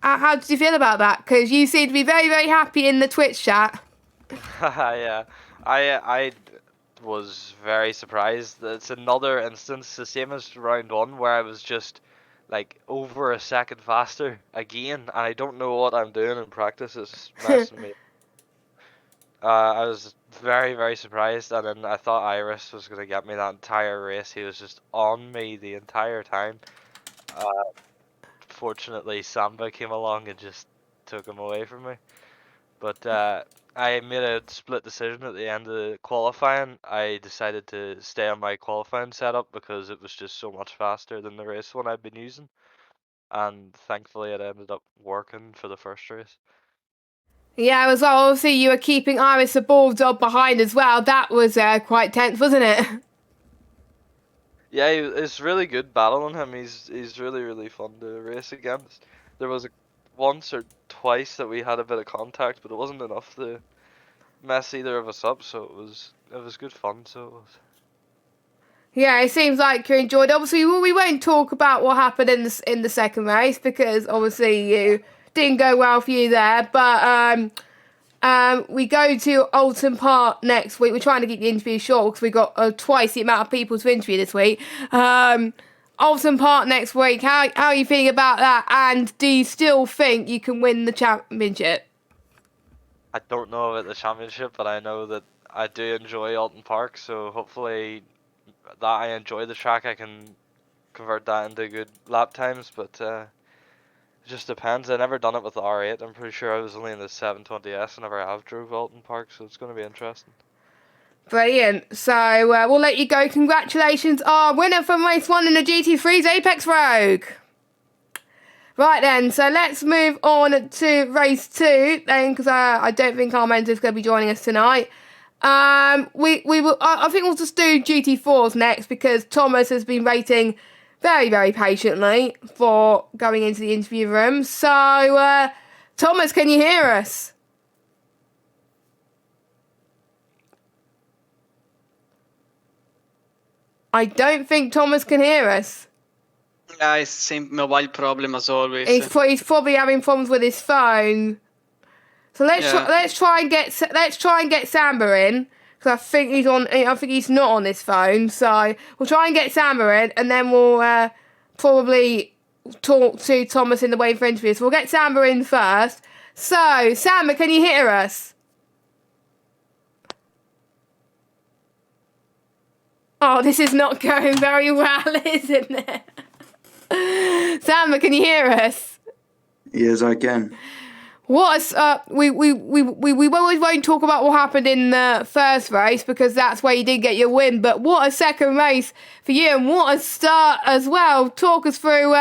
How did you feel about that? Because you seem to be very, very happy in the Twitch chat. Yeah, I was very surprised. It's another instance, the same as round 1, where I was just like over a second faster again, and I don't know what I'm doing in practice. It's messing me. I was very, very surprised, and then I thought Iris was gonna get me that entire race. He was just on me the entire time. Fortunately, Samba came along and just took him away from me. But I made a split decision at the end of the qualifying. I decided to stay on my qualifying setup because it was just so much faster than the race one I've been using. and thankfully it ended up working for the first race. Yeah, as well, obviously you were keeping Iris the Bulldog behind as well. That was quite tense, wasn't it? Yeah, it's really good battling him. He's really fun to race against. There was once or twice that we had a bit of contact, but it wasn't enough to mess either of us up. So it was good fun. So it was. Yeah, it seems like you enjoyed. Obviously, we won't talk about what happened in the second race because obviously you didn't go well for you there. But we go to Alton Park next week. We're trying to keep the interview short because we got twice the amount of people to interview this week. Alton Park next week. How are you feeling about that? And do you still think you can win the championship? I don't know about the championship, but I know that I do enjoy Alton Park. So hopefully that I enjoy the track, I can convert that into good lap times. But it just depends. I never done it with the R8. I'm pretty sure I was only in the 720S. I never have drove Alton Park, so it's going to be interesting. Brilliant. So we'll let you go. Congratulations, our winner from race 1 in the GT3's Apex Rogue. Right then, so let's move on to race 2 then, because I don't think our mentor's going to be joining us tonight. I think we'll just do GT4s next because Thomas has been waiting very patiently for going into the interview room. So, Thomas, can you hear us? I don't think Thomas can hear us. Yeah, it's the same mobile problem as always. He's probably having problems with his phone. So let's try and get Samba in because I think he's not on his phone. So we'll try and get Samba in, and then we'll probably talk to Thomas in the waiting for interview. So we'll get Samba in first. So Samba, can you hear us? Oh, this is not going very well, isn't it? Samba, can you hear us? Yes, I can. We won't talk about what happened in the first race because that's where you did get your win. But what a second race for you, and what a start as well. Talk us through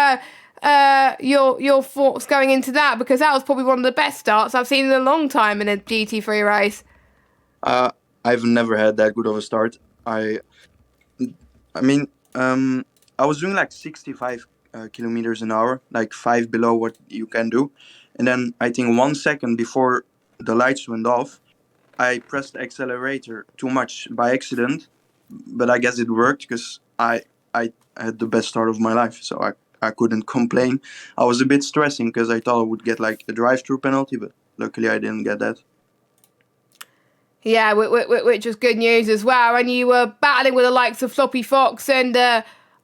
your thoughts going into that because that was probably one of the best starts I've seen in a long time in a GT3 race. I've never had that good of a start. I was doing like 65 kilometers an hour, like 5 below what you can do. And then I think 1 second before the lights went off, I pressed the accelerator too much by accident. But I guess it worked because I had the best start of my life. So I couldn't complain. I was a bit stressing because I thought I would get like a drive-through penalty, but luckily I didn't get that. Yeah, which was good news as well. And you were battling with the likes of Floppy Fox and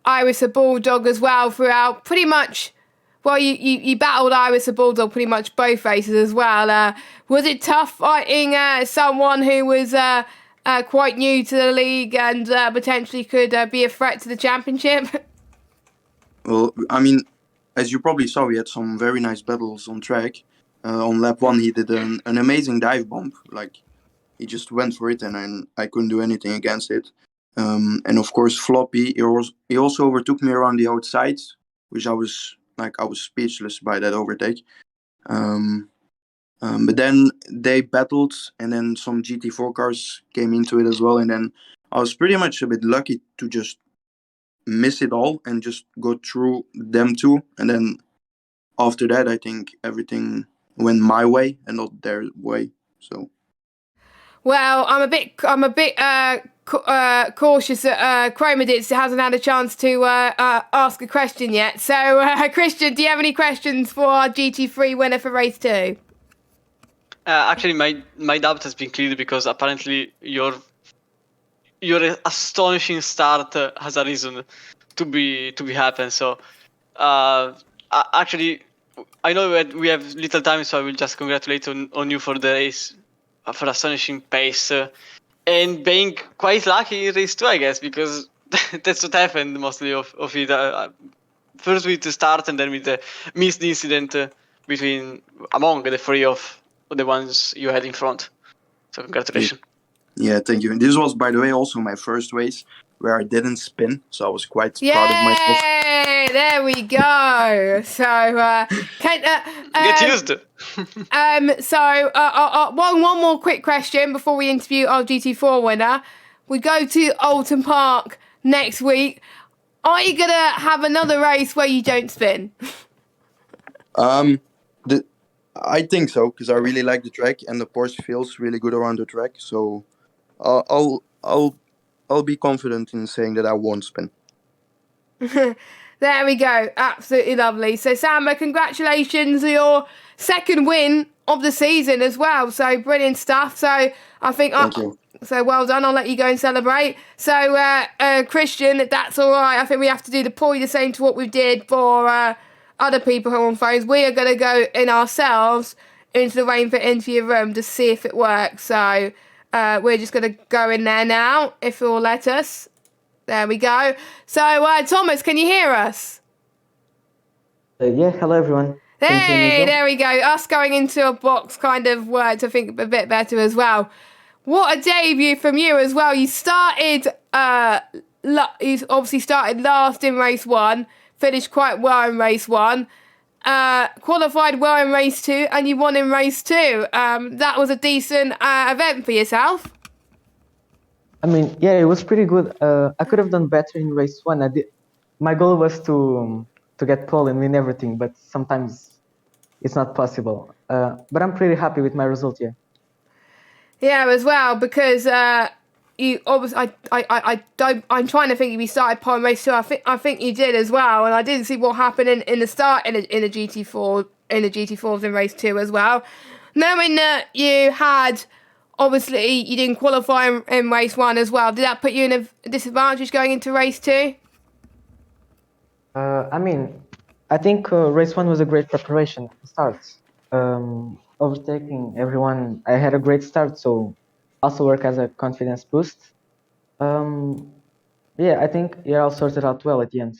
Iris the Bulldog as well throughout pretty much. Well, you battled Iris the Bulldog pretty much both races as well. Was it tough fighting someone who was quite new to the league and potentially could be a threat to the championship? Well, I mean, as you probably saw, we had some very nice battles on track. On lap 1, he did an amazing dive bomb. Like, he just went for it, and I couldn't do anything against it. And of course, Floppy, he also overtook me around the outside, which I was speechless by that overtake. But then they battled, and then some GT4 cars came into it as well. And then I was pretty much a bit lucky to just miss it all and just go through them two. And then after that, I think everything went my way and not their way. So. Well, I'm a bit cautious that Chromedits hasn't had a chance to ask a question yet. So, Christian, do you have any questions for our GT3 winner for race 2? Actually, my doubt has been cleared because apparently your astonishing start has a reason to be happen. So, actually, I know that we have little time, so I will just congratulate on you for the race, for astonishing pace, and being quite lucky in race 2, I guess, because that's what happened mostly of it. First with the start, and then with the missed incident among the three of the ones you had in front. So congratulations. Yeah, thank you. This was, by the way, also my first race. where I didn't spin, so I was quite proud of myself. Yay! There we go. So, Get used. One more quick question before we interview our GT4 winner. We go to Alton Park next week. Are you gonna have another race where you don't spin? I think so, because I really like the track and the Porsche feels really good around the track. So I'll be confident in saying that I won't spin. There we go. Absolutely lovely. So, Samba, congratulations on your second win of the season as well. So, brilliant stuff. So, I think... Thank you. So, well done. I'll let you go and celebrate. So, Christian, that's all right. I think we have to do the same to what we did for other people who are on phones. We are going to go in ourselves into the Rainford interview room to see if it works. So, we're just going to go in there now, if you'll let us. There we go. So, Thomas, can you hear us? Yeah, hello everyone. Hey, there we go. Us going into a box kind of worked, I think, a bit better as well. What a debut from you as well. You started, you obviously started last in race 1, finished quite well in race 1, qualified well in race 2, and you won in race 2. That was a decent event for yourself. I mean, yeah, it was pretty good. I could have done better in race 1. My goal was to get pole and win everything, but sometimes it's not possible. But I'm pretty happy with my result, yeah. Yeah, as well, because you obviously, I'm trying to think if you started pole in race 2. I think you did as well, and I didn't see what happened in the start in the GT4s in race 2 as well. Knowing that you had. Obviously, you didn't qualify in race 1 as well. Did that put you in a disadvantage going into race 2? I mean, I think race 1 was a great preparation start. Overtaking everyone, I had a great start, so also work as a confidence boost. Yeah, I think it all sorted out well at the end.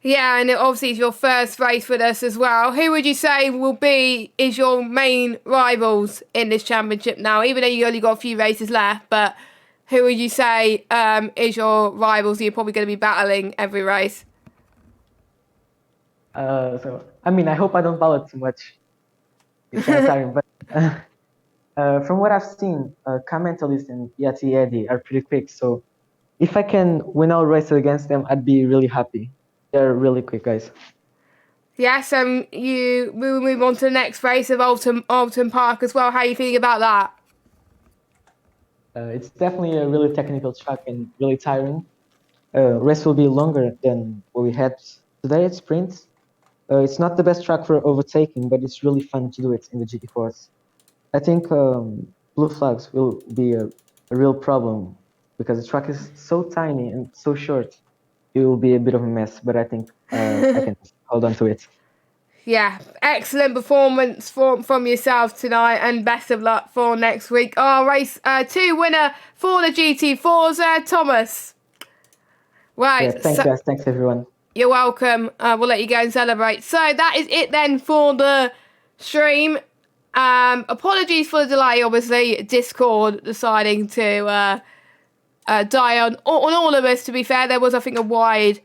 Yeah, and obviously it's your first race with us as well. Who would you say is your main rivals in this championship now? Even though you only got a few races left, but who would you say is your rivals you're probably going to be battling every race? So, I mean, I hope I don't ballot too much. It's kind of tiring, but from what I've seen, Mentalist and Yati Eddy are pretty quick, so if I can win all races against them, I'd be really happy. They're really quick, guys. Yes, we will move on to the next race of Alton Park as well. How are you feeling about that? It's definitely a really technical track and really tiring. Race will be longer than what we had today at Sprint. It's not the best track for overtaking, but it's really fun to do it in the GT4s. I think blue flags will be a real problem because the track is so tiny and so short. It will be a bit of a mess, but I think I can hold on to it. Yeah, excellent performance from yourself tonight, and best of luck for next week. Our race 2 winner for the GT4s, Thomas. Right. Yeah, thanks, guys. Thanks, everyone. You're welcome. We'll let you go and celebrate. So that is it then for the stream. Apologies for the delay, obviously. Discord deciding to die on all of us, to be fair. There was, I think, a wide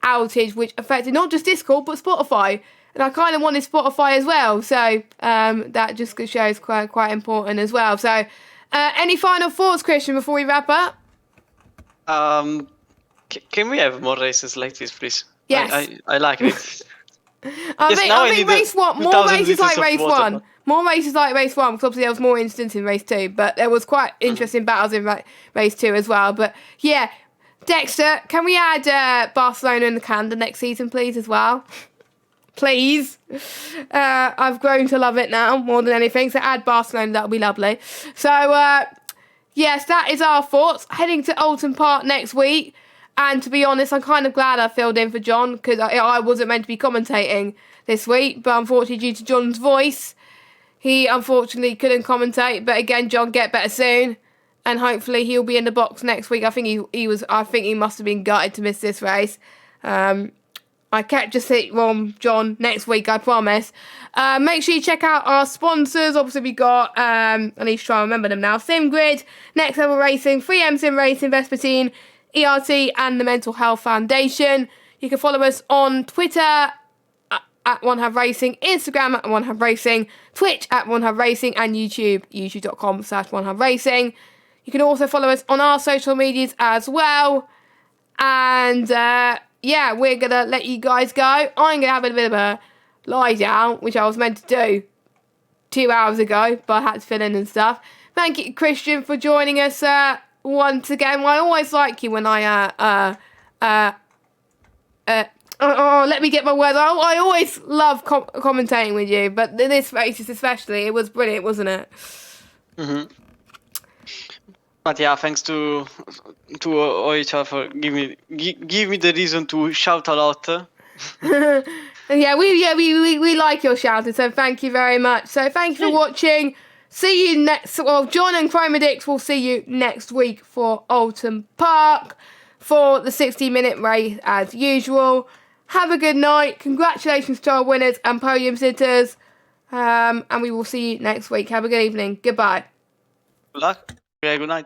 outage which affected not just Discord but Spotify. And I kind of wanted Spotify as well. So that just shows quite important as well. So any final thoughts, Christian, before we wrap up? Can we have more races like this, please? Yes. I like it. I think race 1, more races like race 1. More races like race 1, because obviously there was more incidents in race 2, but there was quite interesting battles in race 2 as well. But yeah, Dexter, can we add Barcelona in the calendar next season, please, as well? Please. I've grown to love it now more than anything, so add Barcelona, that'll be lovely. So, yes, that is our thoughts. Heading to Alton Park next week. And to be honest, I'm kind of glad I filled in for John, because I wasn't meant to be commentating this week, but unfortunately due to John's voice, he unfortunately couldn't commentate. But again, John, get better soon, and hopefully he'll be in the box next week. I think he must have been gutted to miss this race. I kept just it wrong, John. Next week, I promise. Make sure you check out our sponsors. Obviously, we got, I need to try and remember them now. SimGrid, Next Level Racing, 3M Sim Racing, Vespertine, ERT, and the Mental Health Foundation. You can follow us on Twitter at OneHubRacing, Instagram at OneHubRacing, Twitch at OneHubRacing, and YouTube, youtube.com/OneHubRacing. You can also follow us on our social medias as well. And yeah, we're going to let you guys go. I'm going to have a bit of a lie down, which I was meant to do 2 hours ago, but I had to fill in and stuff. Thank you, Christian, for joining us once again. Well, I always like you when I let me get my words. I always love commentating with you, but in this race especially, it was brilliant, wasn't it? Mm-hmm. But yeah, thanks to OHR for give me the reason to shout a lot. Yeah, we like your shouting, so thank you very much. So thank you for watching. See you next. Well, John and Chromedix will see you next week for Alton Park for the 60-minute race as usual. Have a good night. Congratulations to our winners and podium sitters. And we will see you next week. Have a good evening. Goodbye. Good luck. Yeah, good night.